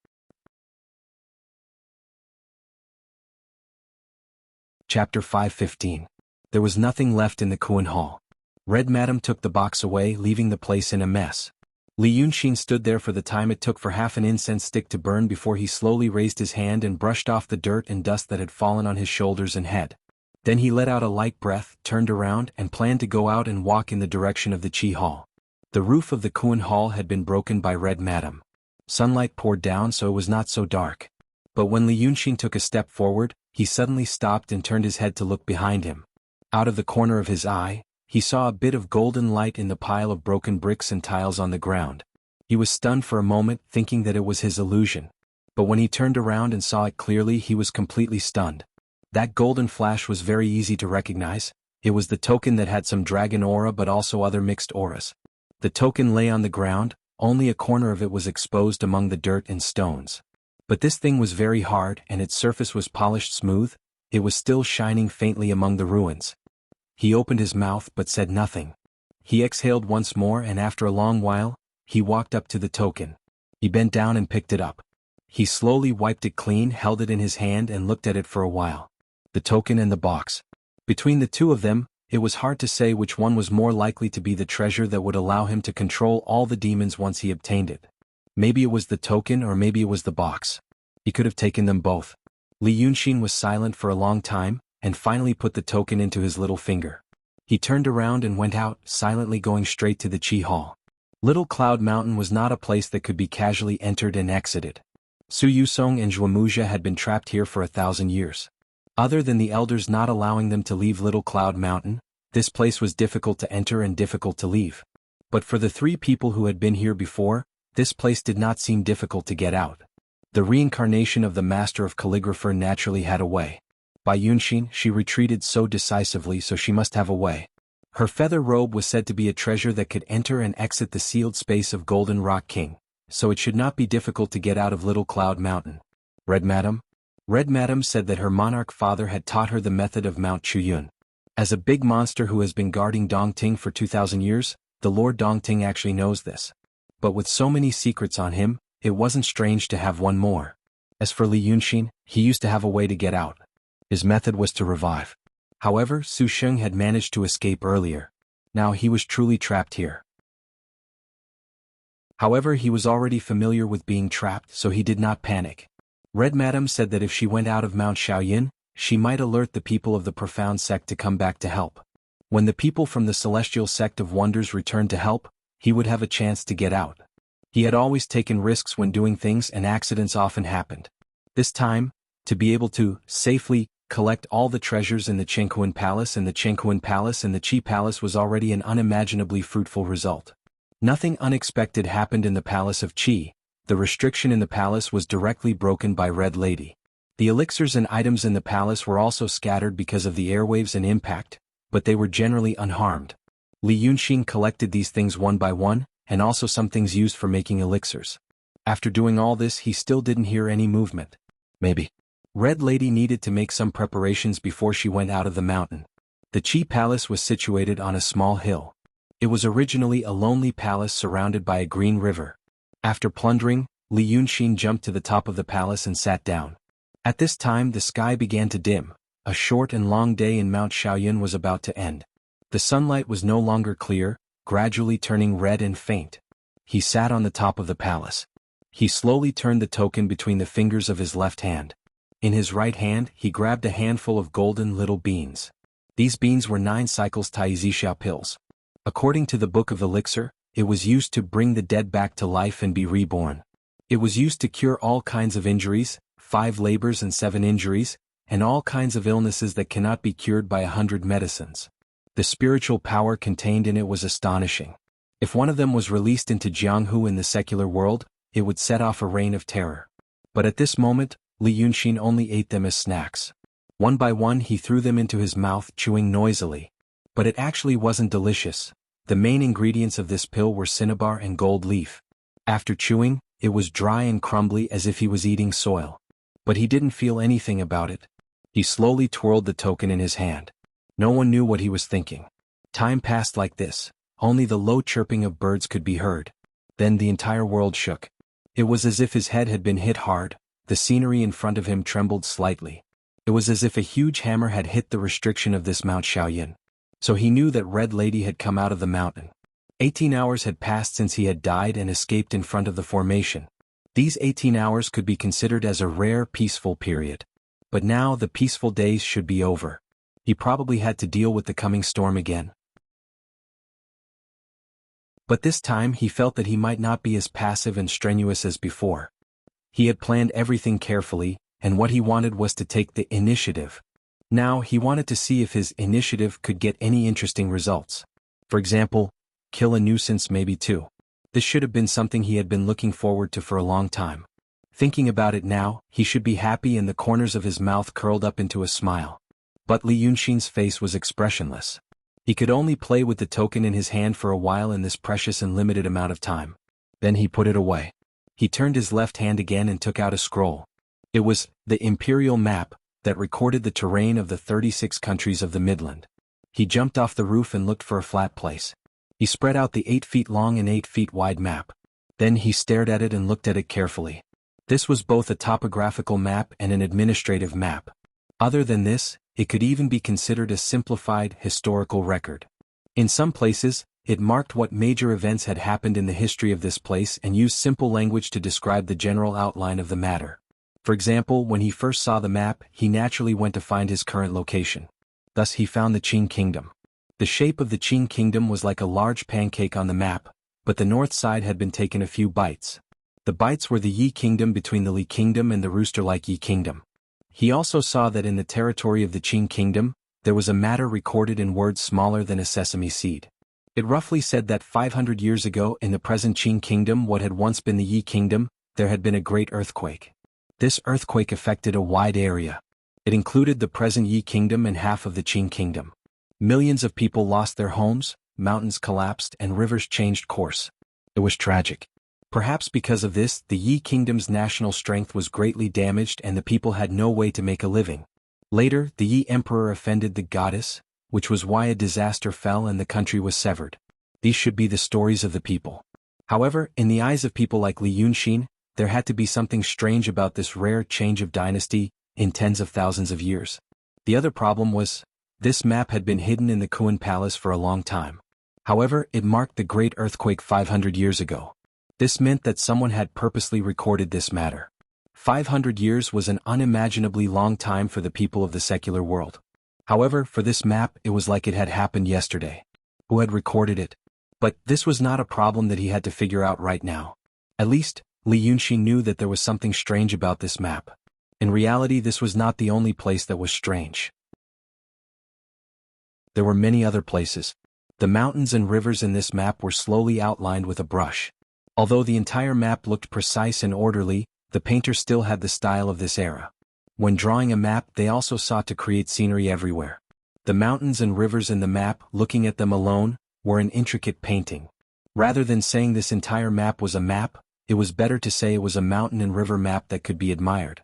Speaker 1: Chapter 5:15. There was nothing left in the Kuan Hall. Red Madam took the box away, leaving the place in a mess. Li Yunxin stood there for the time it took for half an incense stick to burn before he slowly raised his hand and brushed off the dirt and dust that had fallen on his shoulders and head. Then he let out a light breath, turned around, and planned to go out and walk in the direction of the Qi Hall. The roof of the Kuan Hall had been broken by Red Madam. Sunlight poured down so it was not so dark. But when Li Yunxin took a step forward, he suddenly stopped and turned his head to look behind him. Out of the corner of his eye, he saw a bit of golden light in the pile of broken bricks and tiles on the ground. He was stunned for a moment, thinking that it was his illusion. But when he turned around and saw it clearly, he was completely stunned. That golden flash was very easy to recognize. It was the token that had some dragon aura but also other mixed auras. The token lay on the ground, only a corner of it was exposed among the dirt and stones. But this thing was very hard and its surface was polished smooth. It was still shining faintly among the ruins. He opened his mouth but said nothing. He exhaled once more and after a long while, he walked up to the token. He bent down and picked it up. He slowly wiped it clean, held it in his hand and looked at it for a while. The token and the box. Between the two of them, it was hard to say which one was more likely to be the treasure that would allow him to control all the demons once he obtained it. Maybe it was the token or maybe it was the box. He could have taken them both. Li Yunxin was silent for a long time, and finally put the token into his little finger. He turned around and went out, silently going straight to the Qi Hall. Little Cloud Mountain was not a place that could be casually entered and exited. Su Yusong and Zhuomuxia had been trapped here for 1,000 years. Other than the elders not allowing them to leave Little Cloud Mountain, this place was difficult to enter and difficult to leave. But for the three people who had been here before, this place did not seem difficult to get out. The reincarnation of the Master of Calligrapher naturally had a way. By Yunxin, she retreated so decisively, so she must have a way. Her feather robe was said to be a treasure that could enter and exit the sealed space of Golden Rock King, so it should not be difficult to get out of Little Cloud Mountain. Red Madam said that her monarch father had taught her the method of Mount Chuyun. As a big monster who has been guarding Dongting for 2,000 years, the Lord Dongting actually knows this. But with so many secrets on him, it wasn't strange to have one more. As for Li Yunxin, he used to have a way to get out. His method was to revive. However, Su Sheng had managed to escape earlier. Now he was truly trapped here. However, he was already familiar with being trapped, so he did not panic. Red Madam said that if she went out of Mount Shaoyin, she might alert the people of the Profound Sect to come back to help. When the people from the Celestial Sect of Wonders returned to help, he would have a chance to get out. He had always taken risks when doing things and accidents often happened. This time, to be able to safely collect all the treasures in the Chengquan Palace, and the Chengquan Palace and the Qi Palace was already an unimaginably fruitful result. Nothing unexpected happened in the Palace of Qi. The restriction in the palace was directly broken by Red Lady. The elixirs and items in the palace were also scattered because of the airwaves and impact, but they were generally unharmed. Li Yunxin collected these things one by one, and also some things used for making elixirs. After doing all this, he still didn't hear any movement. Maybe Red Lady needed to make some preparations before she went out of the mountain. The Qi Palace was situated on a small hill. It was originally a lonely palace surrounded by a green river. After plundering, Li Yunxin jumped to the top of the palace and sat down. At this time the sky began to dim. A short and long day in Mount Shaoyun was about to end. The sunlight was no longer clear, gradually turning red and faint. He sat on the top of the palace. He slowly turned the token between the fingers of his left hand. In his right hand he grabbed a handful of golden little beans. These beans were 9 cycles Taizixia pills. According to the Book of Elixir, it was used to bring the dead back to life and be reborn. It was used to cure all kinds of injuries, 5 labors and 7 injuries, and all kinds of illnesses that cannot be cured by 100 medicines. The spiritual power contained in it was astonishing. If one of them was released into Jianghu in the secular world, it would set off a reign of terror. But at this moment, Li Yunxin only ate them as snacks. One by one he threw them into his mouth, chewing noisily. But it actually wasn't delicious. The main ingredients of this pill were cinnabar and gold leaf. After chewing, it was dry and crumbly as if he was eating soil. But he didn't feel anything about it. He slowly twirled the token in his hand. No one knew what he was thinking. Time passed like this. Only the low chirping of birds could be heard. Then the entire world shook. It was as if his head had been hit hard. The scenery in front of him trembled slightly. It was as if a huge hammer had hit the restriction of this Mount Shaoyun. So he knew that Red Lady had come out of the mountain. 18 hours had passed since he had died and escaped in front of the formation. These 18 hours could be considered as a rare, peaceful period. But now the peaceful days should be over. He probably had to deal with the coming storm again. But this time he felt that he might not be as passive and strenuous as before. He had planned everything carefully, and what he wanted was to take the initiative. Now he wanted to see if his initiative could get any interesting results. For example, kill a nuisance maybe too. This should have been something he had been looking forward to for a long time. Thinking about it now, he should be happy and the corners of his mouth curled up into a smile. But Li Yunxin's face was expressionless. He could only play with the token in his hand for a while in this precious and limited amount of time. Then he put it away. He turned his left hand again and took out a scroll. It was the imperial map that recorded the terrain of the 36 countries of the Midland. He jumped off the roof and looked for a flat place. He spread out the 8 feet long and 8 feet wide map. Then he stared at it and looked at it carefully. This was both a topographical map and an administrative map. Other than this, it could even be considered a simplified historical record. In some places, it marked what major events had happened in the history of this place and used simple language to describe the general outline of the matter. For example, when he first saw the map, he naturally went to find his current location. Thus he found the Qing Kingdom. The shape of the Qing Kingdom was like a large pancake on the map, but the north side had been taken a few bites. The bites were the Yi Kingdom between the Li Kingdom and the rooster-like Yi Kingdom. He also saw that in the territory of the Qing Kingdom, there was a matter recorded in words smaller than a sesame seed. It roughly said that 500 years ago in the present Qing Kingdom, what had once been the Yi Kingdom, there had been a great earthquake. This earthquake affected a wide area. It included the present Yi Kingdom and half of the Qing Kingdom. Millions of people lost their homes, mountains collapsed, and rivers changed course. It was tragic. Perhaps because of this, the Yi Kingdom's national strength was greatly damaged and the people had no way to make a living. Later, the Yi Emperor offended the goddess, which was why a disaster fell and the country was severed. These should be the stories of the people. However, in the eyes of people like Li Yunxin, there had to be something strange about this rare change of dynasty in tens of thousands of years. The other problem was, this map had been hidden in the Kuan Palace for a long time. However, it marked the great earthquake 500 years ago. This meant that someone had purposely recorded this matter. 500 years was an unimaginably long time for the people of the secular world. However, for this map it was like it had happened yesterday. Who had recorded it? But this was not a problem that he had to figure out right now. At least, Li Yunxin knew that there was something strange about this map. In reality, this was not the only place that was strange. There were many other places. The mountains and rivers in this map were slowly outlined with a brush. Although the entire map looked precise and orderly, the painter still had the style of this era. When drawing a map, they also sought to create scenery everywhere. The mountains and rivers in the map, looking at them alone, were an intricate painting. Rather than saying this entire map was a map, it was better to say it was a mountain and river map that could be admired.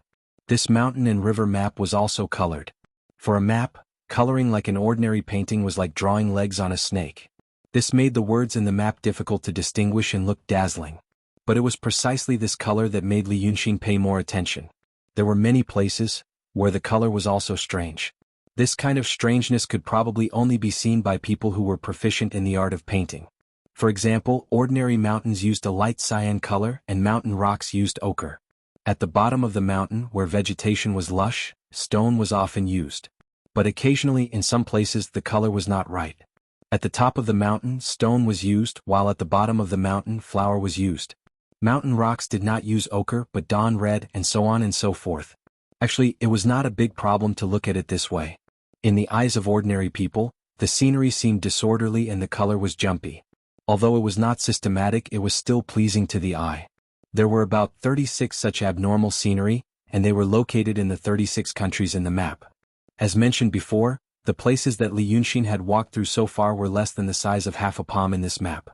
Speaker 1: This mountain and river map was also colored. For a map, coloring like an ordinary painting was like drawing legs on a snake. This made the words in the map difficult to distinguish and look dazzling. But it was precisely this color that made Li Yunxin pay more attention. There were many places where the color was also strange. This kind of strangeness could probably only be seen by people who were proficient in the art of painting. For example, ordinary mountains used a light cyan color and mountain rocks used ochre. At the bottom of the mountain, where vegetation was lush, stone was often used. But occasionally in some places the color was not right. At the top of the mountain, stone was used, while at the bottom of the mountain, flour was used. Mountain rocks did not use ochre but dawn red, and so on and so forth. Actually, it was not a big problem to look at it this way. In the eyes of ordinary people, the scenery seemed disorderly and the color was jumpy. Although it was not systematic, it was still pleasing to the eye. There were about 36 such abnormal scenery, and they were located in the 36 countries in the map. As mentioned before, the places that Li Yunxin had walked through so far were less than the size of half a palm in this map.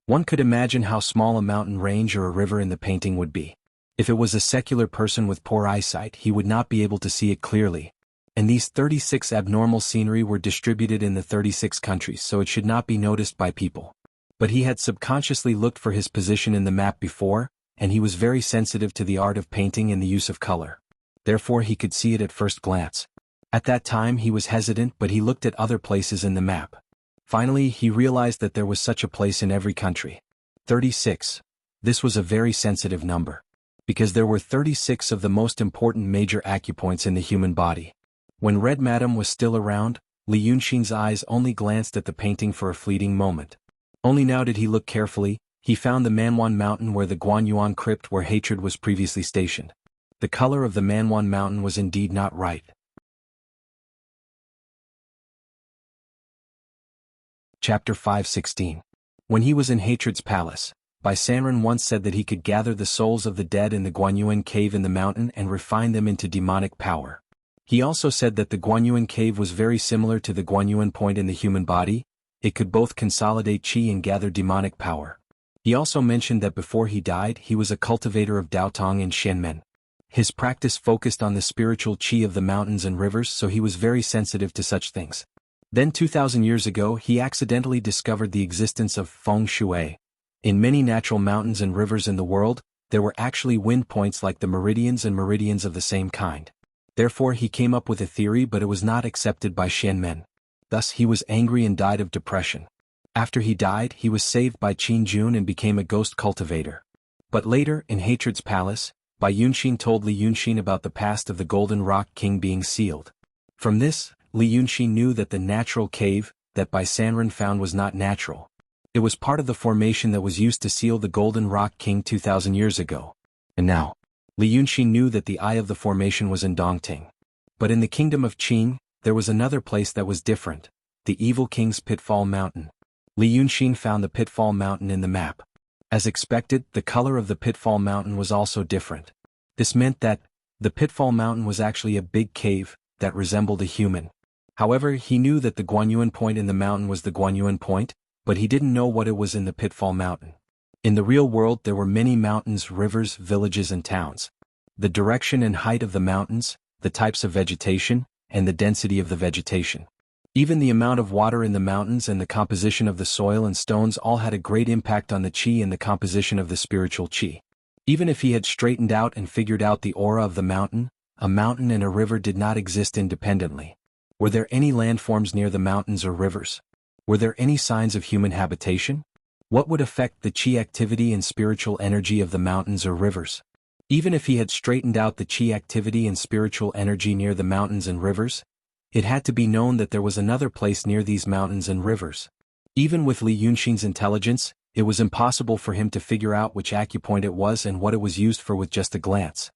Speaker 1: One could imagine how small a mountain range or a river in the painting would be. If it was a secular person with poor eyesight, he would not be able to see it clearly. And these 36 abnormal scenery were distributed in the 36 countries, so it should not be noticed by people. But he had subconsciously looked for his position in the map before, and he was very sensitive to the art of painting and the use of color. Therefore he could see it at first glance. At that time he was hesitant, but he looked at other places in the map. Finally he realized that there was such a place in every country. 36. This was a very sensitive number. Because there were 36 of the most important major acupoints in the human body. When Red Madam was still around, Li Yunxin's eyes only glanced at the painting for a fleeting moment. Only now did he look carefully. He found the Manwan Mountain where the Guanyuan crypt where hatred was previously stationed. The color of the Manwan Mountain was indeed not right. Chapter 5:16. When he was in Hatred's palace, Bai Sanren once said that he could gather the souls of the dead in the Guanyuan cave in the mountain and refine them into demonic power. He also said that the Guanyuan cave was very similar to the Guanyuan point in the human body. It could both consolidate qi and gather demonic power. He also mentioned that before he died he was a cultivator of Daotong and Xianmen. His practice focused on the spiritual qi of the mountains and rivers, so he was very sensitive to such things. Then 2,000 years ago he accidentally discovered the existence of feng shui. In many natural mountains and rivers in the world, there were actually wind points like the meridians and meridians of the same kind. Therefore he came up with a theory, but it was not accepted by Xianmen. Thus he was angry and died of depression. After he died he was saved by Qin Jun and became a ghost cultivator. But later, in Hatred's palace, Bai Yunxin told Li Yunxin about the past of the Golden Rock King being sealed. From this, Li Yunxin knew that the natural cave that Bai Sanren found was not natural. It was part of the formation that was used to seal the Golden Rock King 2,000 years ago. And now, Li Yunxin knew that the eye of the formation was in Dongting. But in the kingdom of Qin, there was another place that was different, the Evil King's Pitfall Mountain. Li Yunxin found the Pitfall Mountain in the map. As expected, the color of the Pitfall Mountain was also different. This meant that the Pitfall Mountain was actually a big cave that resembled a human. However, he knew that the Guanyuan point in the mountain was the Guanyuan point, but he didn't know what it was in the Pitfall Mountain. In the real world there were many mountains, rivers, villages and towns. The direction and height of the mountains, the types of vegetation, and the density of the vegetation. Even the amount of water in the mountains and the composition of the soil and stones all had a great impact on the qi and the composition of the spiritual qi. Even if he had straightened out and figured out the aura of the mountain, a mountain and a river did not exist independently. Were there any landforms near the mountains or rivers? Were there any signs of human habitation? What would affect the qi activity and spiritual energy of the mountains or rivers? Even if he had straightened out the qi activity and spiritual energy near the mountains and rivers, it had to be known that there was another place near these mountains and rivers. Even with Li Yunxin's intelligence, it was impossible for him to figure out which acupoint it was and what it was used for with just a glance.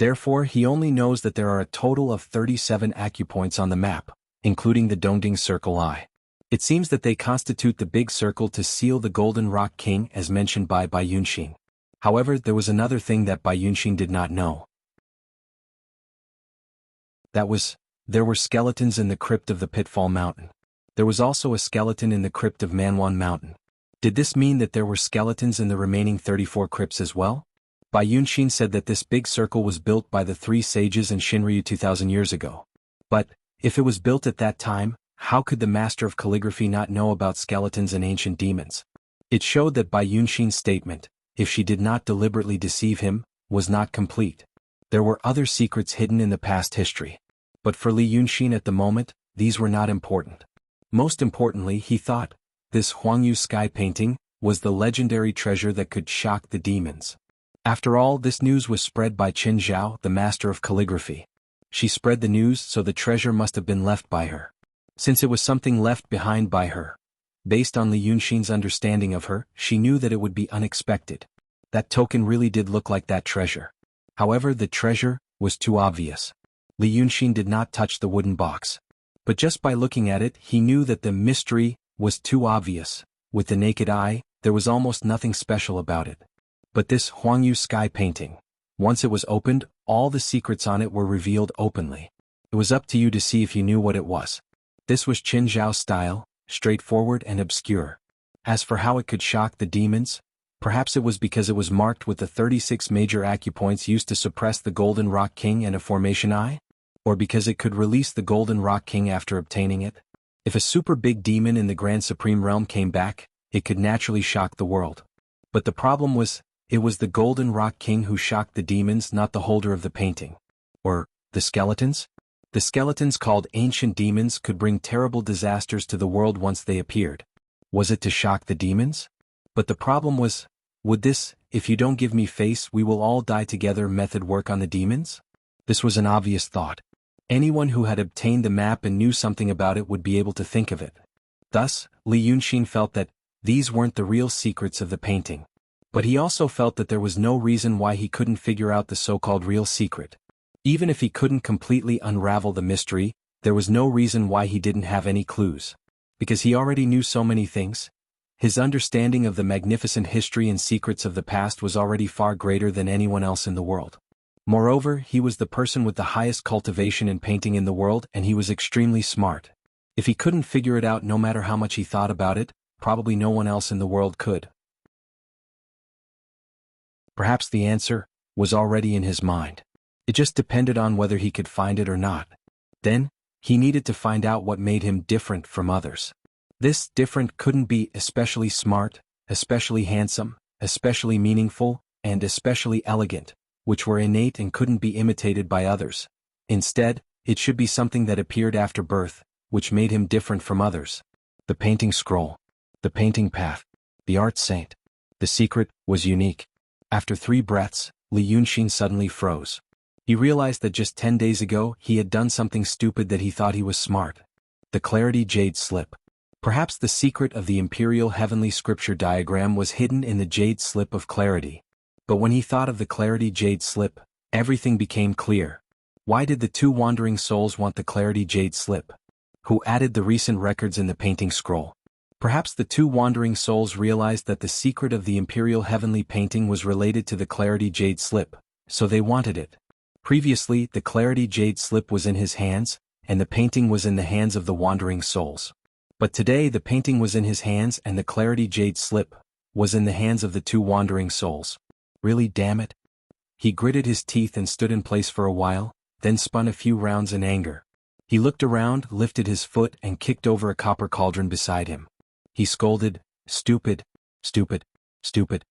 Speaker 1: Therefore, he only knows that there are a total of 37 acupoints on the map, including the Dongding Circle Eye. It seems that they constitute the big circle to seal the Golden Rock King as mentioned by Bai Yunxin. However, there was another thing that Bai Yunxin did not know. There were skeletons in the crypt of the Pitfall Mountain. There was also a skeleton in the crypt of Manwan Mountain. Did this mean that there were skeletons in the remaining 34 crypts as well? Bai Yunxin said that this big circle was built by the 3 sages in Shinryu 2000 years ago. But, if it was built at that time, how could the master of calligraphy not know about skeletons and ancient demons? It showed that Bai Yunxin's statement, if she did not deliberately deceive him, was not complete. There were other secrets hidden in the past history. But for Li Yunxin at the moment, these were not important. Most importantly, he thought, this Huangyu sky painting was the legendary treasure that could shock the demons. After all, this news was spread by Qin Zhao, the master of calligraphy. She spread the news, so the treasure must have been left by her. Since it was something left behind by her, based on Li Yunxin's understanding of her, she knew that it would be unexpected. That token really did look like that treasure. However, the treasure was too obvious. Li Yunxin did not touch the wooden box. But just by looking at it, he knew that the mystery was too obvious. With the naked eye, there was almost nothing special about it. But this Huangyu sky painting, once it was opened, all the secrets on it were revealed openly. It was up to you to see if you knew what it was. This was Qin Zhao's style, straightforward and obscure. As for how it could shock the demons, perhaps it was because it was marked with the 36 major acupoints used to suppress the Golden Rock King and a formation eye? Or because it could release the Golden Rock King after obtaining it? If a super big demon in the Grand Supreme Realm came back, it could naturally shock the world. But the problem was, it was the Golden Rock King who shocked the demons, not the holder of the painting. Or, the skeletons? The skeletons called ancient demons could bring terrible disasters to the world once they appeared. Was it to shock the demons? But the problem was, would this, if you don't give me face we will all die together method work on the demons? This was an obvious thought. Anyone who had obtained the map and knew something about it would be able to think of it. Thus, Li Yunxin felt that these weren't the real secrets of the painting. But he also felt that there was no reason why he couldn't figure out the so-called real secret. Even if he couldn't completely unravel the mystery, there was no reason why he didn't have any clues. Because he already knew so many things. His understanding of the magnificent history and secrets of the past was already far greater than anyone else in the world. Moreover, he was the person with the highest cultivation in painting in the world, and he was extremely smart. If he couldn't figure it out no matter how much he thought about it, probably no one else in the world could. Perhaps the answer was already in his mind. It just depended on whether he could find it or not. Then, he needed to find out what made him different from others. This different couldn't be especially smart, especially handsome, especially meaningful, and especially elegant, which were innate and couldn't be imitated by others. Instead, it should be something that appeared after birth, which made him different from others. The painting scroll, the painting path, the art saint. The secret was unique. After 3 breaths, Li Yunxin suddenly froze. He realized that just 10 days ago he had done something stupid that he thought he was smart. The Clarity Jade Slip. Perhaps the secret of the Imperial Heavenly Scripture diagram was hidden in the Jade Slip of Clarity. But when he thought of the Clarity Jade Slip, everything became clear. Why did the 2 wandering souls want the Clarity Jade Slip? Who added the recent records in the painting scroll? Perhaps the 2 wandering souls realized that the secret of the Imperial Heavenly Painting was related to the Clarity Jade Slip, so they wanted it. Previously, the Clarity Jade Slip was in his hands, and the painting was in the hands of the wandering souls. But today the painting was in his hands and the Clarity Jade Slip was in the hands of the 2 wandering souls. Really, damn it? He gritted his teeth and stood in place for a while, then spun a few rounds in anger. He looked around, lifted his foot and kicked over a copper cauldron beside him. He scolded, "Stupid, stupid, stupid."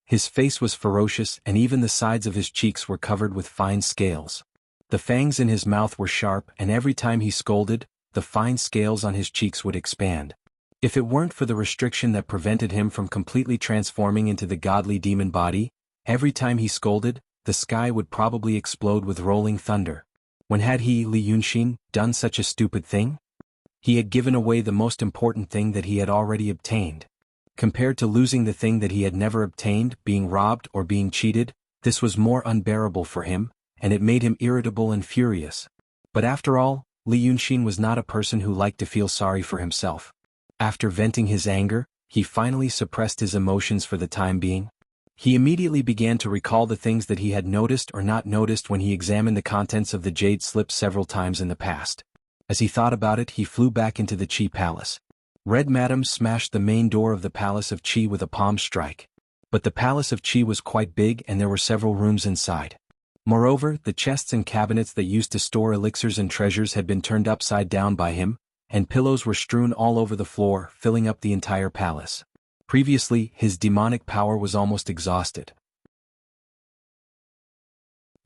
Speaker 1: His face was ferocious and even the sides of his cheeks were covered with fine scales. The fangs in his mouth were sharp and every time he scolded, the fine scales on his cheeks would expand. If it weren't for the restriction that prevented him from completely transforming into the godly demon body, every time he scolded, the sky would probably explode with rolling thunder. When had he, Li Yunxin, done such a stupid thing? He had given away the most important thing that he had already obtained. Compared to losing the thing that he had never obtained, being robbed or being cheated, this was more unbearable for him, and it made him irritable and furious. But after all, Li Yunxin was not a person who liked to feel sorry for himself. After venting his anger, he finally suppressed his emotions for the time being. He immediately began to recall the things that he had noticed or not noticed when he examined the contents of the jade slip several times in the past. As he thought about it, he flew back into the Qi Palace. Red Madam smashed the main door of the Palace of Qi with a palm strike. But the Palace of Qi was quite big and there were several rooms inside. Moreover, the chests and cabinets that used to store elixirs and treasures had been turned upside down by him, and pillows were strewn all over the floor, filling up the entire palace. Previously, his demonic power was almost exhausted.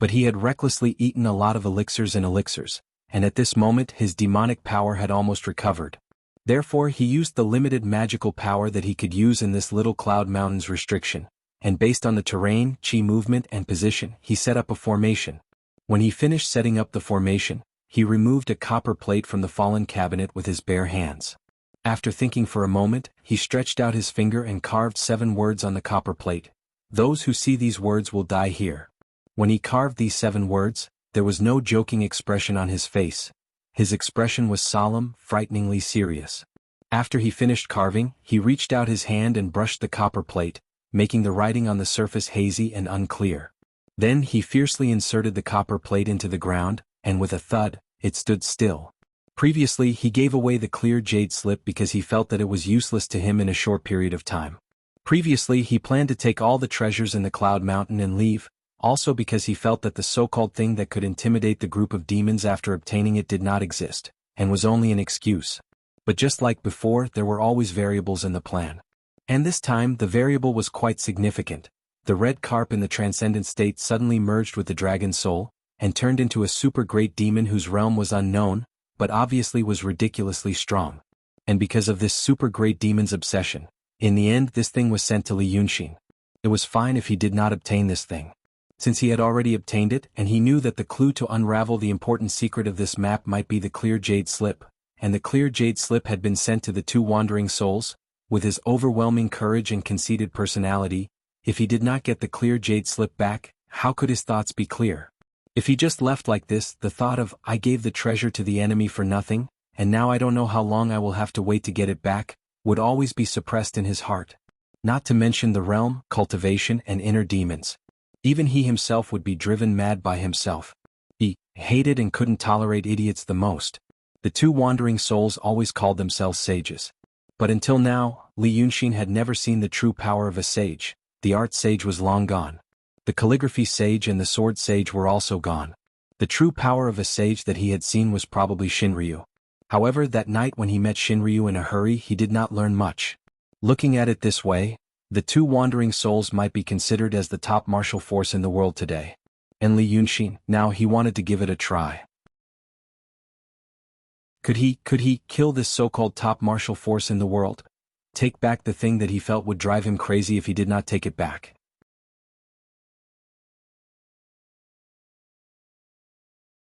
Speaker 1: But he had recklessly eaten a lot of elixirs, and at this moment his demonic power had almost recovered. Therefore he used the limited magical power that he could use in this little cloud mountain's restriction, and based on the terrain, Qi movement and position, he set up a formation. When he finished setting up the formation, he removed a copper plate from the fallen cabinet with his bare hands. After thinking for a moment, he stretched out his finger and carved 7 words on the copper plate. "Those who see these words will die here." When he carved these 7 words, there was no joking expression on his face. His expression was solemn, frighteningly serious. After he finished carving, he reached out his hand and brushed the copper plate, making the writing on the surface hazy and unclear. Then he fiercely inserted the copper plate into the ground, and with a thud, it stood still. Previously he gave away the clear jade slip because he felt that it was useless to him in a short period of time. Previously he planned to take all the treasures in the Cloud Mountain and leave, also because he felt that the so-called thing that could intimidate the group of demons after obtaining it did not exist, and was only an excuse. But just like before, there were always variables in the plan. And this time the variable was quite significant. The red carp in the transcendent state suddenly merged with the dragon soul, and turned into a super great demon whose realm was unknown, but obviously was ridiculously strong. And because of this super great demon's obsession, in the end this thing was sent to Li Yunxin. It was fine if he did not obtain this thing. Since he had already obtained it, and he knew that the clue to unravel the important secret of this map might be the clear jade slip, and the clear jade slip had been sent to the 2 wandering souls, with his overwhelming courage and conceited personality, if he did not get the clear jade slip back, how could his thoughts be clear? If he just left like this, the thought of, "I gave the treasure to the enemy for nothing, and now I don't know how long I will have to wait to get it back," would always be suppressed in his heart. Not to mention the realm, cultivation, and inner demons. Even he himself would be driven mad by himself. He hated and couldn't tolerate idiots the most. The 2 wandering souls always called themselves sages. But until now, Li Yunxin had never seen the true power of a sage. The art sage was long gone. The calligraphy sage and the sword sage were also gone. The true power of a sage that he had seen was probably Shinryu. However, that night when he met Shinryu in a hurry, he did not learn much. Looking at it this way, the 2 wandering souls might be considered as the top martial force in the world today. And Li Yunxin, now he wanted to give it a try. Could he kill this so-called top martial force in the world? Take back the thing that he felt would drive him crazy if he did not take it back.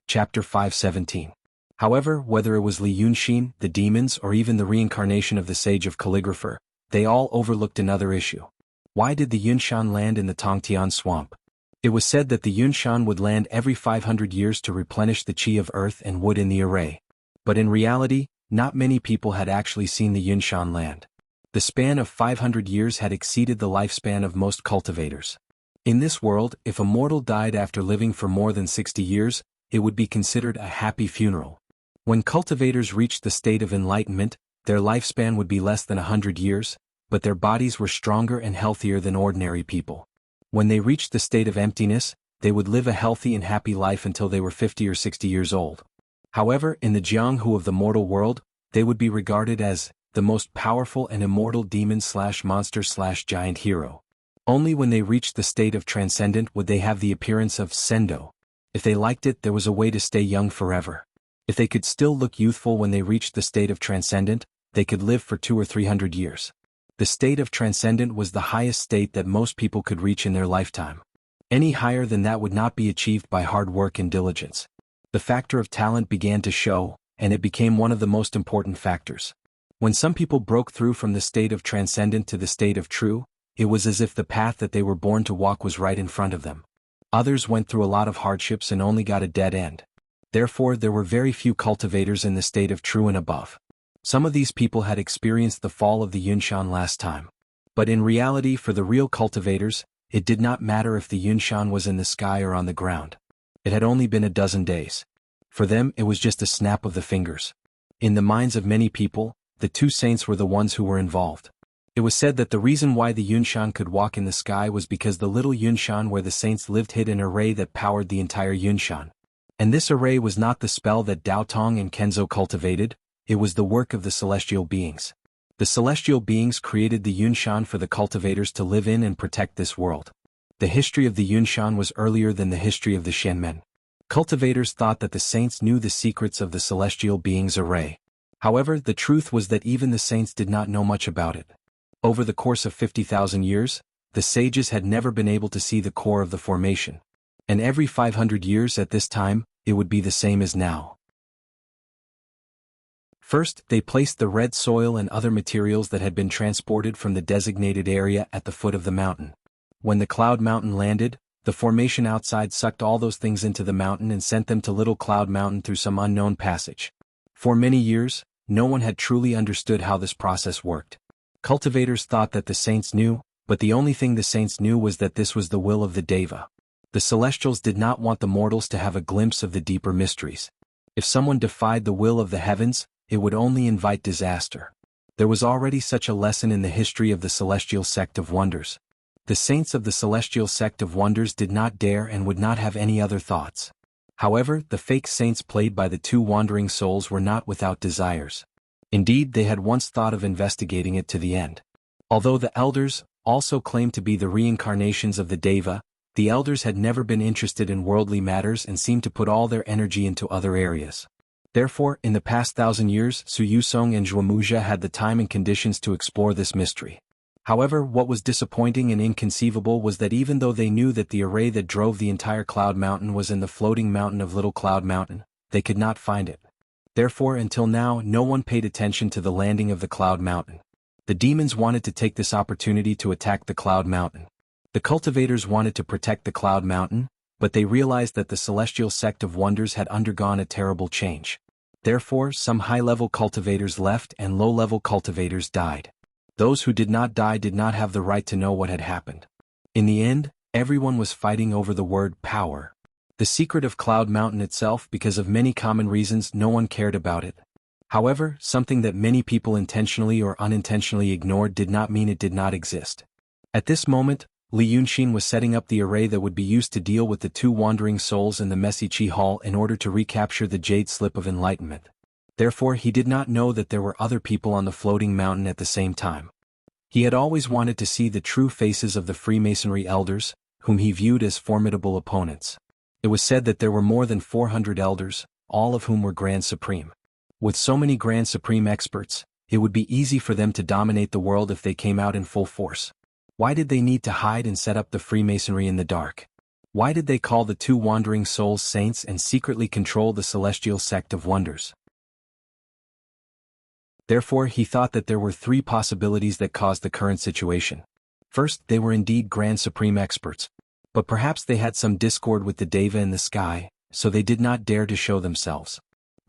Speaker 1: Chapter 517. However, whether it was Li Yunxin, the demons, or even the reincarnation of the sage of calligrapher, they all overlooked another issue. Why did the Yunshan land in the Tongtian swamp? It was said that the Yunshan would land every 500 years to replenish the qi of earth and wood in the array. But in reality, not many people had actually seen the Yunshan land. The span of 500 years had exceeded the lifespan of most cultivators. In this world, if a mortal died after living for more than 60 years, it would be considered a happy funeral. When cultivators reached the state of enlightenment, their lifespan would be less than 100 years, but their bodies were stronger and healthier than ordinary people. When they reached the state of emptiness, they would live a healthy and happy life until they were 50 or 60 years old. However, in the Jianghu of the mortal world, they would be regarded as the most powerful and immortal demon/monster/giant hero. Only when they reached the state of transcendent would they have the appearance of Sendo. If they liked it, there was a way to stay young forever. If they could still look youthful when they reached the state of transcendent, they could live for 200 or 300 years. The state of transcendent was the highest state that most people could reach in their lifetime. Any higher than that would not be achieved by hard work and diligence. The factor of talent began to show, and it became one of the most important factors. When some people broke through from the state of transcendent to the state of true, it was as if the path that they were born to walk was right in front of them. Others went through a lot of hardships and only got a dead end. Therefore there were very few cultivators in the state of true and above. Some of these people had experienced the fall of the Yunshan last time. But in reality for the real cultivators, it did not matter if the Yunshan was in the sky or on the ground. It had only been a dozen days. For them it was just a snap of the fingers. In the minds of many people, the two saints were the ones who were involved. It was said that the reason why the Yunshan could walk in the sky was because the little Yunshan where the saints lived hid an array that powered the entire Yunshan. And this array was not the spell that Dao Tong and Kenzo cultivated, it was the work of the celestial beings. The celestial beings created the Yunshan for the cultivators to live in and protect this world. The history of the Yunshan was earlier than the history of the Shenmen. Cultivators thought that the saints knew the secrets of the celestial beings' array. However, the truth was that even the saints did not know much about it. Over the course of 50,000 years, the sages had never been able to see the core of the formation. And every 500 years at this time, it would be the same as now. First, they placed the red soil and other materials that had been transported from the designated area at the foot of the mountain. When the cloud mountain landed, the formation outside sucked all those things into the mountain and sent them to Little Cloud Mountain through some unknown passage. For many years, no one had truly understood how this process worked. Cultivators thought that the saints knew, but the only thing the saints knew was that this was the will of the Deva. The celestials did not want the mortals to have a glimpse of the deeper mysteries. If someone defied the will of the heavens, it would only invite disaster. There was already such a lesson in the history of the Celestial Sect of Wonders. The saints of the Celestial Sect of Wonders did not dare and would not have any other thoughts. However, the fake saints played by the two wandering souls were not without desires. Indeed, they had once thought of investigating it to the end. Although the elders also claimed to be the reincarnations of the Deva, the elders had never been interested in worldly matters and seemed to put all their energy into other areas. Therefore, in the past 1,000 years, Su Yusong and Zhuomuxia had the time and conditions to explore this mystery. However, what was disappointing and inconceivable was that even though they knew that the array that drove the entire Cloud Mountain was in the floating mountain of Little Cloud Mountain, they could not find it. Therefore, until now, no one paid attention to the landing of the Cloud Mountain. The demons wanted to take this opportunity to attack the Cloud Mountain. The cultivators wanted to protect the Cloud Mountain, but they realized that the Celestial Sect of Wonders had undergone a terrible change. Therefore, some high-level cultivators left and low-level cultivators died. Those who did not die did not have the right to know what had happened. In the end, everyone was fighting over the word power. The secret of Cloud Mountain itself, because of many common reasons, no one cared about it. However, something that many people intentionally or unintentionally ignored did not mean it did not exist. At this moment, Li Yunxin was setting up the array that would be used to deal with the two wandering souls in the Messy Chi Hall in order to recapture the Jade Slip of Enlightenment. Therefore, he did not know that there were other people on the floating mountain at the same time. He had always wanted to see the true faces of the Freemasonry elders, whom he viewed as formidable opponents. It was said that there were more than 400 elders, all of whom were Grand Supreme. With so many Grand Supreme experts, it would be easy for them to dominate the world if they came out in full force. Why did they need to hide and set up the Freemasonry in the dark? Why did they call the two wandering souls saints and secretly control the Celestial Sect of Wonders? Therefore, he thought that there were three possibilities that caused the current situation. First, they were indeed Grand Supreme experts. But perhaps they had some discord with the Deva in the sky, so they did not dare to show themselves.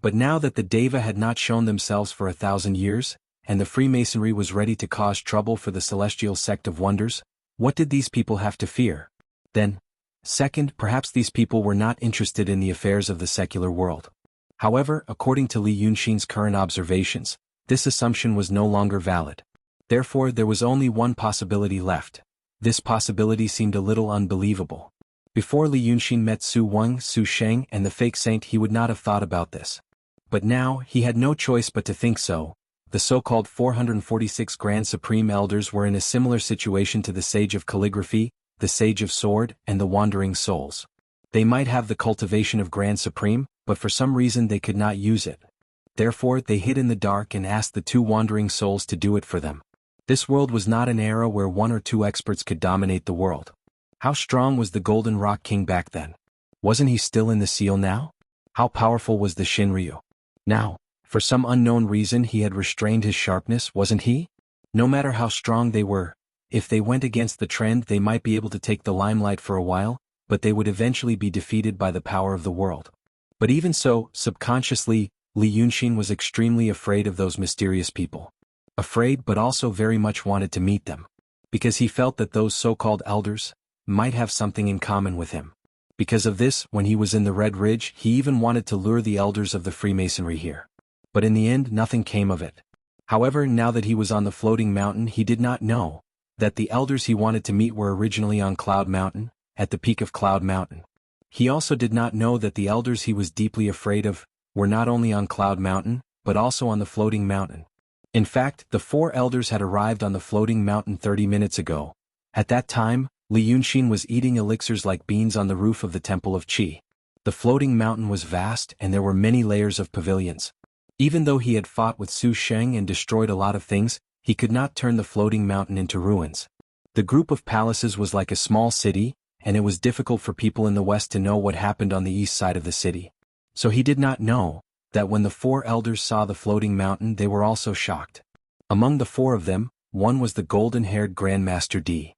Speaker 1: But now that the Deva had not shown themselves for 1,000 years, and the Freemasonry was ready to cause trouble for the Celestial Sect of Wonders, what did these people have to fear? Then, second, perhaps these people were not interested in the affairs of the secular world. However, according to Li Yunxin's current observations, this assumption was no longer valid. Therefore, there was only one possibility left. This possibility seemed a little unbelievable. Before Li Yunxin met Su Weng, Su Sheng, and the fake saint, he would not have thought about this. But now, he had no choice but to think so. The so-called 446 Grand Supreme Elders were in a similar situation to the Sage of Calligraphy, the Sage of Sword, and the Wandering Souls. They might have the cultivation of Grand Supreme, but for some reason they could not use it. Therefore, they hid in the dark and asked the two Wandering Souls to do it for them. This world was not an era where one or two experts could dominate the world. How strong was the Golden Rock King back then? Wasn't he still in the seal now? How powerful was the Shinryu? Now, for some unknown reason he had restrained his sharpness, wasn't he? No matter how strong they were, if they went against the trend they might be able to take the limelight for a while, but they would eventually be defeated by the power of the world. But even so, subconsciously, Li Yunxin was extremely afraid of those mysterious people. Afraid but also very much wanted to meet them. Because he felt that those so-called elders might have something in common with him. Because of this, when he was in the Red Ridge, he even wanted to lure the elders of the Freemasonry here. But in the end, nothing came of it. However, now that he was on the floating mountain, he did not know that the elders he wanted to meet were originally on Cloud Mountain, at the peak of Cloud Mountain. He also did not know that the elders he was deeply afraid of were not only on Cloud Mountain, but also on the floating mountain. In fact, the 4 elders had arrived on the floating mountain 30 minutes ago. At that time, Li Yunxin was eating elixirs like beans on the roof of the Temple of Qi. The floating mountain was vast and there were many layers of pavilions. Even though he had fought with Su Sheng and destroyed a lot of things, he could not turn the floating mountain into ruins. The group of palaces was like a small city, and it was difficult for people in the west to know what happened on the east side of the city. So he did not know that when the 4 elders saw the floating mountain they were also shocked. Among the 4 of them, one was the golden-haired Grandmaster D.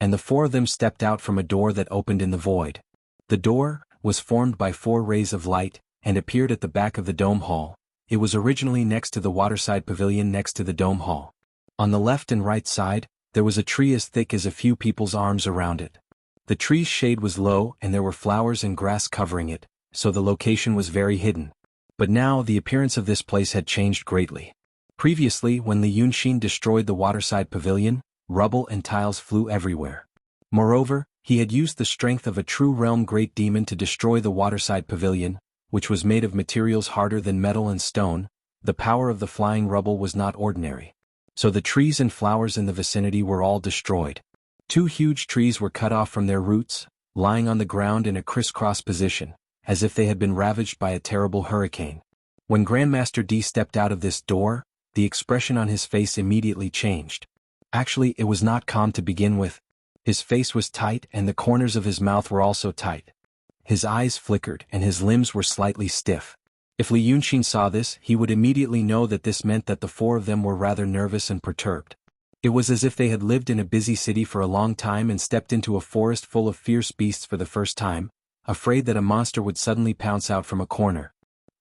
Speaker 1: And the 4 of them stepped out from a door that opened in the void. The door was formed by 4 rays of light, and appeared at the back of the dome hall. It was originally next to the waterside pavilion next to the dome hall. On the left and right side, there was a tree as thick as a few people's arms around it. The tree's shade was low and there were flowers and grass covering it, so the location was very hidden. But now the appearance of this place had changed greatly. Previously, when Li Yunxin destroyed the waterside pavilion, rubble and tiles flew everywhere. Moreover, he had used the strength of a true realm great demon to destroy the waterside pavilion, which was made of materials harder than metal and stone. The power of the flying rubble was not ordinary. So the trees and flowers in the vicinity were all destroyed. 2 huge trees were cut off from their roots, lying on the ground in a crisscross position, as if they had been ravaged by a terrible hurricane. When Grandmaster D stepped out of this door, the expression on his face immediately changed. Actually, it was not calm to begin with. His face was tight and the corners of his mouth were also tight. His eyes flickered and his limbs were slightly stiff. If Li Yunxin saw this, he would immediately know that this meant that the 4 of them were rather nervous and perturbed. It was as if they had lived in a busy city for a long time and stepped into a forest full of fierce beasts for the first time, afraid that a monster would suddenly pounce out from a corner.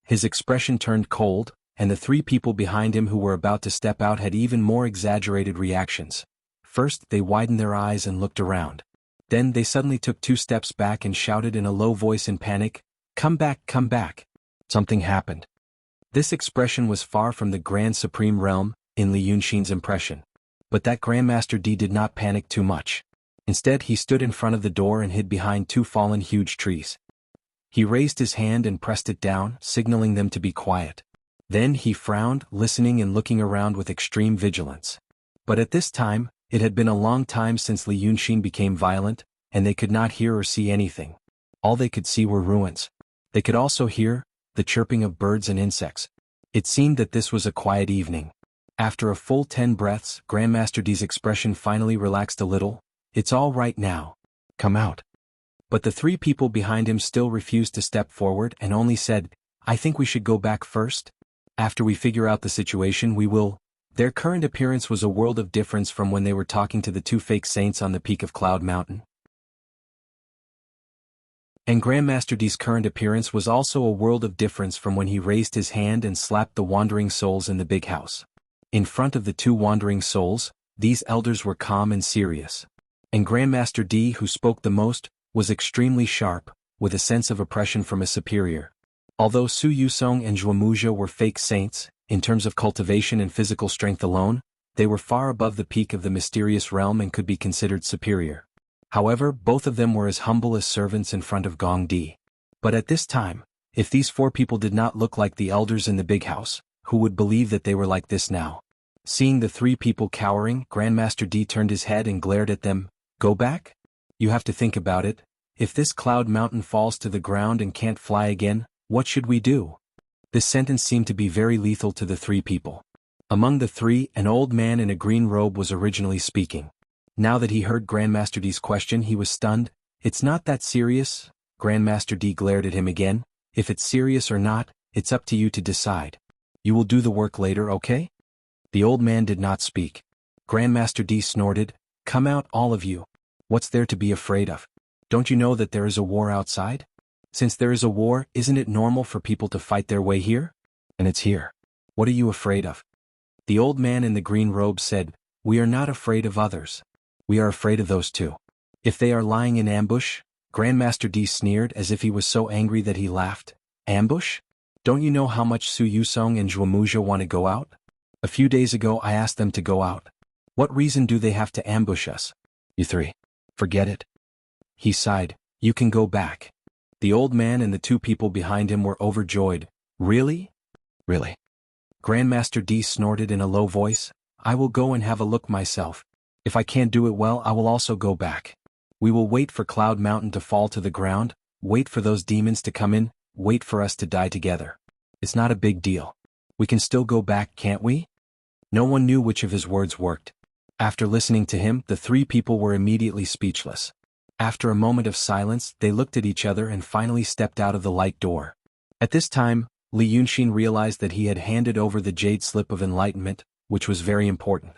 Speaker 1: His expression turned cold, and the 3 people behind him who were about to step out had even more exaggerated reactions. First, they widened their eyes and looked around. Then they suddenly took 2 steps back and shouted in a low voice in panic, "Come back, come back." Something happened. This expression was far from the Grand Supreme Realm, in Li Yunxin's impression. But that Grandmaster D did not panic too much. Instead, he stood in front of the door and hid behind 2 fallen huge trees. He raised his hand and pressed it down, signaling them to be quiet. Then he frowned, listening and looking around with extreme vigilance. But at this time, it had been a long time since Li Yunxin became violent, and they could not hear or see anything. All they could see were ruins. They could also hear the chirping of birds and insects. It seemed that this was a quiet evening. After a full 10 breaths, Grandmaster D's expression finally relaxed a little. "It's all right now. Come out." But the 3 people behind him still refused to step forward and only said, "I think we should go back first. After we figure out the situation we will." Their current appearance was a world of difference from when they were talking to the 2 fake saints on the peak of Cloud Mountain. And Grandmaster D's current appearance was also a world of difference from when he raised his hand and slapped the wandering souls in the big house. In front of the 2 wandering souls, these elders were calm and serious. And Grandmaster D, who spoke the most, was extremely sharp, with a sense of oppression from a superior. Although Su Yusong and Zhuomuja were fake saints, in terms of cultivation and physical strength alone, they were far above the peak of the mysterious realm and could be considered superior. However, both of them were as humble as servants in front of Gong Di. But at this time, if these 4 people did not look like the elders in the big house, who would believe that they were like this now? Seeing the 3 people cowering, Grandmaster D turned his head and glared at them. "Go back? You have to think about it. If this Cloud Mountain falls to the ground and can't fly again, what should we do?" This sentence seemed to be very lethal to the 3 people. Among the 3, an old man in a green robe was originally speaking. Now that he heard Grandmaster D's question, he was stunned. "It's not that serious." Grandmaster D glared at him again. "If it's serious or not, it's up to you to decide. You will do the work later, okay?" The old man did not speak. Grandmaster D snorted, "Come out, all of you. What's there to be afraid of? Don't you know that there is a war outside? Since there is a war, isn't it normal for people to fight their way here? And it's here. What are you afraid of? The old man in the green robe said, We are not afraid of others. We are afraid of those two. If they are lying in ambush, Grandmaster D sneered as if he was so angry that he laughed. Ambush? Don't you know how much Su Yusong and Zhuomuja want to go out? A few days ago I asked them to go out. What reason do they have to ambush us? You three. Forget it. He sighed. You can go back. The old man and the two people behind him were overjoyed. Really? Really? Grandmaster D snorted in a low voice. I will go and have a look myself. If I can't do it well, I will also go back. We will wait for Cloud Mountain to fall to the ground, wait for those demons to come in, wait for us to die together. It's not a big deal. We can still go back, can't we? No one knew which of his words worked. After listening to him, the three people were immediately speechless. After a moment of silence, they looked at each other and finally stepped out of the light door. At this time, Li Yunxin realized that he had handed over the jade slip of enlightenment, which was very important.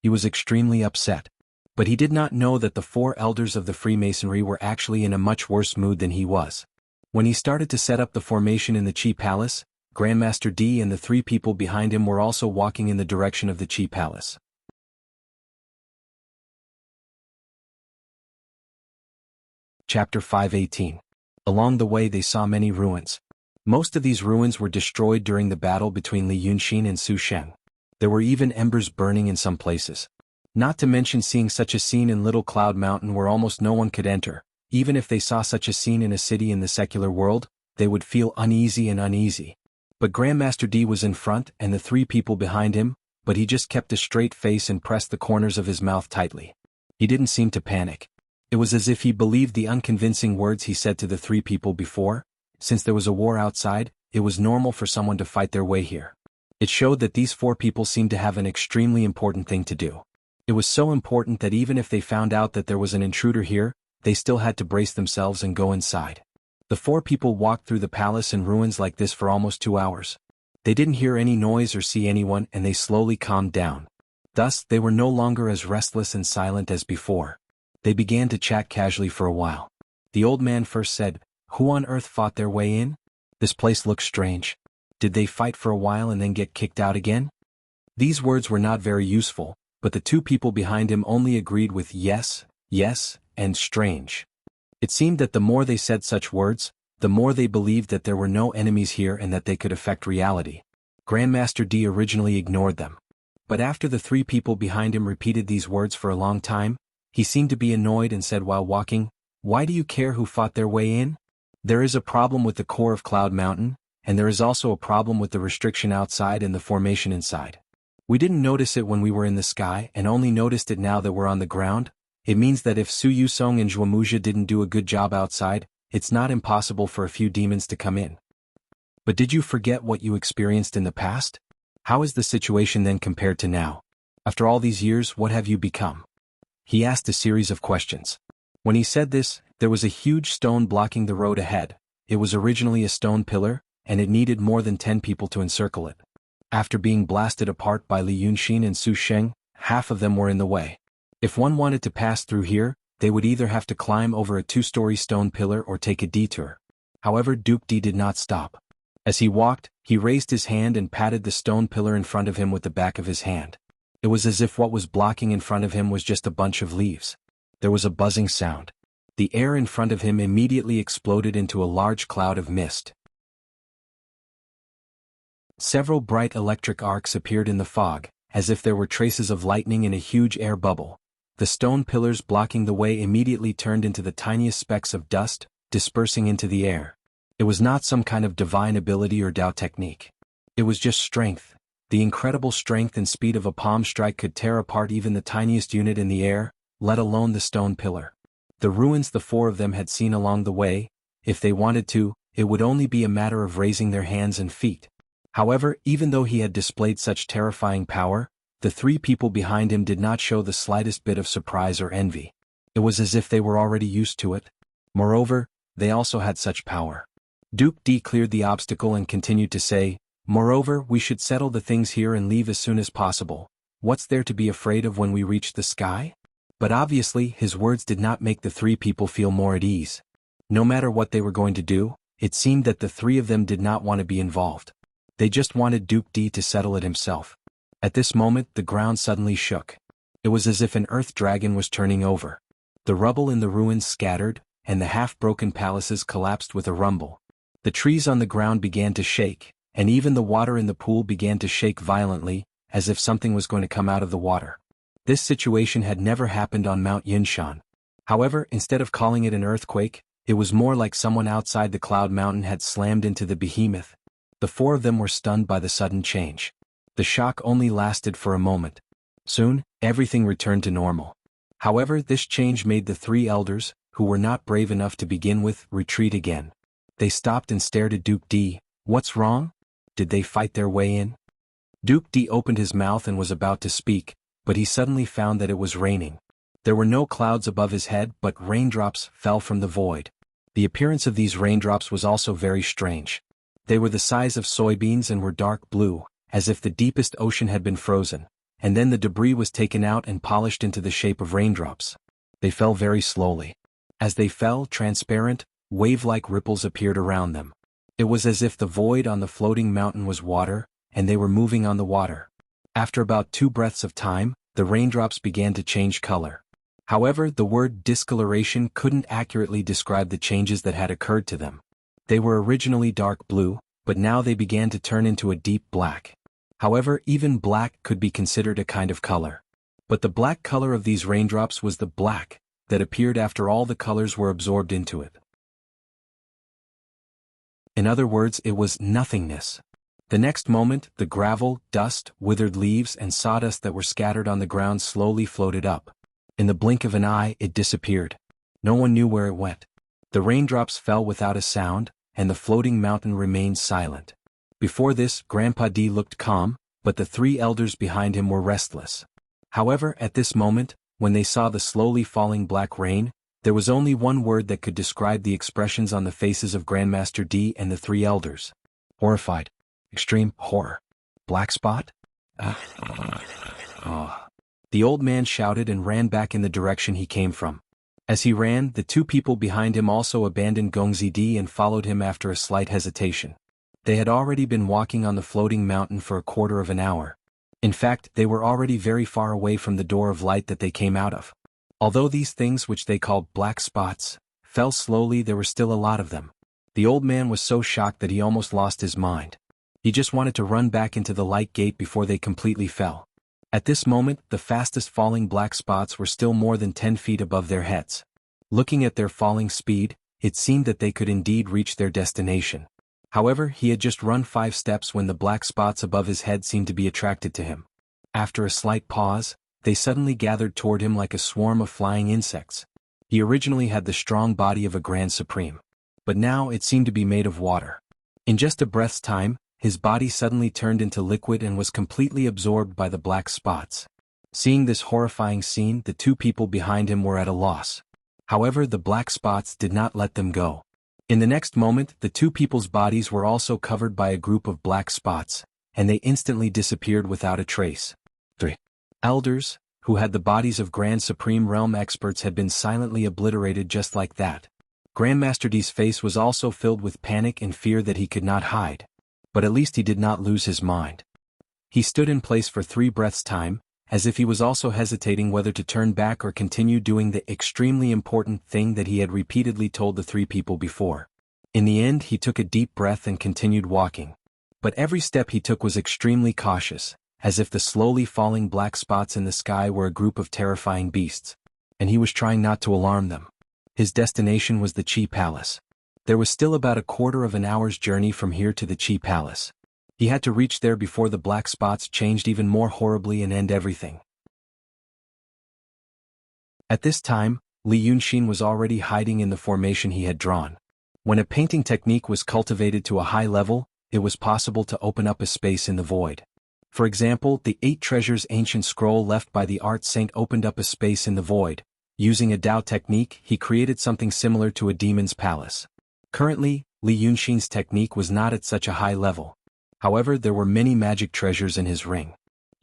Speaker 1: He was extremely upset. But he did not know that the four elders of the Freemasonry were actually in a much worse mood than he was. When he started to set up the formation in the Qi Palace, Grandmaster D and the three people behind him were also walking in the direction of the Qi Palace. Chapter 5:18. Along the way they saw many ruins. Most of these ruins were destroyed during the battle between Li Yunxin and Su Sheng. There were even embers burning in some places. Not to mention seeing such a scene in Little Cloud Mountain where almost no one could enter. Even if they saw such a scene in a city in the secular world, they would feel uneasy. But Grandmaster D was in front and the three people behind him, but he just kept a straight face and pressed the corners of his mouth tightly. He didn't seem to panic. It was as if he believed the unconvincing words he said to the three people before. Since there was a war outside, it was normal for someone to fight their way here. It showed that these four people seemed to have an extremely important thing to do. It was so important that even if they found out that there was an intruder here, they still had to brace themselves and go inside. The four people walked through the palace and ruins like this for almost 2 hours. They didn't hear any noise or see anyone and they slowly calmed down. Thus, they were no longer as restless and silent as before. They began to chat casually for a while. The old man first said, Who on earth fought their way in? This place looks strange. Did they fight for a while and then get kicked out again? These words were not very useful, but the two people behind him only agreed with yes, and strange. It seemed that the more they said such words, the more they believed that there were no enemies here and that they could affect reality. Grandmaster D originally ignored them. But after the three people behind him repeated these words for a long time, he seemed to be annoyed and said while walking, Why do you care who fought their way in? There is a problem with the core of Cloud Mountain, and there is also a problem with the restriction outside and the formation inside. We didn't notice it when we were in the sky and only noticed it now that we're on the ground. It means that if Su Yusong and Zhuomuja didn't do a good job outside, it's not impossible for a few demons to come in. But did you forget what you experienced in the past? How is the situation then compared to now? After all these years, what have you become? He asked a series of questions. When he said this, there was a huge stone blocking the road ahead. It was originally a stone pillar, and it needed more than 10 people to encircle it. After being blasted apart by Li Yunxin and Su Sheng, half of them were in the way. If one wanted to pass through here, they would either have to climb over a 2-story stone pillar or take a detour. However, Duke D did not stop. As he walked, he raised his hand and patted the stone pillar in front of him with the back of his hand. It was as if what was blocking in front of him was just a bunch of leaves. There was a buzzing sound. The air in front of him immediately exploded into a large cloud of mist. Several bright electric arcs appeared in the fog, as if there were traces of lightning in a huge air bubble. The stone pillars blocking the way immediately turned into the tiniest specks of dust, dispersing into the air. It was not some kind of divine ability or Dao technique. It was just strength. The incredible strength and speed of a palm strike could tear apart even the tiniest unit in the air, let alone the stone pillar. The ruins the four of them had seen along the way, if they wanted to, it would only be a matter of raising their hands and feet. However, even though he had displayed such terrifying power, the three people behind him did not show the slightest bit of surprise or envy. It was as if they were already used to it. Moreover, they also had such power. Duke D cleared the obstacle and continued to say, Moreover, we should settle the things here and leave as soon as possible. What's there to be afraid of when we reach the sky? But obviously his words did not make the three people feel more at ease. No matter what they were going to do, it seemed that the three of them did not want to be involved. They just wanted Duke D to settle it himself. At this moment the ground suddenly shook. It was as if an earth dragon was turning over. The rubble in the ruins scattered, and the half-broken palaces collapsed with a rumble. The trees on the ground began to shake, and even the water in the pool began to shake violently, as if something was going to come out of the water. This situation had never happened on Mount Yinshan. However, instead of calling it an earthquake, it was more like someone outside the cloud mountain had slammed into the behemoth. The four of them were stunned by the sudden change. The shock only lasted for a moment. Soon, everything returned to normal. However, this change made the three elders, who were not brave enough to begin with, retreat again. They stopped and stared at Duke D. What's wrong? Did they fight their way in? Duke D opened his mouth and was about to speak, but he suddenly found that it was raining. There were no clouds above his head, but raindrops fell from the void. The appearance of these raindrops was also very strange. They were the size of soybeans and were dark blue, as if the deepest ocean had been frozen, and then the debris was taken out and polished into the shape of raindrops. They fell very slowly. As they fell, transparent, wave-like ripples appeared around them. It was as if the void on the floating mountain was water, and they were moving on the water. After about 2 breaths of time, the raindrops began to change color. However, the word discoloration couldn't accurately describe the changes that had occurred to them. They were originally dark blue, but now they began to turn into a deep black. However, even black could be considered a kind of color. But the black color of these raindrops was the black that appeared after all the colors were absorbed into it. In other words, it was nothingness. The next moment, the gravel, dust, withered leaves and sawdust that were scattered on the ground slowly floated up. In the blink of an eye, it disappeared. No one knew where it went. The raindrops fell without a sound, and the floating mountain remained silent. Before this, Grandpa D looked calm, but the three elders behind him were restless. However, at this moment, when they saw the slowly falling black rain, there was only one word that could describe the expressions on the faces of Grandmaster D and the three elders. Horrified. Extreme horror. Black spot? Oh. The old man shouted and ran back in the direction he came from. As he ran, the two people behind him also abandoned Gongzi D and followed him after a slight hesitation. They had already been walking on the floating mountain for a quarter of an hour. In fact, they were already very far away from the door of light that they came out of. Although these things, which they called black spots, fell slowly, there were still a lot of them. The old man was so shocked that he almost lost his mind. He just wanted to run back into the light gate before they completely fell. At this moment, the fastest falling black spots were still more than 10 feet above their heads. Looking at their falling speed, it seemed that they could indeed reach their destination. However, he had just run 5 steps when the black spots above his head seemed to be attracted to him. After a slight pause, they suddenly gathered toward him like a swarm of flying insects. He originally had the strong body of a Grand Supreme, but now it seemed to be made of water. In just a breath's time, his body suddenly turned into liquid and was completely absorbed by the black spots. Seeing this horrifying scene, the two people behind him were at a loss. However, the black spots did not let them go. In the next moment, the two people's bodies were also covered by a group of black spots, and they instantly disappeared without a trace. 3. Elders, who had the bodies of Grand Supreme Realm experts, had been silently obliterated just like that. Grandmaster D's face was also filled with panic and fear that he could not hide. But at least he did not lose his mind. He stood in place for 3 breaths' time, as if he was also hesitating whether to turn back or continue doing the extremely important thing that he had repeatedly told the 3 people before. In the end, he took a deep breath and continued walking. But every step he took was extremely cautious, as if the slowly falling black spots in the sky were a group of terrifying beasts, and he was trying not to alarm them. His destination was the Qi Palace. There was still about a quarter of an hour's journey from here to the Qi Palace. He had to reach there before the black spots changed even more horribly and end everything. At this time, Li Yunxin was already hiding in the formation he had drawn. When a painting technique was cultivated to a high level, it was possible to open up a space in the void. For example, the 8 treasures ancient scroll left by the art saint opened up a space in the void. Using a Dao technique, he created something similar to a demon's palace. Currently, Li Yunxin's technique was not at such a high level. However, there were many magic treasures in his ring.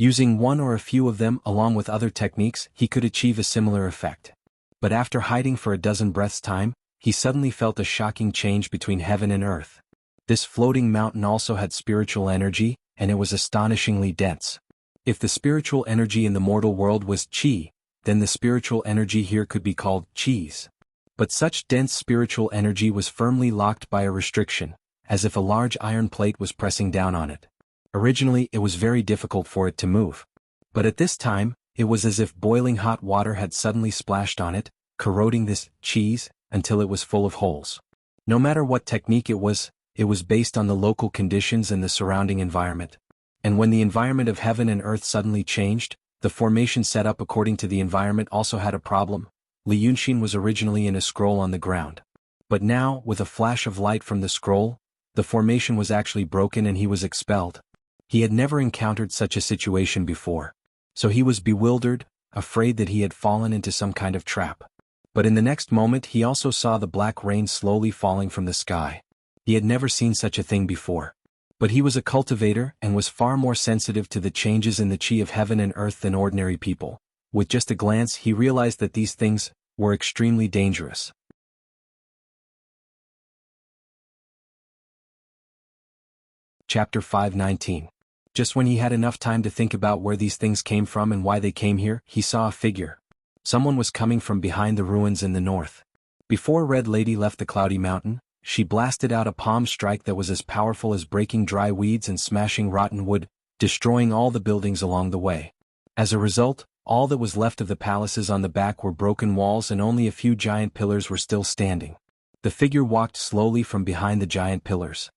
Speaker 1: Using one or a few of them along with other techniques, he could achieve a similar effect. But after hiding for a dozen breaths' time, he suddenly felt a shocking change between heaven and earth. This floating mountain also had spiritual energy, and it was astonishingly dense. If the spiritual energy in the mortal world was qi, then the spiritual energy here could be called qis. But such dense spiritual energy was firmly locked by a restriction, as if a large iron plate was pressing down on it. Originally it was very difficult for it to move. But at this time, it was as if boiling hot water had suddenly splashed on it, corroding this qis until it was full of holes. No matter what technique it was based on the local conditions and the surrounding environment. And when the environment of heaven and earth suddenly changed, the formation set up according to the environment also had a problem. Li Yunxin was originally in a scroll on the ground. But now, with a flash of light from the scroll, the formation was actually broken and he was expelled. He had never encountered such a situation before. So he was bewildered, afraid that he had fallen into some kind of trap. But in the next moment he also saw the black rain slowly falling from the sky. He had never seen such a thing before. But he was a cultivator and was far more sensitive to the changes in the qi of heaven and earth than ordinary people. With just a glance he realized that these things were extremely dangerous. Chapter 5:19. Just when he had enough time to think about where these things came from and why they came here, he saw a figure. Someone was coming from behind the ruins in the north. Before Red Lady left the cloudy mountain, she blasted out a palm strike that was as powerful as breaking dry weeds and smashing rotten wood, destroying all the buildings along the way. As a result, all that was left of the palaces on the back were broken walls and only a few giant pillars were still standing. The figure walked slowly from behind the giant pillars.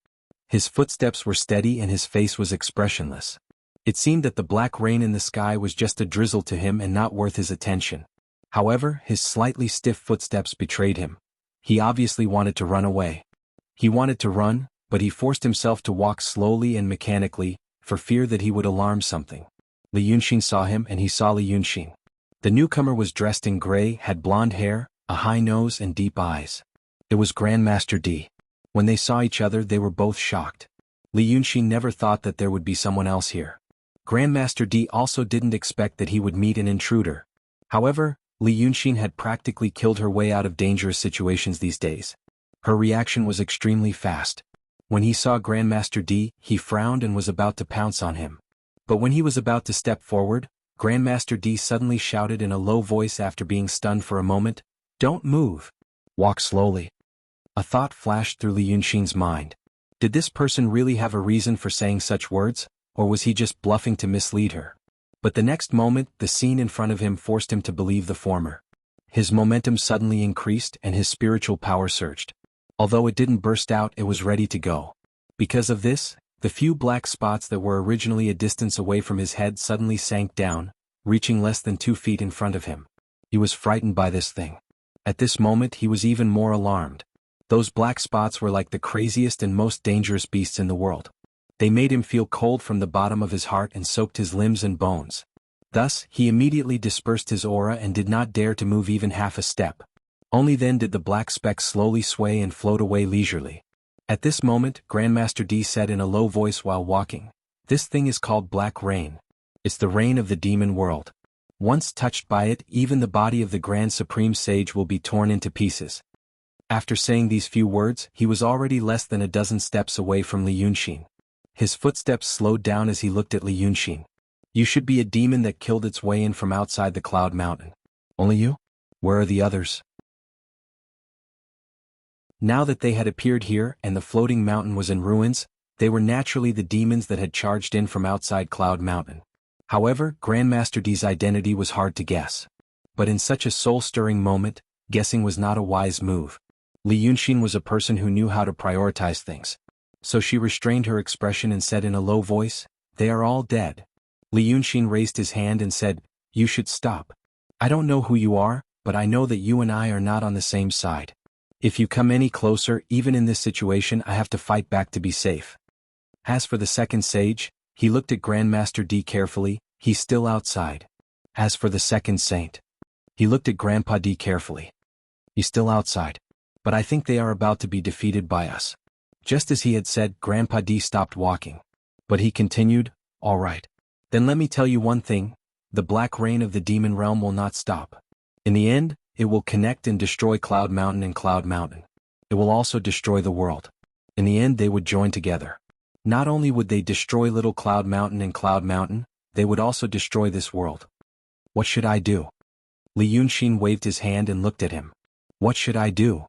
Speaker 1: His footsteps were steady and his face was expressionless. It seemed that the black rain in the sky was just a drizzle to him and not worth his attention. However, his slightly stiff footsteps betrayed him. He obviously wanted to run away. He wanted to run, but he forced himself to walk slowly and mechanically, for fear that he would alarm something. Li Yunxin saw him and he saw Li Yunxin. The newcomer was dressed in gray, had blonde hair, a high nose and deep eyes. It was Grandmaster D. When they saw each other they were both shocked. Li Yunxin never thought that there would be someone else here. Grandmaster D also didn't expect that he would meet an intruder. However, Li Yunxin had practically killed her way out of dangerous situations these days. Her reaction was extremely fast. When he saw Grandmaster D, he frowned and was about to pounce on him. But when he was about to step forward, Grandmaster D suddenly shouted in a low voice after being stunned for a moment, "Don't move. Walk slowly." A thought flashed through Li Yunxin's mind. Did this person really have a reason for saying such words, or was he just bluffing to mislead her? But the next moment, the scene in front of him forced him to believe the former. His momentum suddenly increased and his spiritual power surged. Although it didn't burst out, it was ready to go. Because of this, the few black spots that were originally a distance away from his head suddenly sank down, reaching less than 2 feet in front of him. He was frightened by this thing. At this moment he was even more alarmed. Those black spots were like the craziest and most dangerous beasts in the world. They made him feel cold from the bottom of his heart and soaked his limbs and bones. Thus, he immediately dispersed his aura and did not dare to move even half a step. Only then did the black specks slowly sway and float away leisurely. At this moment, Grandmaster D said in a low voice while walking, "This thing is called black rain. It's the rain of the demon world. Once touched by it, even the body of the Grand Supreme Sage will be torn into pieces." After saying these few words, he was already less than a dozen steps away from Li Yunxin. His footsteps slowed down as he looked at Li Yunxin. "You should be a demon that killed its way in from outside the Cloud Mountain. Only you? Where are the others?" Now that they had appeared here and the floating mountain was in ruins, they were naturally the demons that had charged in from outside Cloud Mountain. However, Grandmaster D's identity was hard to guess. But in such a soul-stirring moment, guessing was not a wise move. Li Yunxin was a person who knew how to prioritize things. So she restrained her expression and said in a low voice, "They are all dead." Li Yunxin raised his hand and said, "You should stop. I don't know who you are, but I know that you and I are not on the same side. If you come any closer, even in this situation, I have to fight back to be safe." As for the second sage, he looked at Grandmaster D carefully, "He's still outside." As for the second saint, he looked at Grandpa D carefully. "He's still outside. But I think they are about to be defeated by us." Just as he had said, Grandpa D stopped walking. But he continued, "All right. Then let me tell you one thing, the black rain of the demon realm will not stop. In the end, it will connect and destroy Cloud Mountain and Cloud Mountain. It will also destroy the world. In the end they would join together. Not only would they destroy Little Cloud Mountain and Cloud Mountain, they would also destroy this world. What should I do? Li Yunxin waved his hand and looked at him. What should I do?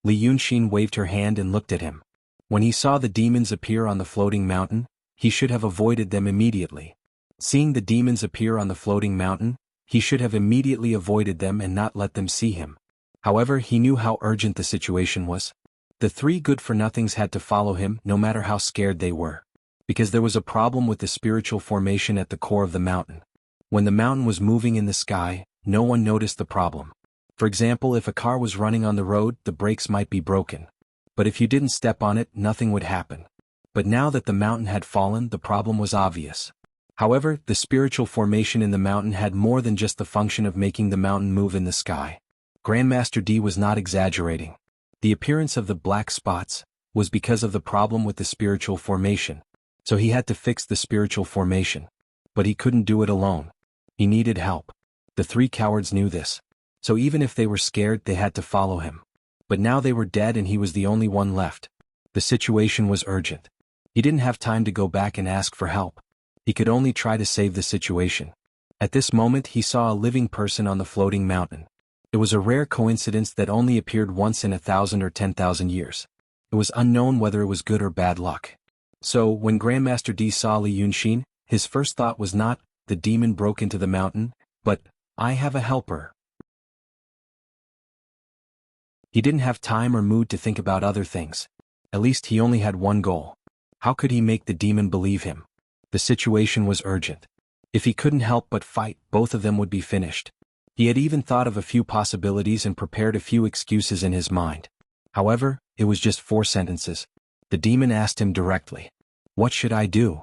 Speaker 1: Li Yunxin waved her hand and looked at him. When he saw the demons appear on the floating mountain, he should have avoided them immediately. Seeing the demons appear on the floating mountain, he should have immediately avoided them and not let them see him. However, he knew how urgent the situation was. The three good-for-nothings had to follow him no matter how scared they were. Because there was a problem with the spiritual formation at the core of the mountain. When the mountain was moving in the sky, no one noticed the problem. For example, if a car was running on the road, the brakes might be broken. But if you didn't step on it, nothing would happen. But now that the mountain had fallen, the problem was obvious. However, the spiritual formation in the mountain had more than just the function of making the mountain move in the sky. Grandmaster D was not exaggerating. The appearance of the black spots was because of the problem with the spiritual formation. So he had to fix the spiritual formation. But he couldn't do it alone. He needed help. The three cowards knew this. So even if they were scared, they had to follow him. But now they were dead and he was the only one left. The situation was urgent. He didn't have time to go back and ask for help. He could only try to save the situation. At this moment he saw a living person on the floating mountain. It was a rare coincidence that only appeared once in 1,000 or 10,000 years. It was unknown whether it was good or bad luck. So, when Grandmaster D saw Li Yunxin, his first thought was not, the demon broke into the mountain, but, I have a helper. He didn't have time or mood to think about other things. At least he only had one goal. How could he make the demon believe him? The situation was urgent. If he couldn't help but fight, both of them would be finished. He had even thought of a few possibilities and prepared a few excuses in his mind. However, it was just 4 sentences. The demon asked him directly. What should I do?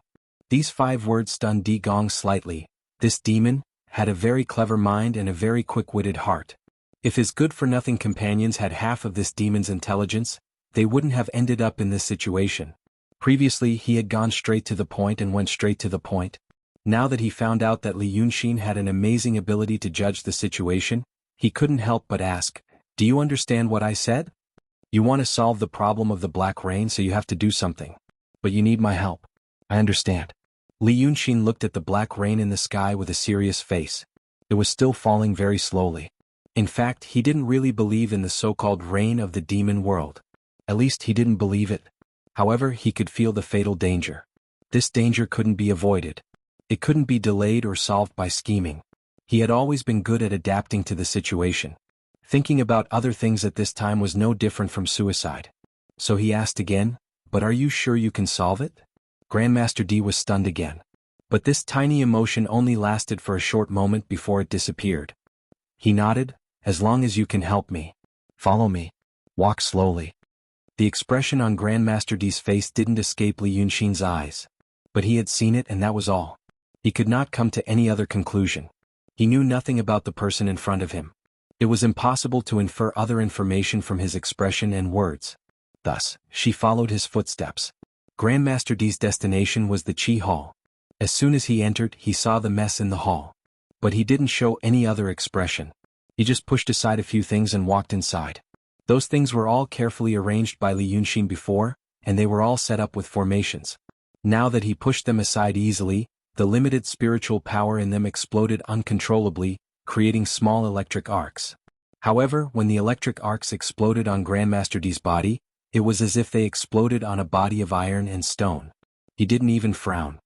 Speaker 1: These 5 words stunned Di Gong slightly. This demon had a very clever mind and a very quick-witted heart. If his good-for-nothing companions had half of this demon's intelligence, they wouldn't have ended up in this situation. Previously he had gone straight to the point and went straight to the point. Now that he found out that Li Yunxin had an amazing ability to judge the situation, he couldn't help but ask, do you understand what I said? You want to solve the problem of the black rain, so you have to do something. But you need my help. I understand. Li Yunxin looked at the black rain in the sky with a serious face. It was still falling very slowly. In fact, he didn't really believe in the so-called rain of the demon world. At least he didn't believe it. However, he could feel the fatal danger. This danger couldn't be avoided. It couldn't be delayed or solved by scheming. He had always been good at adapting to the situation. Thinking about other things at this time was no different from suicide. So he asked again, but are you sure you can solve it? Grandmaster D was stunned again. But this tiny emotion only lasted for a short moment before it disappeared. He nodded, as long as you can help me. Follow me. Walk slowly. The expression on Grandmaster D's face didn't escape Li Yunxin's eyes. But he had seen it and that was all. He could not come to any other conclusion. He knew nothing about the person in front of him. It was impossible to infer other information from his expression and words. Thus, she followed his footsteps. Grandmaster D's destination was the Qi Hall. As soon as he entered, he saw the mess in the hall. But he didn't show any other expression. He just pushed aside a few things and walked inside. Those things were all carefully arranged by Li Yunxin before, and they were all set up with formations. Now that he pushed them aside easily, the limited spiritual power in them exploded uncontrollably, creating small electric arcs. However, when the electric arcs exploded on Grandmaster D's body, it was as if they exploded on a body of iron and stone. He didn't even frown.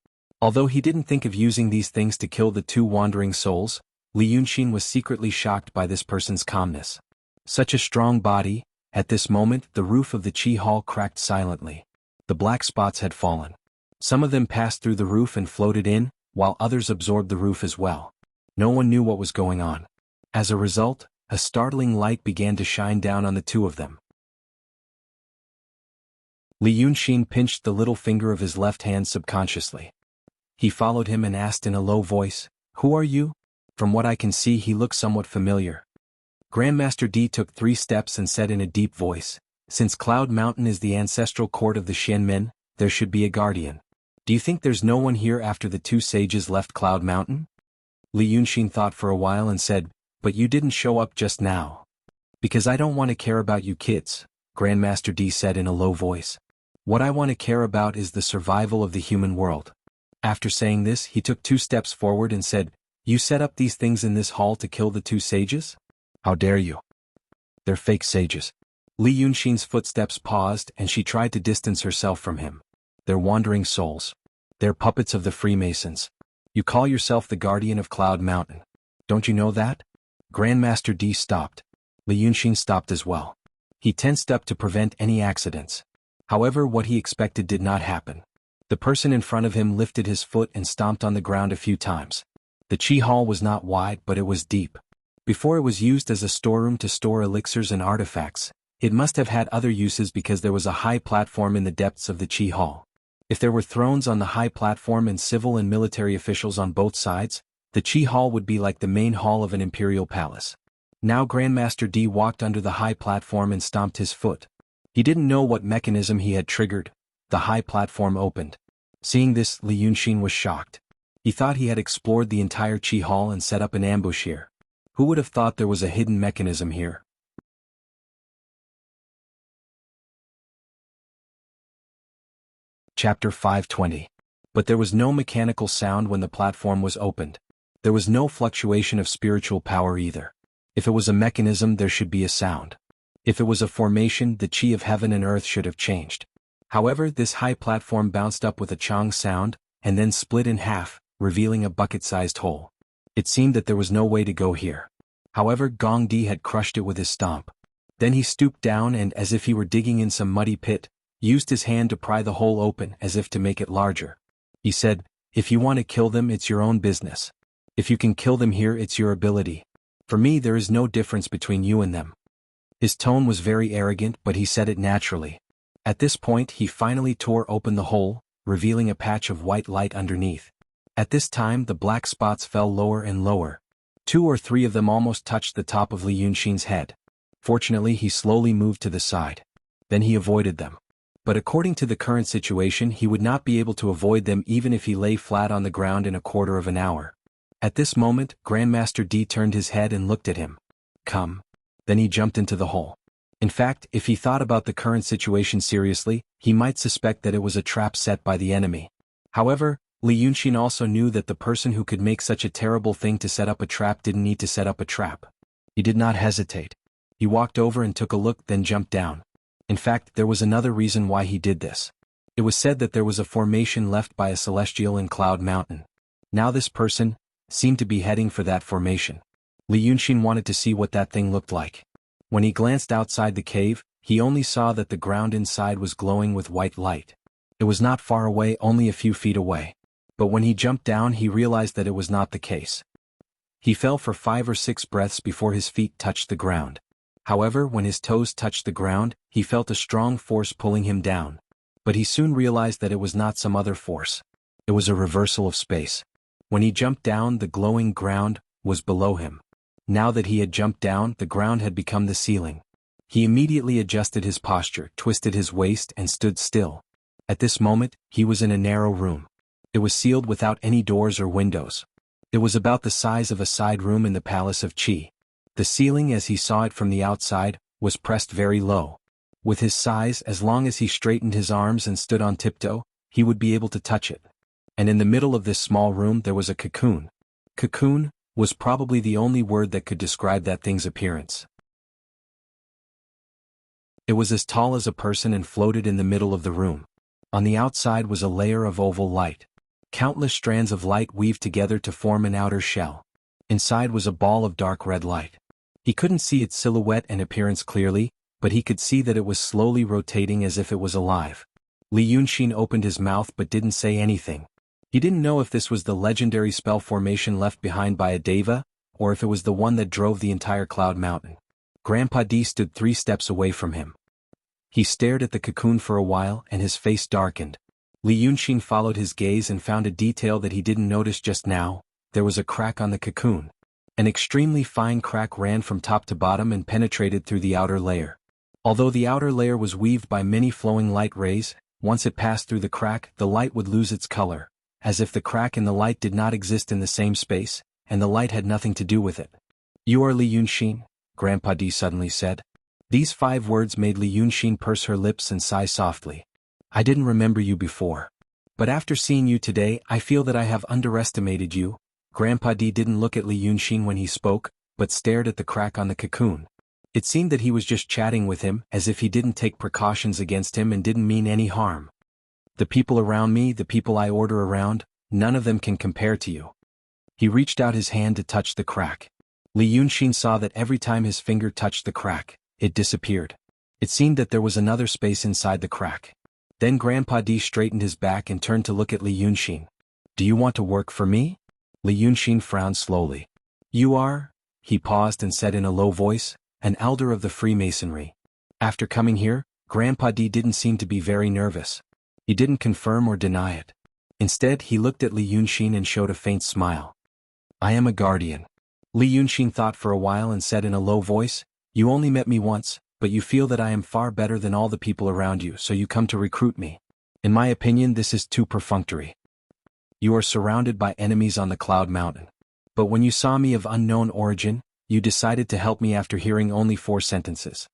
Speaker 1: Although he didn't think of using these things to kill the 2 wandering souls, Li Yunxin was secretly shocked by this person's calmness. Such a strong body. At this moment, the roof of the Qi Hall cracked silently. The black spots had fallen. Some of them passed through the roof and floated in, while others absorbed the roof as well. No one knew what was going on. As a result, a startling light began to shine down on the 2 of them. Li Yunxin pinched the little finger of his left hand subconsciously. He followed him and asked in a low voice, "Who are you?" From what I can see, he looks somewhat familiar. Grandmaster D took 3 steps and said in a deep voice, "Since Cloud Mountain is the ancestral court of the Xianmen, there should be a guardian. Do you think there's no one here after the two sages left Cloud Mountain? Li Yunxin thought for a while and said, but you didn't show up just now. Because I don't want to care about you kids, Grandmaster D said in a low voice. What I want to care about is the survival of the human world. After saying this, he took 2 steps forward and said, you set up these things in this hall to kill the 2 sages? How dare you? They're fake sages. Li Yunxin's footsteps paused and she tried to distance herself from him. They're wandering souls. They're puppets of the Freemasons. You call yourself the guardian of Cloud Mountain. Don't you know that? Grandmaster D stopped. Li Yunxin stopped as well. He tensed up to prevent any accidents. However, what he expected did not happen. The person in front of him lifted his foot and stomped on the ground a few times. The Qi Hall was not wide, but it was deep. Before it was used as a storeroom to store elixirs and artifacts, it must have had other uses because there was a high platform in the depths of the Qi Hall. If there were thrones on the high platform and civil and military officials on both sides, the Qi Hall would be like the main hall of an imperial palace. Now Grandmaster D walked under the high platform and stomped his foot. He didn't know what mechanism he had triggered. The high platform opened. Seeing this, Li Yunxin was shocked. He thought he had explored the entire Qi Hall and set up an ambush here. Who would have thought there was a hidden mechanism here? Chapter 520. But there was no mechanical sound when the platform was opened. There was no fluctuation of spiritual power either. If it was a mechanism, there should be a sound. If it was a formation, the Qi of heaven and earth should have changed. However, this high platform bounced up with a chong sound, and then split in half, revealing a bucket-sized hole. It seemed that there was no way to go here. However, Gong Di had crushed it with his stomp. Then he stooped down and, as if he were digging in some muddy pit, used his hand to pry the hole open as if to make it larger. He said, if you want to kill them, it's your own business. If you can kill them here, it's your ability. For me, there is no difference between you and them. His tone was very arrogant, but he said it naturally. At this point, he finally tore open the hole, revealing a patch of white light underneath. At this time, the black spots fell lower and lower. 2 or 3 of them almost touched the top of Li Yunxin's head. Fortunately, he slowly moved to the side. Then he avoided them. But according to the current situation, he would not be able to avoid them even if he lay flat on the ground in a quarter of an hour. At this moment, Grandmaster D turned his head and looked at him. Come. Then he jumped into the hole. In fact, if he thought about the current situation seriously, he might suspect that it was a trap set by the enemy. However, Li Yunxin also knew that the person who could make such a terrible thing to set up a trap didn't need to set up a trap. He did not hesitate. He walked over and took a look, then jumped down. In fact, there was another reason why he did this. It was said that there was a formation left by a celestial in Cloud Mountain. Now this person seemed to be heading for that formation. Li Yunxin wanted to see what that thing looked like. When he glanced outside the cave, he only saw that the ground inside was glowing with white light. It was not far away, only a few feet away. But when he jumped down, he realized that it was not the case. He fell for 5 or 6 breaths before his feet touched the ground. However, when his toes touched the ground, he felt a strong force pulling him down. But he soon realized that it was not some other force. It was a reversal of space. When he jumped down, the glowing ground was below him. Now that he had jumped down, the ground had become the ceiling. He immediately adjusted his posture, twisted his waist, and stood still. At this moment, he was in a narrow room. It was sealed without any doors or windows. It was about the size of a side room in the Palace of Qi. The ceiling, as he saw it from the outside, was pressed very low. With his size, as long as he straightened his arms and stood on tiptoe, he would be able to touch it. And in the middle of this small room there was a cocoon. Cocoon was probably the only word that could describe that thing's appearance. It was as tall as a person and floated in the middle of the room. On the outside was a layer of oval light. Countless strands of light weaved together to form an outer shell. Inside was a ball of dark red light. He couldn't see its silhouette and appearance clearly, but he could see that it was slowly rotating as if it was alive. Li Yunxin opened his mouth but didn't say anything. He didn't know if this was the legendary spell formation left behind by a deva, or if it was the one that drove the entire Cloud Mountain. Grandpa D stood 3 steps away from him. He stared at the cocoon for a while and his face darkened. Li Yunxin followed his gaze and found a detail that he didn't notice just now. There was a crack on the cocoon. An extremely fine crack ran from top to bottom and penetrated through the outer layer. Although the outer layer was weaved by many flowing light rays, Once it passed through the crack, the light would lose its color, as if the crack and the light did not exist in the same space, and the light had nothing to do with it. "You are Li Yunxin," Grandpa D suddenly said. These 5 words made Li Yunxin purse her lips and sigh softly. "I didn't remember you before. But after seeing you today, I feel that I have underestimated you." Grandpa D didn't look at Li Yunxin when he spoke, but stared at the crack on the cocoon. It seemed that he was just chatting with him, as if he didn't take precautions against him and didn't mean any harm. "The people around me, the people I order around, none of them can compare to you." He reached out his hand to touch the crack. Li Yunxin saw that every time his finger touched the crack, it disappeared. It seemed that there was another space inside the crack. Then Grandpa D straightened his back and turned to look at Li Yunxin. "Do you want to work for me?" Li Yunxin frowned slowly. "You are?" He paused and said in a low voice, "An elder of the Freemasonry." After coming here, Grandpa D didn't seem to be very nervous. He didn't confirm or deny it. Instead, he looked at Li Yunxin and showed a faint smile. "I am a guardian." Li Yunxin thought for a while and said in a low voice, "You only met me once, but you feel that I am far better than all the people around you, so you come to recruit me. In my opinion, this is too perfunctory. You are surrounded by enemies on the Cloud Mountain. But when you saw me of unknown origin, you decided to help me after hearing only 4 sentences."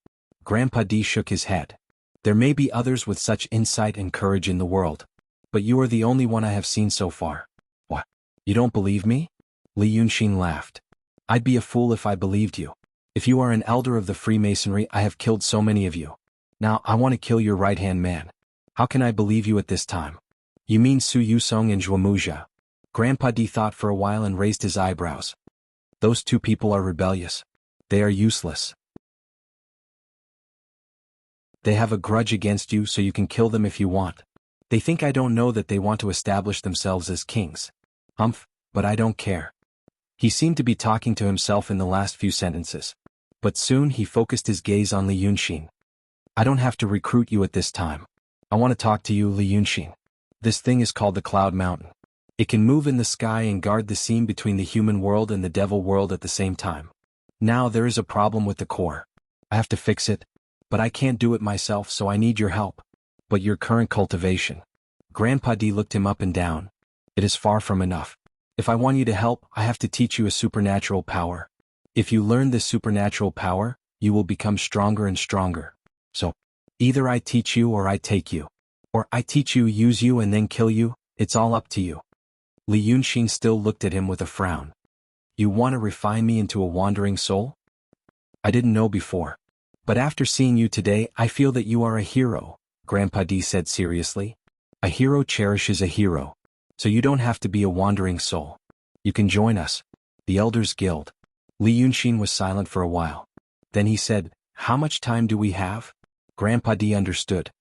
Speaker 1: Grandpa D shook his head. "There may be others with such insight and courage in the world. But you are the only one I have seen so far." "What? You don't believe me?" Li Yunxin laughed. "I'd be a fool if I believed you. If you are an elder of the Freemasonry, I have killed so many of you. Now I want to kill your right-hand man. How can I believe you at this time?" "You mean Su Yusong and Zhuomuzha?" Grandpa D thought for a while and raised his eyebrows. "Those 2 people are rebellious. They are useless. They have a grudge against you, so you can kill them if you want. They think I don't know that they want to establish themselves as kings. Humph, but I don't care." He seemed to be talking to himself in the last few sentences. But soon he focused his gaze on Li Yunxin. "I don't have to recruit you at this time. I want to talk to you, Li Yunxin. This thing is called the Cloud Mountain. It can move in the sky and guard the seam between the human world and the devil world at the same time. Now there is a problem with the core. I have to fix it, but I can't do it myself, so I need your help. But your current cultivation." Grandpa D looked him up and down. "It is far from enough. If I want you to help, I have to teach you a supernatural power. If you learn this supernatural power, you will become stronger and stronger. So, either I teach you or I take you. Or I teach you, use you and then kill you, it's all up to you." Li Yunxin still looked at him with a frown. "You want to refine me into a wandering soul? I didn't know before. But after seeing you today, I feel that you are a hero," Grandpa D said seriously. "A hero cherishes a hero. So you don't have to be a wandering soul. You can join us, the Elders Guild." Li Yunxin was silent for a while. Then he said, "How much time do we have?" Grandpa D understood.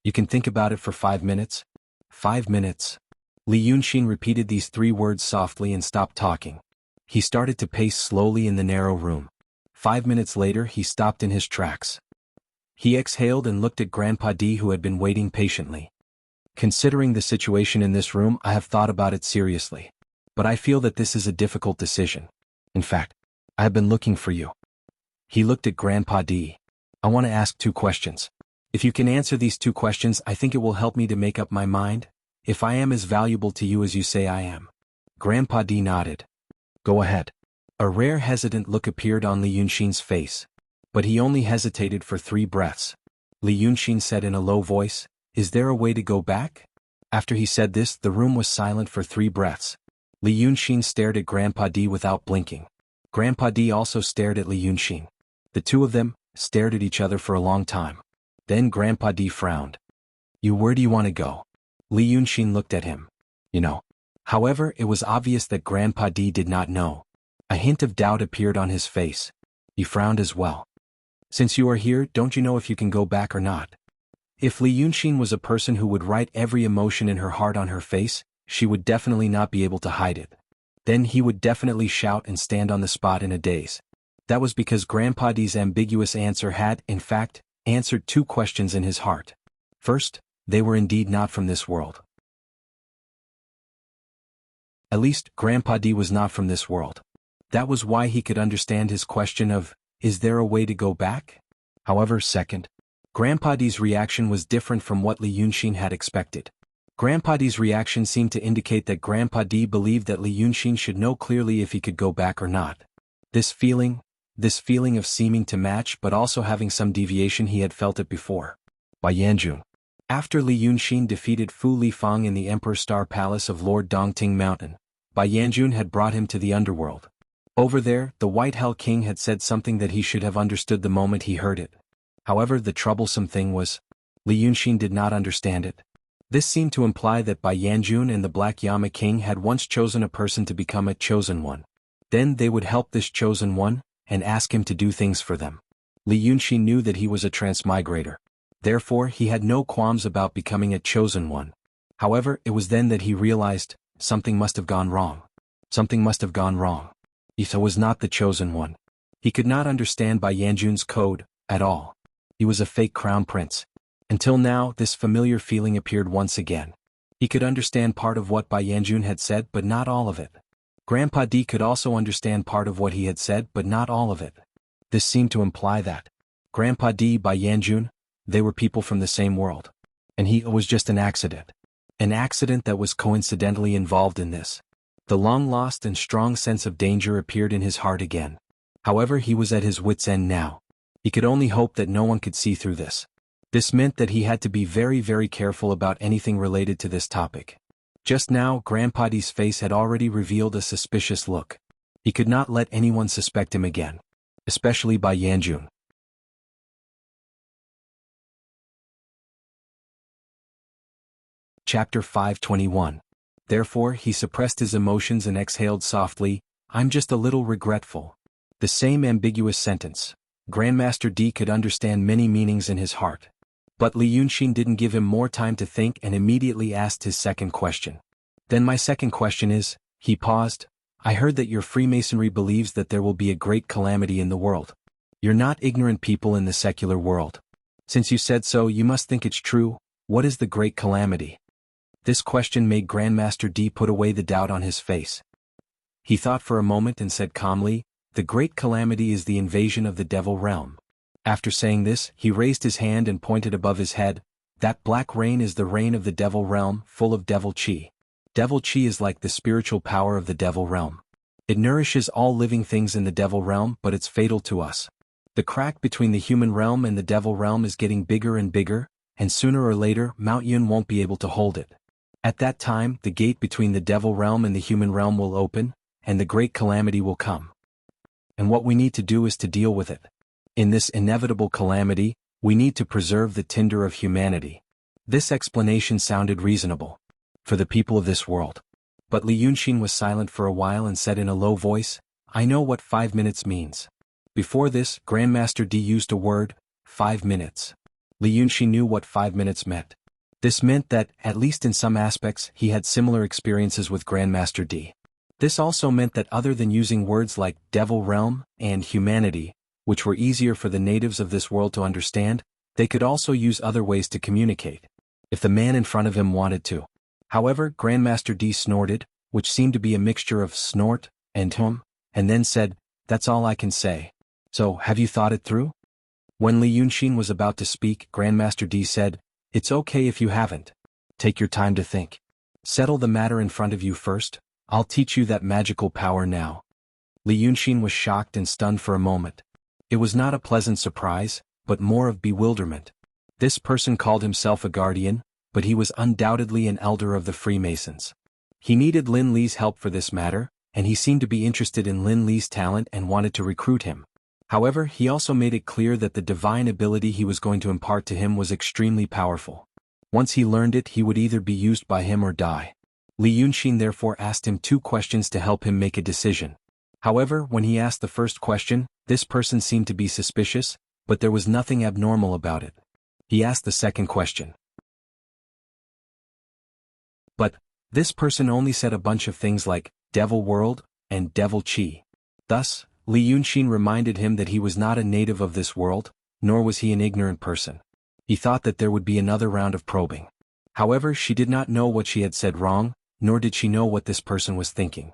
Speaker 1: "You can think about it for 5 minutes." 5 minutes. Li Yunxin repeated these 3 words softly and stopped talking. He started to pace slowly in the narrow room. 5 minutes later he stopped in his tracks. He exhaled and looked at Grandpa D, who had been waiting patiently. "Considering the situation in this room, I have thought about it seriously. But I feel that this is a difficult decision. In fact, I have been looking for you." He looked at Grandpa D. "I want to ask 2 questions. If you can answer these 2 questions, I think it will help me to make up my mind, if I am as valuable to you as you say I am." Grandpa D nodded. "Go ahead." A rare hesitant look appeared on Li Yunxin's face. But he only hesitated for 3 breaths. Li Yunxin said in a low voice, "Is there a way to go back?" After he said this, the room was silent for 3 breaths. Li Yunxin stared at Grandpa D without blinking. Grandpa D also stared at Li Yunxin. The 2 of them stared at each other for a long time. Then Grandpa D frowned. Where do you want to go?" Li Yunxin looked at him. "You know." However, it was obvious that Grandpa D did not know. A hint of doubt appeared on his face. He frowned as well. "Since you are here, don't you know if you can go back or not?" If Li Yunxin was a person who would write every emotion in her heart on her face, she would definitely not be able to hide it. Then he would definitely shout and stand on the spot in a daze. That was because Grandpa D's ambiguous answer had, in fact, answered 2 questions in his heart. First, they were indeed not from this world. At least, Grandpa D was not from this world. That was why he could understand his question of, "Is there a way to go back?" However, second, Grandpa D's reaction was different from what Li Yunxin had expected. Grandpa D's reaction seemed to indicate that Grandpa D believed that Li Yunxin should know clearly if he could go back or not. This feeling of seeming to match but also having some deviation, he had felt it before. By Yanjun. After Li Yunxin defeated Fu Lifang in the Emperor Star Palace of Lord Dongting Mountain, Bai Yanjun had brought him to the underworld. Over there, the White Hell King had said something that he should have understood the moment he heard it. However, the troublesome thing was, Li Yunxin did not understand it. This seemed to imply that Bai Yanjun and the Black Yama King had once chosen a person to become a chosen one. Then they would help this chosen one, and ask him to do things for them. Li Yunxin knew that he was a transmigrator. Therefore he had no qualms about becoming a chosen one. However, it was then that he realized, something must have gone wrong. Something must have gone wrong. Ita was not the chosen one. He could not understand Bai Yanjun's code, at all. He was a fake crown prince. Until now, this familiar feeling appeared once again. He could understand part of what Bai Yanjun had said but not all of it. Grandpa D could also understand part of what he had said but not all of it. This seemed to imply that Grandpa D, Bai Yanjun, they were people from the same world. And he was just an accident. An accident that was coincidentally involved in this. The long-lost and strong sense of danger appeared in his heart again. However, he was at his wit's end now. He could only hope that no one could see through this. This meant that he had to be very, very careful about anything related to this topic. Just now, Grandpa D's face had already revealed a suspicious look. He could not let anyone suspect him again. Especially Bai Yanjun. Chapter 521. Therefore, he suppressed his emotions and exhaled softly, "I'm just a little regretful." The same ambiguous sentence. Grandmaster D could understand many meanings in his heart. But Li Yunxin didn't give him more time to think and immediately asked his second question. "Then my second question is," he paused, "I heard that your Freemasonry believes that there will be a great calamity in the world. You're not ignorant people in the secular world. Since you said so, you must think it's true. What is the great calamity?" This question made Grandmaster D put away the doubt on his face. He thought for a moment and said calmly, "The great calamity is the invasion of the Devil Realm." After saying this, he raised his hand and pointed above his head. "That black rain is the rain of the Devil Realm, full of Devil Chi. Devil Chi is like the spiritual power of the Devil Realm. It nourishes all living things in the Devil Realm, but it's fatal to us. The crack between the human realm and the Devil Realm is getting bigger and bigger, and sooner or later Mount Yun won't be able to hold it. At that time, the gate between the Devil Realm and the human realm will open, and the great calamity will come. And what we need to do is to deal with it. In this inevitable calamity, we need to preserve the tinder of humanity." This explanation sounded reasonable. For the people of this world. But Li Yunxin was silent for a while and said in a low voice, "I know what 5 minutes means." Before this, Grandmaster D used a word, 5 minutes. Li Yunxin knew what 5 minutes meant. This meant that, at least in some aspects, he had similar experiences with Grandmaster D. This also meant that other than using words like Devil Realm and humanity, which were easier for the natives of this world to understand, they could also use other ways to communicate. If the man in front of him wanted to. However, Grandmaster D snorted, which seemed to be a mixture of snort and hum, and then said, "That's all I can say. So, have you thought it through?" When Li Yunxin was about to speak, Grandmaster D said, "It's okay if you haven't. Take your time to think. Settle the matter in front of you first. I'll teach you that magical power now." Li Yunxin was shocked and stunned for a moment. It was not a pleasant surprise, but more of bewilderment. This person called himself a guardian, but he was undoubtedly an elder of the Freemasons. He needed Lin Li's help for this matter, and he seemed to be interested in Lin Li's talent and wanted to recruit him. However, he also made it clear that the divine ability he was going to impart to him was extremely powerful. Once he learned it, he would either be used by him or die. Li Yunxin therefore asked him 2 questions to help him make a decision. However, when he asked the first question, this person seemed to be suspicious, but there was nothing abnormal about it. He asked the second question. But this person only said a bunch of things like Devil World and Devil Chi. Thus, Li Yunxin reminded him that he was not a native of this world, nor was he an ignorant person. He thought that there would be another round of probing. However, she did not know what she had said wrong, nor did she know what this person was thinking.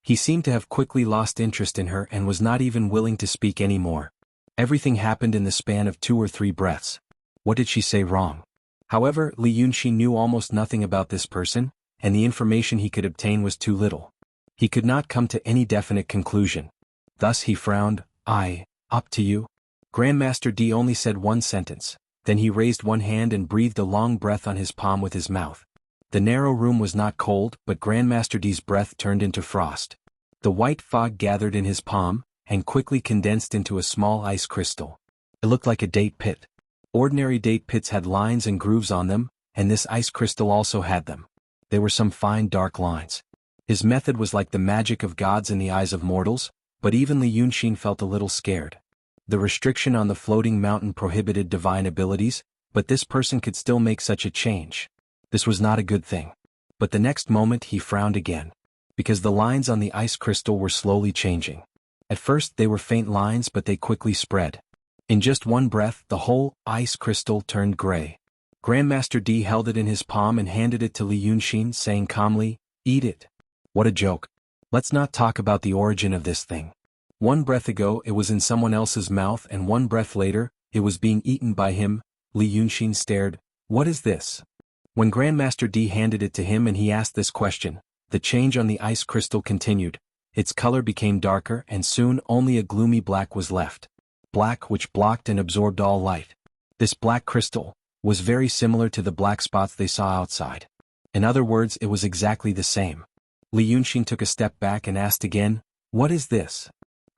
Speaker 1: He seemed to have quickly lost interest in her and was not even willing to speak anymore. Everything happened in the span of 2 or 3 breaths. What did she say wrong? However, Li Yunxin knew almost nothing about this person, and the information he could obtain was too little. He could not come to any definite conclusion. Thus he frowned. Up to you? Grandmaster D only said one sentence, then he raised one hand and breathed a long breath on his palm with his mouth. The narrow room was not cold, but Grandmaster D's breath turned into frost. The white fog gathered in his palm, and quickly condensed into a small ice crystal. It looked like a date pit. Ordinary date pits had lines and grooves on them, and this ice crystal also had them. They were some fine dark lines. His method was like the magic of gods in the eyes of mortals, but even Li Yunxin felt a little scared. The restriction on the floating mountain prohibited divine abilities, but this person could still make such a change. This was not a good thing. But the next moment he frowned again, because the lines on the ice crystal were slowly changing. At first they were faint lines, but they quickly spread. In just one breath, the whole ice crystal turned gray. Grandmaster D held it in his palm and handed it to Li Yunxin, saying calmly, "Eat it." What a joke. Let's not talk about the origin of this thing. One breath ago it was in someone else's mouth, and one breath later, it was being eaten by him. Li Yunxin stared. What is this? When Grandmaster D handed it to him and he asked this question, the change on the ice crystal continued. Its color became darker, and soon only a gloomy black was left. Black which blocked and absorbed all light. This black crystal was very similar to the black spots they saw outside. In other words, it was exactly the same. Li Yunxin took a step back and asked again, "What is this?"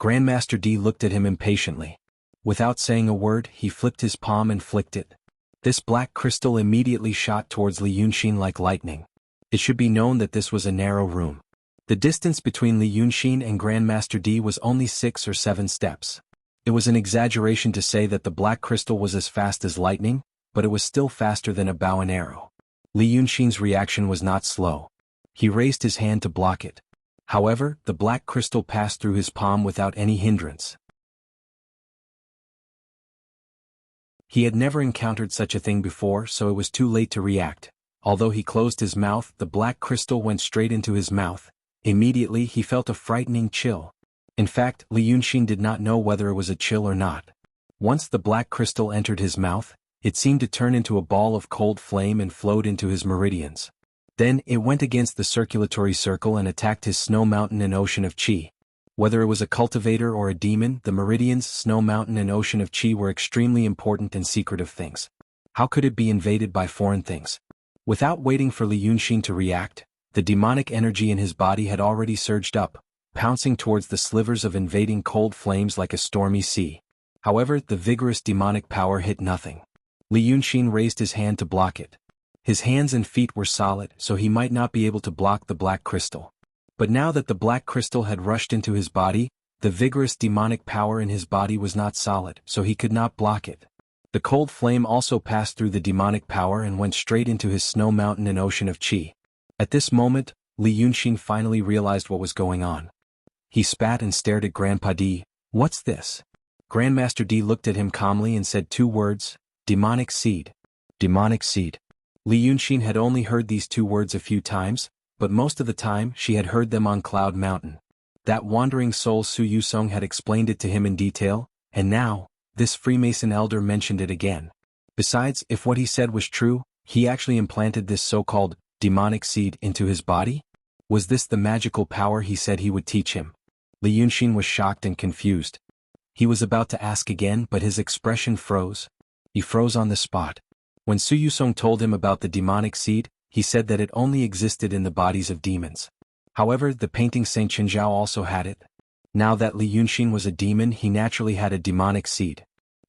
Speaker 1: Grandmaster D looked at him impatiently. Without saying a word, he flipped his palm and flicked it. This black crystal immediately shot towards Li Yunxin like lightning. It should be known that this was a narrow room. The distance between Li Yunxin and Grandmaster D was only 6 or 7 steps. It was an exaggeration to say that the black crystal was as fast as lightning, but it was still faster than a bow and arrow. Li Yunxin's reaction was not slow. He raised his hand to block it. However, the black crystal passed through his palm without any hindrance. He had never encountered such a thing before, so it was too late to react. Although he closed his mouth, the black crystal went straight into his mouth. Immediately he felt a frightening chill. In fact, Li Yunxin did not know whether it was a chill or not. Once the black crystal entered his mouth, it seemed to turn into a ball of cold flame and flowed into his meridians. Then it went against the circulatory circle and attacked his snow mountain and ocean of qi. Whether it was a cultivator or a demon, the meridians, snow mountain and ocean of qi were extremely important and secretive things. How could it be invaded by foreign things? Without waiting for Li Yunxin to react, the demonic energy in his body had already surged up, pouncing towards the slivers of invading cold flames like a stormy sea. However, the vigorous demonic power hit nothing. Li Yunxin raised his hand to block it. His hands and feet were solid, so he might not be able to block the black crystal. But now that the black crystal had rushed into his body, the vigorous demonic power in his body was not solid, so he could not block it. The cold flame also passed through the demonic power and went straight into his snow mountain and ocean of qi. At this moment, Li Yunxin finally realized what was going on. He spat and stared at Grandpa D. "What's this?" Grandmaster D looked at him calmly and said 2 words, "Demonic seed." Demonic seed. Li Yunxin had only heard these 2 words a few times, but most of the time she had heard them on Cloud Mountain. That wandering soul Su Yusong had explained it to him in detail, and now, this Freemason elder mentioned it again. Besides, if what he said was true, he actually implanted this so-called demonic seed into his body? Was this the magical power he said he would teach him? Li Yunxin was shocked and confused. He was about to ask again, but his expression froze. He froze on the spot. When Su Yusong told him about the demonic seed, he said that it only existed in the bodies of demons. However, the painting Saint Chenjiao also had it. Now that Li Yunxin was a demon, he naturally had a demonic seed.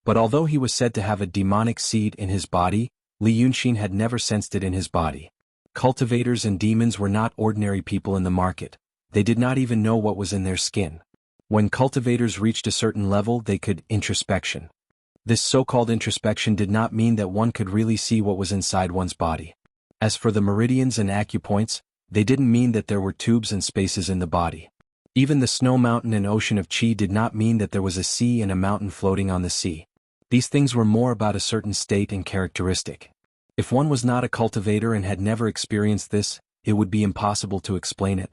Speaker 1: But although he was said to have a demonic seed in his body, Li Yunxin had never sensed it in his body. Cultivators and demons were not ordinary people in the market. They did not even know what was in their skin. When cultivators reached a certain level, they could introspection. This so-called introspection did not mean that one could really see what was inside one's body. As for the meridians and acupoints, they didn't mean that there were tubes and spaces in the body. Even the snow mountain and ocean of qi did not mean that there was a sea and a mountain floating on the sea. These things were more about a certain state and characteristic. If one was not a cultivator and had never experienced this, it would be impossible to explain it.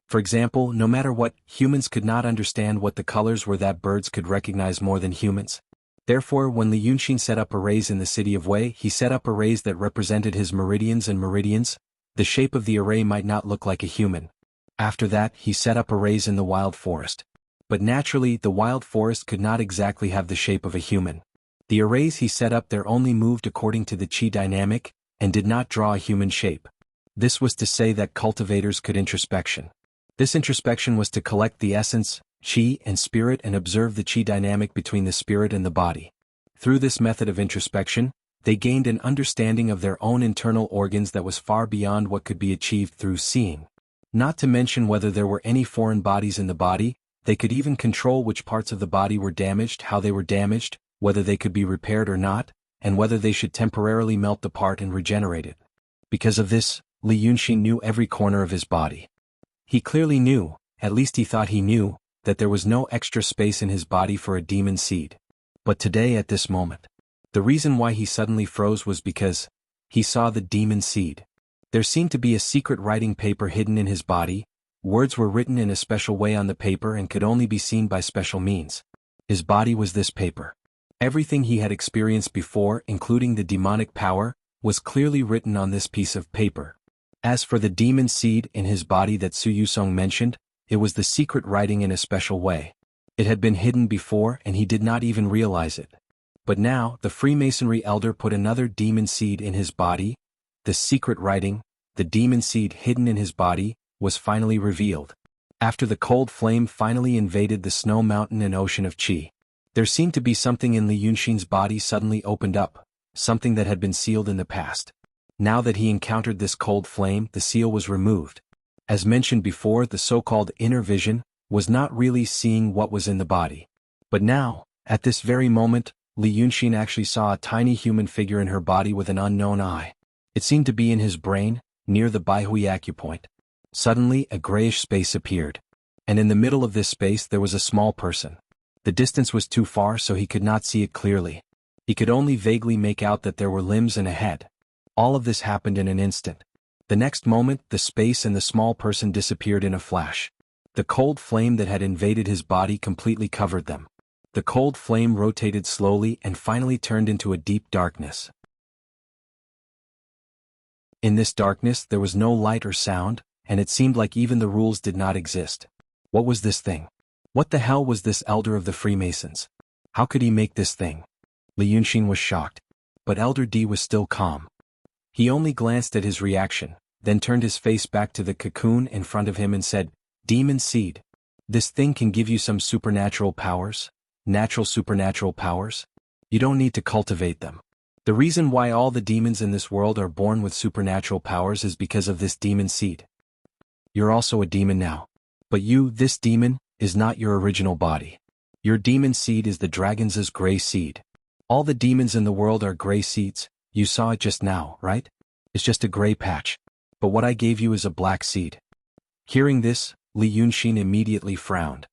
Speaker 1: For example, no matter what, humans could not understand what the colors were that birds could recognize more than humans. Therefore, when Li Yunxin set up arrays in the city of Wei, he set up arrays that represented his meridians and meridians. The shape of the array might not look like a human. After that, he set up arrays in the wild forest. But naturally, the wild forest could not exactly have the shape of a human. The arrays he set up there only moved according to the qi dynamic, and did not draw a human shape. This was to say that cultivators could introspection. This introspection was to collect the essence, qi and spirit, and observe the qi dynamic between the spirit and the body. Through this method of introspection, they gained an understanding of their own internal organs that was far beyond what could be achieved through seeing. Not to mention whether there were any foreign bodies in the body, they could even control which parts of the body were damaged, how they were damaged, whether they could be repaired or not, and whether they should temporarily melt the part and regenerate it. Because of this, Li Yunxin knew every corner of his body. He clearly knew, at least he thought he knew, that there was no extra space in his body for a demon seed. But today at this moment, the reason why he suddenly froze was because he saw the demon seed. There seemed to be a secret writing paper hidden in his body. Words were written in a special way on the paper and could only be seen by special means. His body was this paper. Everything he had experienced before, including the demonic power, was clearly written on this piece of paper. As for the demon seed in his body that Su Yusong mentioned, it was the secret writing in a special way. It had been hidden before and he did not even realize it. But now, the Freemasonry elder put another demon seed in his body. The secret writing, the demon seed hidden in his body, was finally revealed. After the cold flame finally invaded the snow mountain and ocean of qi, there seemed to be something in Li Yunxin's body suddenly opened up, something that had been sealed in the past. Now that he encountered this cold flame, the seal was removed. As mentioned before, the so-called inner vision was not really seeing what was in the body. But now, at this very moment, Li Yunxin actually saw a tiny human figure in her body with an unknown eye. It seemed to be in his brain, near the Baihui acupoint. Suddenly, a grayish space appeared. And in the middle of this space there was a small person. The distance was too far so he could not see it clearly. He could only vaguely make out that there were limbs and a head. All of this happened in an instant. The next moment, the space and the small person disappeared in a flash. The cold flame that had invaded his body completely covered them. The cold flame rotated slowly and finally turned into a deep darkness. In this darkness there was no light or sound, and it seemed like even the rules did not exist. What was this thing? What the hell was this elder of the Freemasons? How could he make this thing? Li Yunxin was shocked. But Elder D was still calm. He only glanced at his reaction, then turned his face back to the cocoon in front of him and said, "Demon seed. This thing can give you some supernatural powers? Natural supernatural powers? You don't need to cultivate them. The reason why all the demons in this world are born with supernatural powers is because of this demon seed. You're also a demon now. But you, this demon, is not your original body. Your demon seed is the dragon's gray seed. All the demons in the world are gray seeds. You saw it just now, right? It's just a gray patch. But what I gave you is a black seed." Hearing this, Li Yunxin immediately frowned.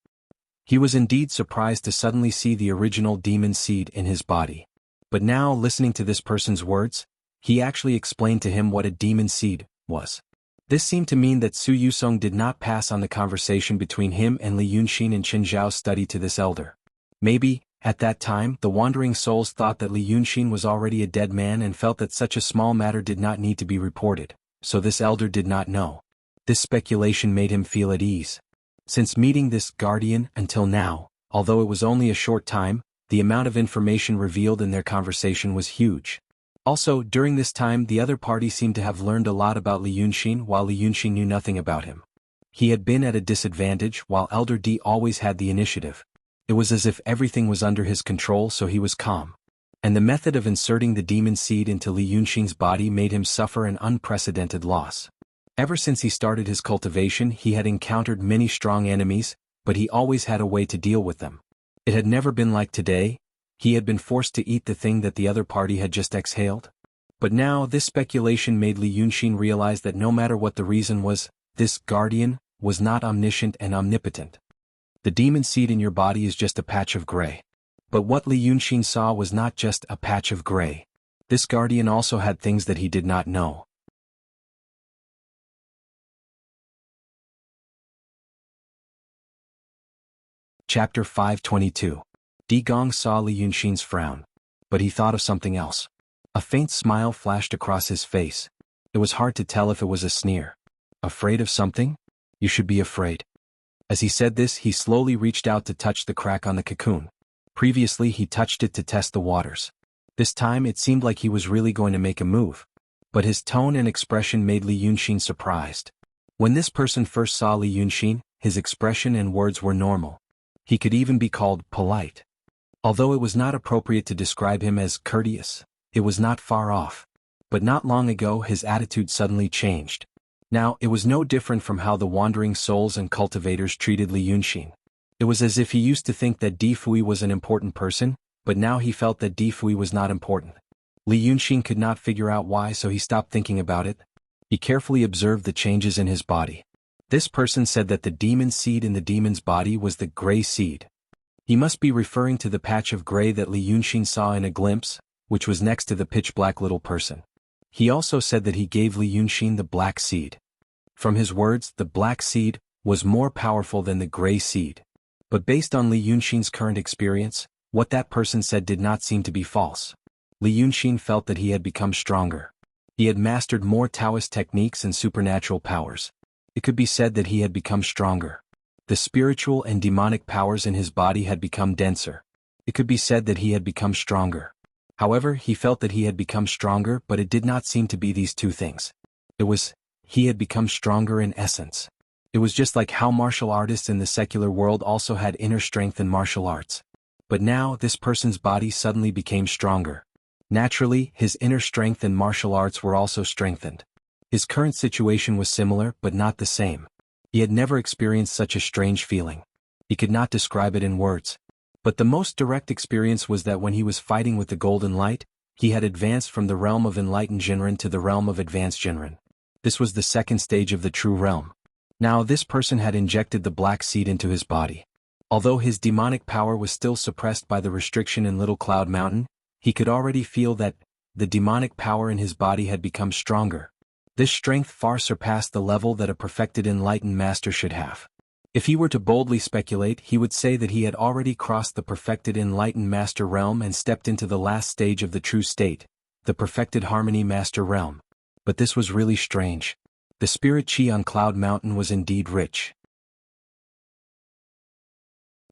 Speaker 1: He was indeed surprised to suddenly see the original demon seed in his body. But now, listening to this person's words, he actually explained to him what a demon seed was. This seemed to mean that Su Yusong did not pass on the conversation between him and Li Yunxin and Chen Zhao's study to this elder. Maybe, at that time, the wandering souls thought that Li Yunxin was already a dead man and felt that such a small matter did not need to be reported, so this elder did not know. This speculation made him feel at ease. Since meeting this guardian until now, although it was only a short time, the amount of information revealed in their conversation was huge. Also, during this time the other party seemed to have learned a lot about Li Yunxin while Li Yunxin knew nothing about him. He had been at a disadvantage while Elder D always had the initiative. It was as if everything was under his control, so he was calm. And the method of inserting the demon seed into Li Yunxin's body made him suffer an unprecedented loss. Ever since he started his cultivation he had encountered many strong enemies, but he always had a way to deal with them. It had never been like today. He had been forced to eat the thing that the other party had just exhaled. But now this speculation made Li Yunxin realize that no matter what the reason was, this guardian was not omniscient and omnipotent. The demon seed in your body is just a patch of gray. But what Li Yunxin saw was not just a patch of gray. This guardian also had things that he did not know. Chapter 522. Di Gong saw Li Yunxin's frown. But he thought of something else. A faint smile flashed across his face. It was hard to tell if it was a sneer. Afraid of something? You should be afraid. As he said this, he slowly reached out to touch the crack on the cocoon. Previously he touched it to test the waters. This time it seemed like he was really going to make a move. But his tone and expression made Li Yunxin surprised. When this person first saw Li Yunxin, his expression and words were normal. He could even be called polite. Although it was not appropriate to describe him as courteous, it was not far off. But not long ago his attitude suddenly changed. Now it was no different from how the wandering souls and cultivators treated Li Yunxin. It was as if he used to think that Di Fui was an important person, but now he felt that Di Fui was not important. Li Yunxin could not figure out why, so he stopped thinking about it. He carefully observed the changes in his body. This person said that the demon seed in the demon's body was the gray seed. He must be referring to the patch of gray that Li Yunxin saw in a glimpse, which was next to the pitch-black little person. He also said that he gave Li Yunxin the black seed. From his words, the black seed was more powerful than the gray seed. But based on Li Yunxin's current experience, what that person said did not seem to be false. Li Yunxin felt that he had become stronger. He had mastered more Taoist techniques and supernatural powers. It could be said that he had become stronger. The spiritual and demonic powers in his body had become denser. It could be said that he had become stronger. However, he felt that he had become stronger, but it did not seem to be these two things. He had become stronger in essence. It was just like how martial artists in the secular world also had inner strength in martial arts. But now this person's body suddenly became stronger. Naturally, his inner strength and martial arts were also strengthened. His current situation was similar, but not the same. He had never experienced such a strange feeling. He could not describe it in words. But the most direct experience was that when he was fighting with the golden light, he had advanced from the realm of enlightened Jinren to the realm of advanced Jinren. This was the second stage of the true realm. Now this person had injected the black seed into his body. Although his demonic power was still suppressed by the restriction in Little Cloud Mountain, he could already feel that the demonic power in his body had become stronger. This strength far surpassed the level that a perfected enlightened master should have. If he were to boldly speculate, he would say that he had already crossed the perfected enlightened master realm and stepped into the last stage of the true state, the perfected harmony master realm. But this was really strange. The spirit chi on Cloud Mountain was indeed rich.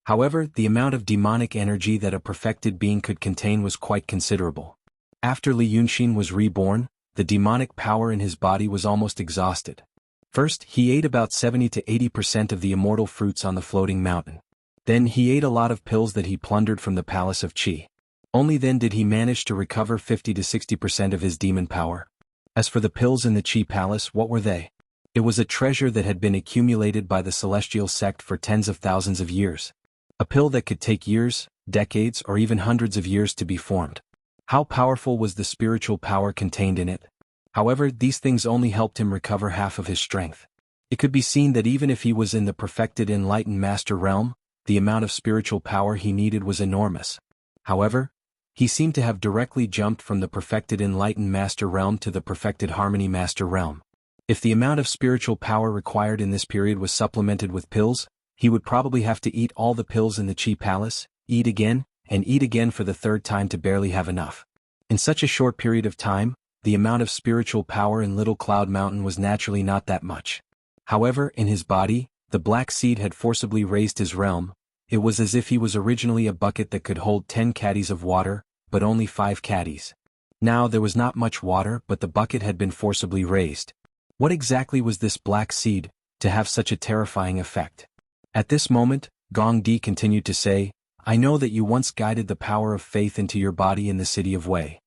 Speaker 1: However, the amount of demonic energy that a perfected being could contain was quite considerable. After Li Yunxin was reborn, the demonic power in his body was almost exhausted. First, he ate about 70 to 80% of the immortal fruits on the floating mountain. Then he ate a lot of pills that he plundered from the palace of Qi. Only then did he manage to recover 50 to 60% of his demon power. As for the pills in the Qi palace, what were they? It was a treasure that had been accumulated by the celestial sect for tens of thousands of years. A pill that could take years, decades, or even hundreds of years to be formed. How powerful was the spiritual power contained in it? However, these things only helped him recover half of his strength. It could be seen that even if he was in the perfected enlightened master realm, the amount of spiritual power he needed was enormous. However, he seemed to have directly jumped from the perfected enlightened master realm to the perfected harmony master realm. If the amount of spiritual power required in this period was supplemented with pills, he would probably have to eat all the pills in the Qi palace, eat again, and eat again for the third time to barely have enough. In such a short period of time, the amount of spiritual power in Little Cloud Mountain was naturally not that much. However, in his body, the black seed had forcibly raised his realm. It was as if he was originally a bucket that could hold 10 caddies of water, but only 5 caddies. Now there was not much water, but the bucket had been forcibly raised. What exactly was this black seed, to have such a terrifying effect? At this moment, Gong Di continued to say, I know that you once guided the power of faith into your body in the city of Wei.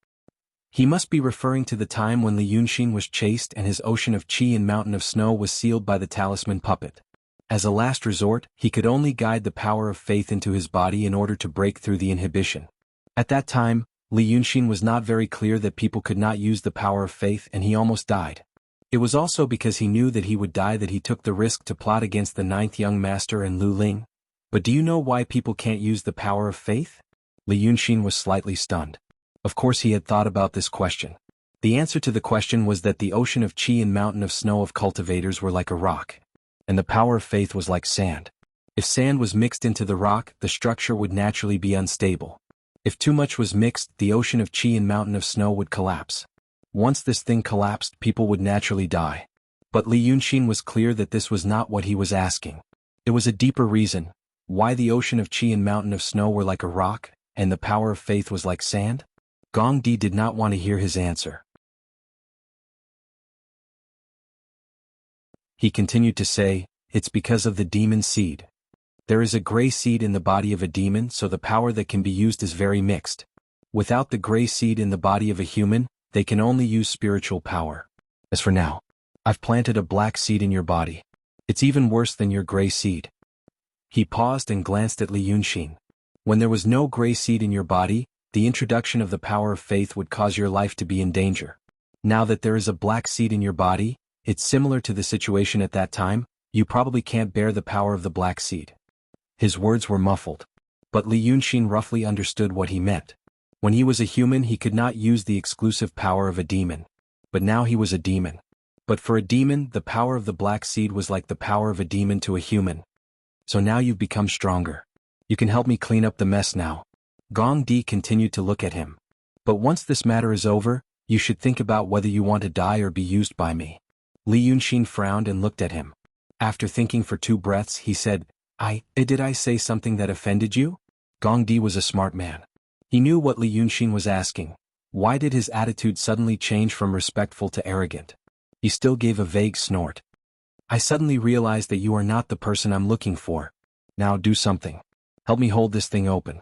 Speaker 1: He must be referring to the time when Li Yunxin was chased and his ocean of qi and mountain of snow was sealed by the talisman puppet. As a last resort, he could only guide the power of faith into his body in order to break through the inhibition. At that time, Li Yunxin was not very clear that people could not use the power of faith and he almost died. It was also because he knew that he would die that he took the risk to plot against the 9th young master and Lu Ling. But do you know why people can't use the power of faith? Li Yunxin was slightly stunned. Of course he had thought about this question. The answer to the question was that the ocean of qi and mountain of snow of cultivators were like a rock. And the power of faith was like sand. If sand was mixed into the rock, the structure would naturally be unstable. If too much was mixed, the ocean of chi and mountain of snow would collapse. Once this thing collapsed, people would naturally die. But Li Yunxin was clear that this was not what he was asking. It was a deeper reason, why the ocean of chi and mountain of snow were like a rock, and the power of faith was like sand? Gong Di did not want to hear his answer. He continued to say, it's because of the demon seed. There is a gray seed in the body of a demon, so the power that can be used is very mixed. Without the gray seed in the body of a human, they can only use spiritual power. As for now, I've planted a black seed in your body. It's even worse than your gray seed. He paused and glanced at Li Yunxin. When there was no gray seed in your body, the introduction of the power of faith would cause your life to be in danger. Now that there is a black seed in your body, it's similar to the situation at that time, you probably can't bear the power of the black seed. His words were muffled. But Li Yunxin roughly understood what he meant. When he was a human, he could not use the exclusive power of a demon. But now he was a demon. But for a demon, the power of the black seed was like the power of a demon to a human. So now you've become stronger. You can help me clean up the mess now. Gong Di continued to look at him. But once this matter is over, you should think about whether you want to die or be used by me. Li Yunxin frowned and looked at him. After thinking for 2 breaths, he said, Did I say something that offended you? Gong Di was a smart man. He knew what Li Yunxin was asking. Why did his attitude suddenly change from respectful to arrogant? He still gave a vague snort. I suddenly realized that you are not the person I'm looking for. Now do something. Help me hold this thing open.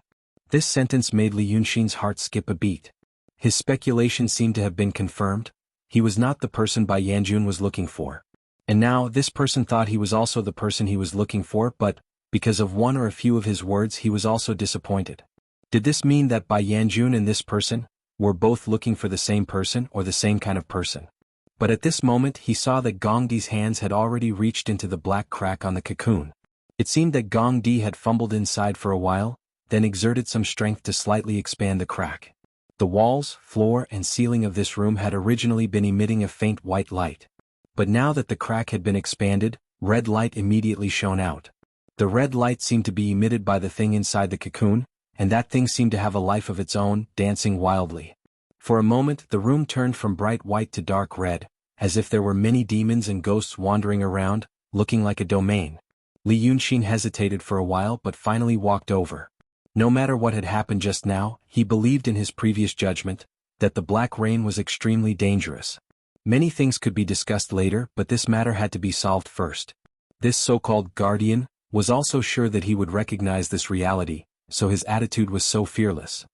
Speaker 1: This sentence made Li Yunxin's heart skip a beat. His speculation seemed to have been confirmed. He was not the person Bai Yanjun was looking for. And now this person thought he was also the person he was looking for, but because of one or a few of his words he was also disappointed. Did this mean that Bai Yanjun and this person were both looking for the same person or the same kind of person? But at this moment he saw that Gong Di's hands had already reached into the black crack on the cocoon. It seemed that Gong Di had fumbled inside for a while, then exerted some strength to slightly expand the crack. The walls, floor and ceiling of this room had originally been emitting a faint white light. But now that the crack had been expanded, red light immediately shone out. The red light seemed to be emitted by the thing inside the cocoon, and that thing seemed to have a life of its own, dancing wildly. For a moment the room turned from bright white to dark red, as if there were many demons and ghosts wandering around, looking like a domain. Li Yunxin hesitated for a while but finally walked over. No matter what had happened just now, he believed in his previous judgment, that the black rain was extremely dangerous. Many things could be discussed later, but this matter had to be solved first. This so-called guardian was also sure that he would recognize this reality, so his attitude was so fearless.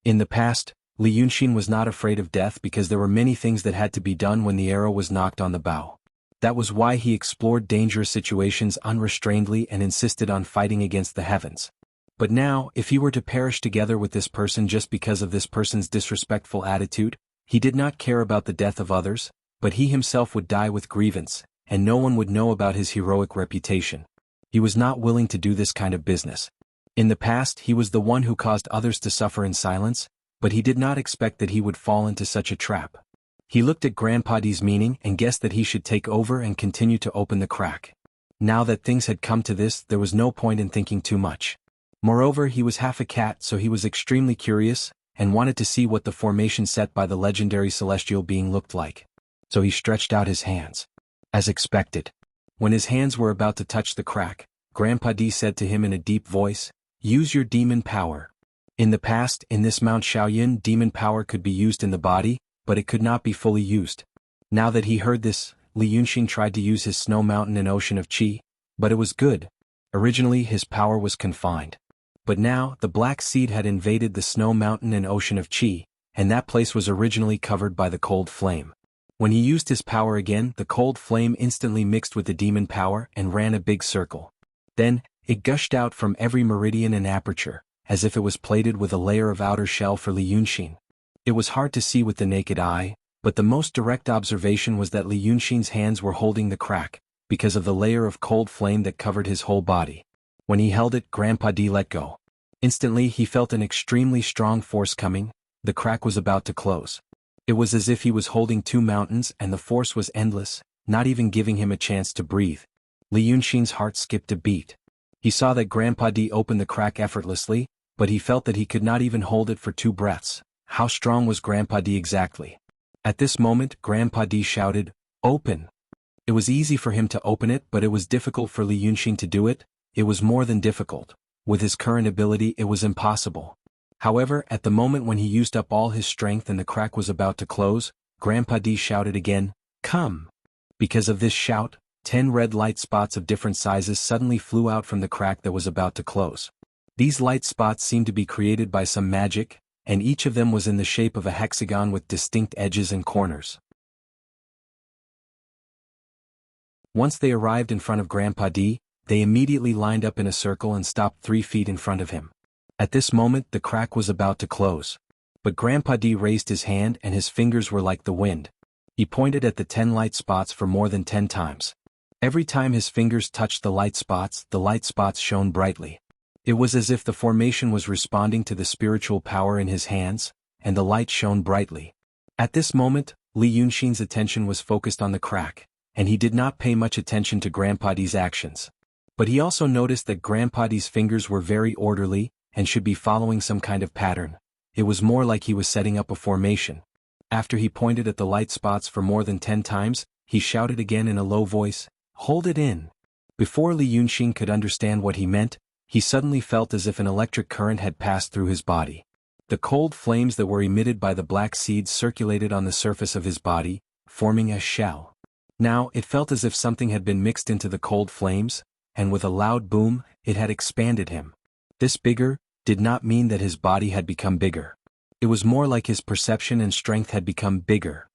Speaker 1: In the past, Li Yunxin was not afraid of death because there were many things that had to be done when the arrow was knocked on the bow. That was why he explored dangerous situations unrestrainedly and insisted on fighting against the heavens. But now, if he were to perish together with this person just because of this person's disrespectful attitude, he did not care about the death of others, but he himself would die with grievance, and no one would know about his heroic reputation. He was not willing to do this kind of business. In the past he was the one who caused others to suffer in silence, but he did not expect that he would fall into such a trap. He looked at Grandpa D's meaning and guessed that he should take over and continue to open the crack. Now that things had come to this, there was no point in thinking too much. Moreover, he was half a cat, so he was extremely curious, and wanted to see what the formation set by the legendary celestial being looked like. So he stretched out his hands. As expected. When his hands were about to touch the crack, Grandpa D said to him in a deep voice, "Use your demon power." In the past, in this Mount Shaoyin, demon power could be used in the body, but it could not be fully used. Now that he heard this, Li Yunxin tried to use his snow mountain and ocean of qi, but it was good. Originally his power was confined. But now, the black seed had invaded the snow mountain and ocean of qi, and that place was originally covered by the cold flame. When he used his power again, the cold flame instantly mixed with the demon power and ran a big circle. Then, it gushed out from every meridian and aperture, as if it was plated with a layer of outer shell for Li Yunxin. It was hard to see with the naked eye, but the most direct observation was that Li Yunxin's hands were holding the crack, because of the layer of cold flame that covered his whole body. When he held it, Grandpa D let go. Instantly he felt an extremely strong force coming. The crack was about to close. It was as if he was holding two mountains and the force was endless, not even giving him a chance to breathe. Li Yunxin's heart skipped a beat. He saw that Grandpa D opened the crack effortlessly, but he felt that he could not even hold it for 2 breaths. How strong was Grandpa D exactly? At this moment, Grandpa D shouted, "Open!" It was easy for him to open it, but it was difficult for Li Yunxin to do it. It was more than difficult. With his current ability, it was impossible. However, at the moment when he used up all his strength and the crack was about to close, Grandpa D shouted again, "Come!" Because of this shout, 10 red light spots of different sizes suddenly flew out from the crack that was about to close. These light spots seemed to be created by some magic, and each of them was in the shape of a hexagon with distinct edges and corners. Once they arrived in front of Grandpa D, they immediately lined up in a circle and stopped 3 feet in front of him. At this moment the crack was about to close. But Grandpa D raised his hand and his fingers were like the wind. He pointed at the 10 light spots for more than 10 times. Every time his fingers touched the light spots shone brightly. It was as if the formation was responding to the spiritual power in his hands, and the light shone brightly. At this moment, Li Yunxin's attention was focused on the crack, and he did not pay much attention to Grandpa D's actions. But he also noticed that Grandpa D's fingers were very orderly, and should be following some kind of pattern. It was more like he was setting up a formation. After he pointed at the light spots for more than 10 times, he shouted again in a low voice, "Hold it in." Before Li Yunxin could understand what he meant, he suddenly felt as if an electric current had passed through his body. The cold flames that were emitted by the black seeds circulated on the surface of his body, forming a shell. Now, it felt as if something had been mixed into the cold flames, and with a loud boom, it had expanded him. This bigger did not mean that his body had become bigger. It was more like his perception and strength had become bigger.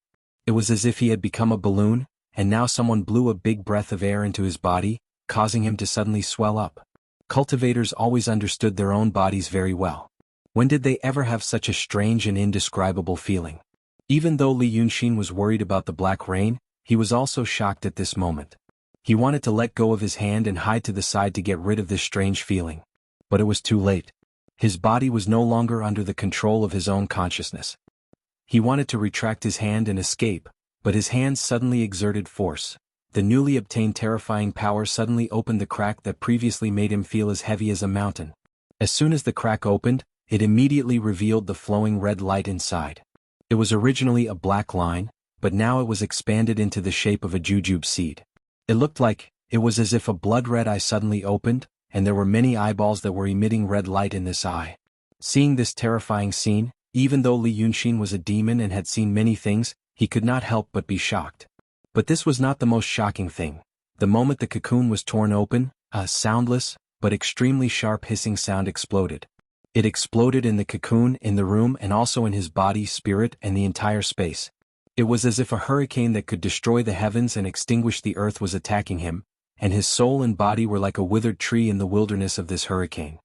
Speaker 1: It was as if he had become a balloon, and now someone blew a big breath of air into his body, causing him to suddenly swell up. Cultivators always understood their own bodies very well. When did they ever have such a strange and indescribable feeling? Even though Li Yunxin was worried about the black rain, he was also shocked at this moment. He wanted to let go of his hand and hide to the side to get rid of this strange feeling. But it was too late. His body was no longer under the control of his own consciousness. He wanted to retract his hand and escape, but his hand suddenly exerted force. The newly obtained terrifying power suddenly opened the crack that previously made him feel as heavy as a mountain. As soon as the crack opened, it immediately revealed the flowing red light inside. It was originally a black line, but now it was expanded into the shape of a jujube seed. It was as if a blood-red eye suddenly opened, and there were many eyeballs that were emitting red light in this eye. Seeing this terrifying scene, even though Li Yunxin was a demon and had seen many things, he could not help but be shocked. But this was not the most shocking thing. The moment the cocoon was torn open, a soundless, but extremely sharp hissing sound exploded. It exploded in the cocoon, in the room, and also in his body, spirit, and the entire space. It was as if a hurricane that could destroy the heavens and extinguish the earth was attacking him, and his soul and body were like a withered tree in the wilderness of this hurricane.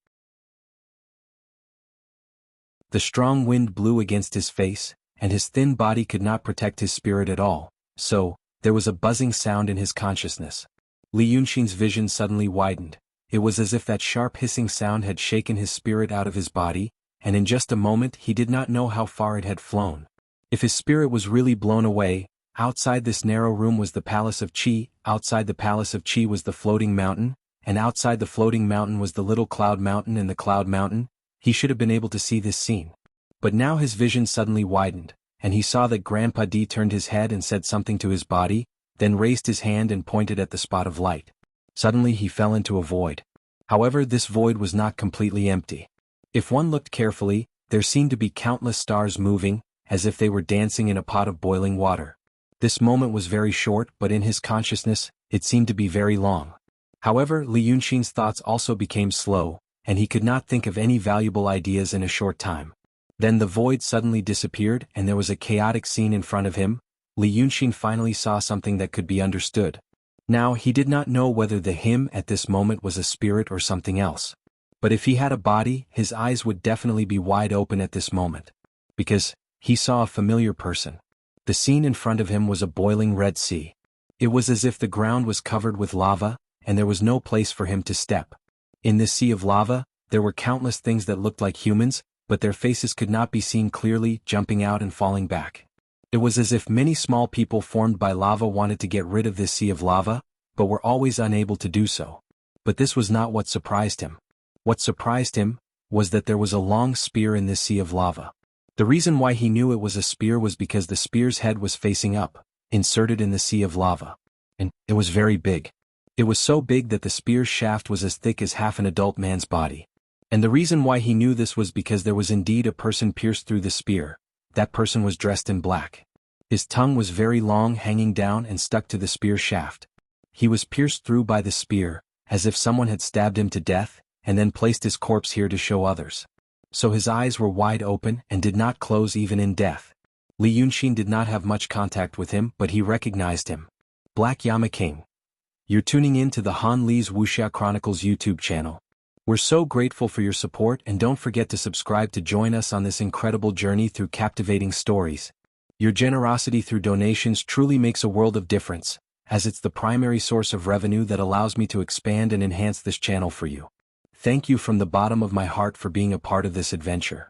Speaker 1: The strong wind blew against his face, and his thin body could not protect his spirit at all, so there was a buzzing sound in his consciousness. Li Yunxin's vision suddenly widened. It was as if that sharp hissing sound had shaken his spirit out of his body, and in just a moment he did not know how far it had flown. If his spirit was really blown away, outside this narrow room was the Palace of Qi, outside the Palace of Qi was the floating mountain, and outside the floating mountain was the little cloud mountain and the cloud mountain. He should have been able to see this scene. But now his vision suddenly widened, and he saw that Grandpa D turned his head and said something to his body, then raised his hand and pointed at the spot of light. Suddenly he fell into a void. However, this void was not completely empty. If one looked carefully, there seemed to be countless stars moving, as if they were dancing in a pot of boiling water. This moment was very short, but in his consciousness, it seemed to be very long. However, Li Yunxin's thoughts also became slow, and he could not think of any valuable ideas in a short time. Then the void suddenly disappeared and there was a chaotic scene in front of him. Li Yunxin finally saw something that could be understood. Now he did not know whether the him at this moment was a spirit or something else. But if he had a body, his eyes would definitely be wide open at this moment. Because he saw a familiar person. The scene in front of him was a boiling Red Sea. It was as if the ground was covered with lava, and there was no place for him to step. In this sea of lava, there were countless things that looked like humans, but their faces could not be seen clearly, jumping out and falling back. It was as if many small people formed by lava wanted to get rid of this sea of lava, but were always unable to do so. But this was not what surprised him. What surprised him was that there was a long spear in this sea of lava. The reason why he knew it was a spear was because the spear's head was facing up, inserted in the sea of lava. And it was very big. It was so big that the spear's shaft was as thick as half an adult man's body. And the reason why he knew this was because there was indeed a person pierced through the spear. That person was dressed in black. His tongue was very long, hanging down and stuck to the spear shaft. He was pierced through by the spear, as if someone had stabbed him to death, and then placed his corpse here to show others. So his eyes were wide open and did not close even in death. Li Yunxin did not have much contact with him, but he recognized him. Black Yama King. You're tuning in to the Han Li's Wuxia Chronicles YouTube channel. We're so grateful for your support, and don't forget to subscribe to join us on this incredible journey through captivating stories. Your generosity through donations truly makes a world of difference, as it's the primary source of revenue that allows me to expand and enhance this channel for you. Thank you from the bottom of my heart for being a part of this adventure.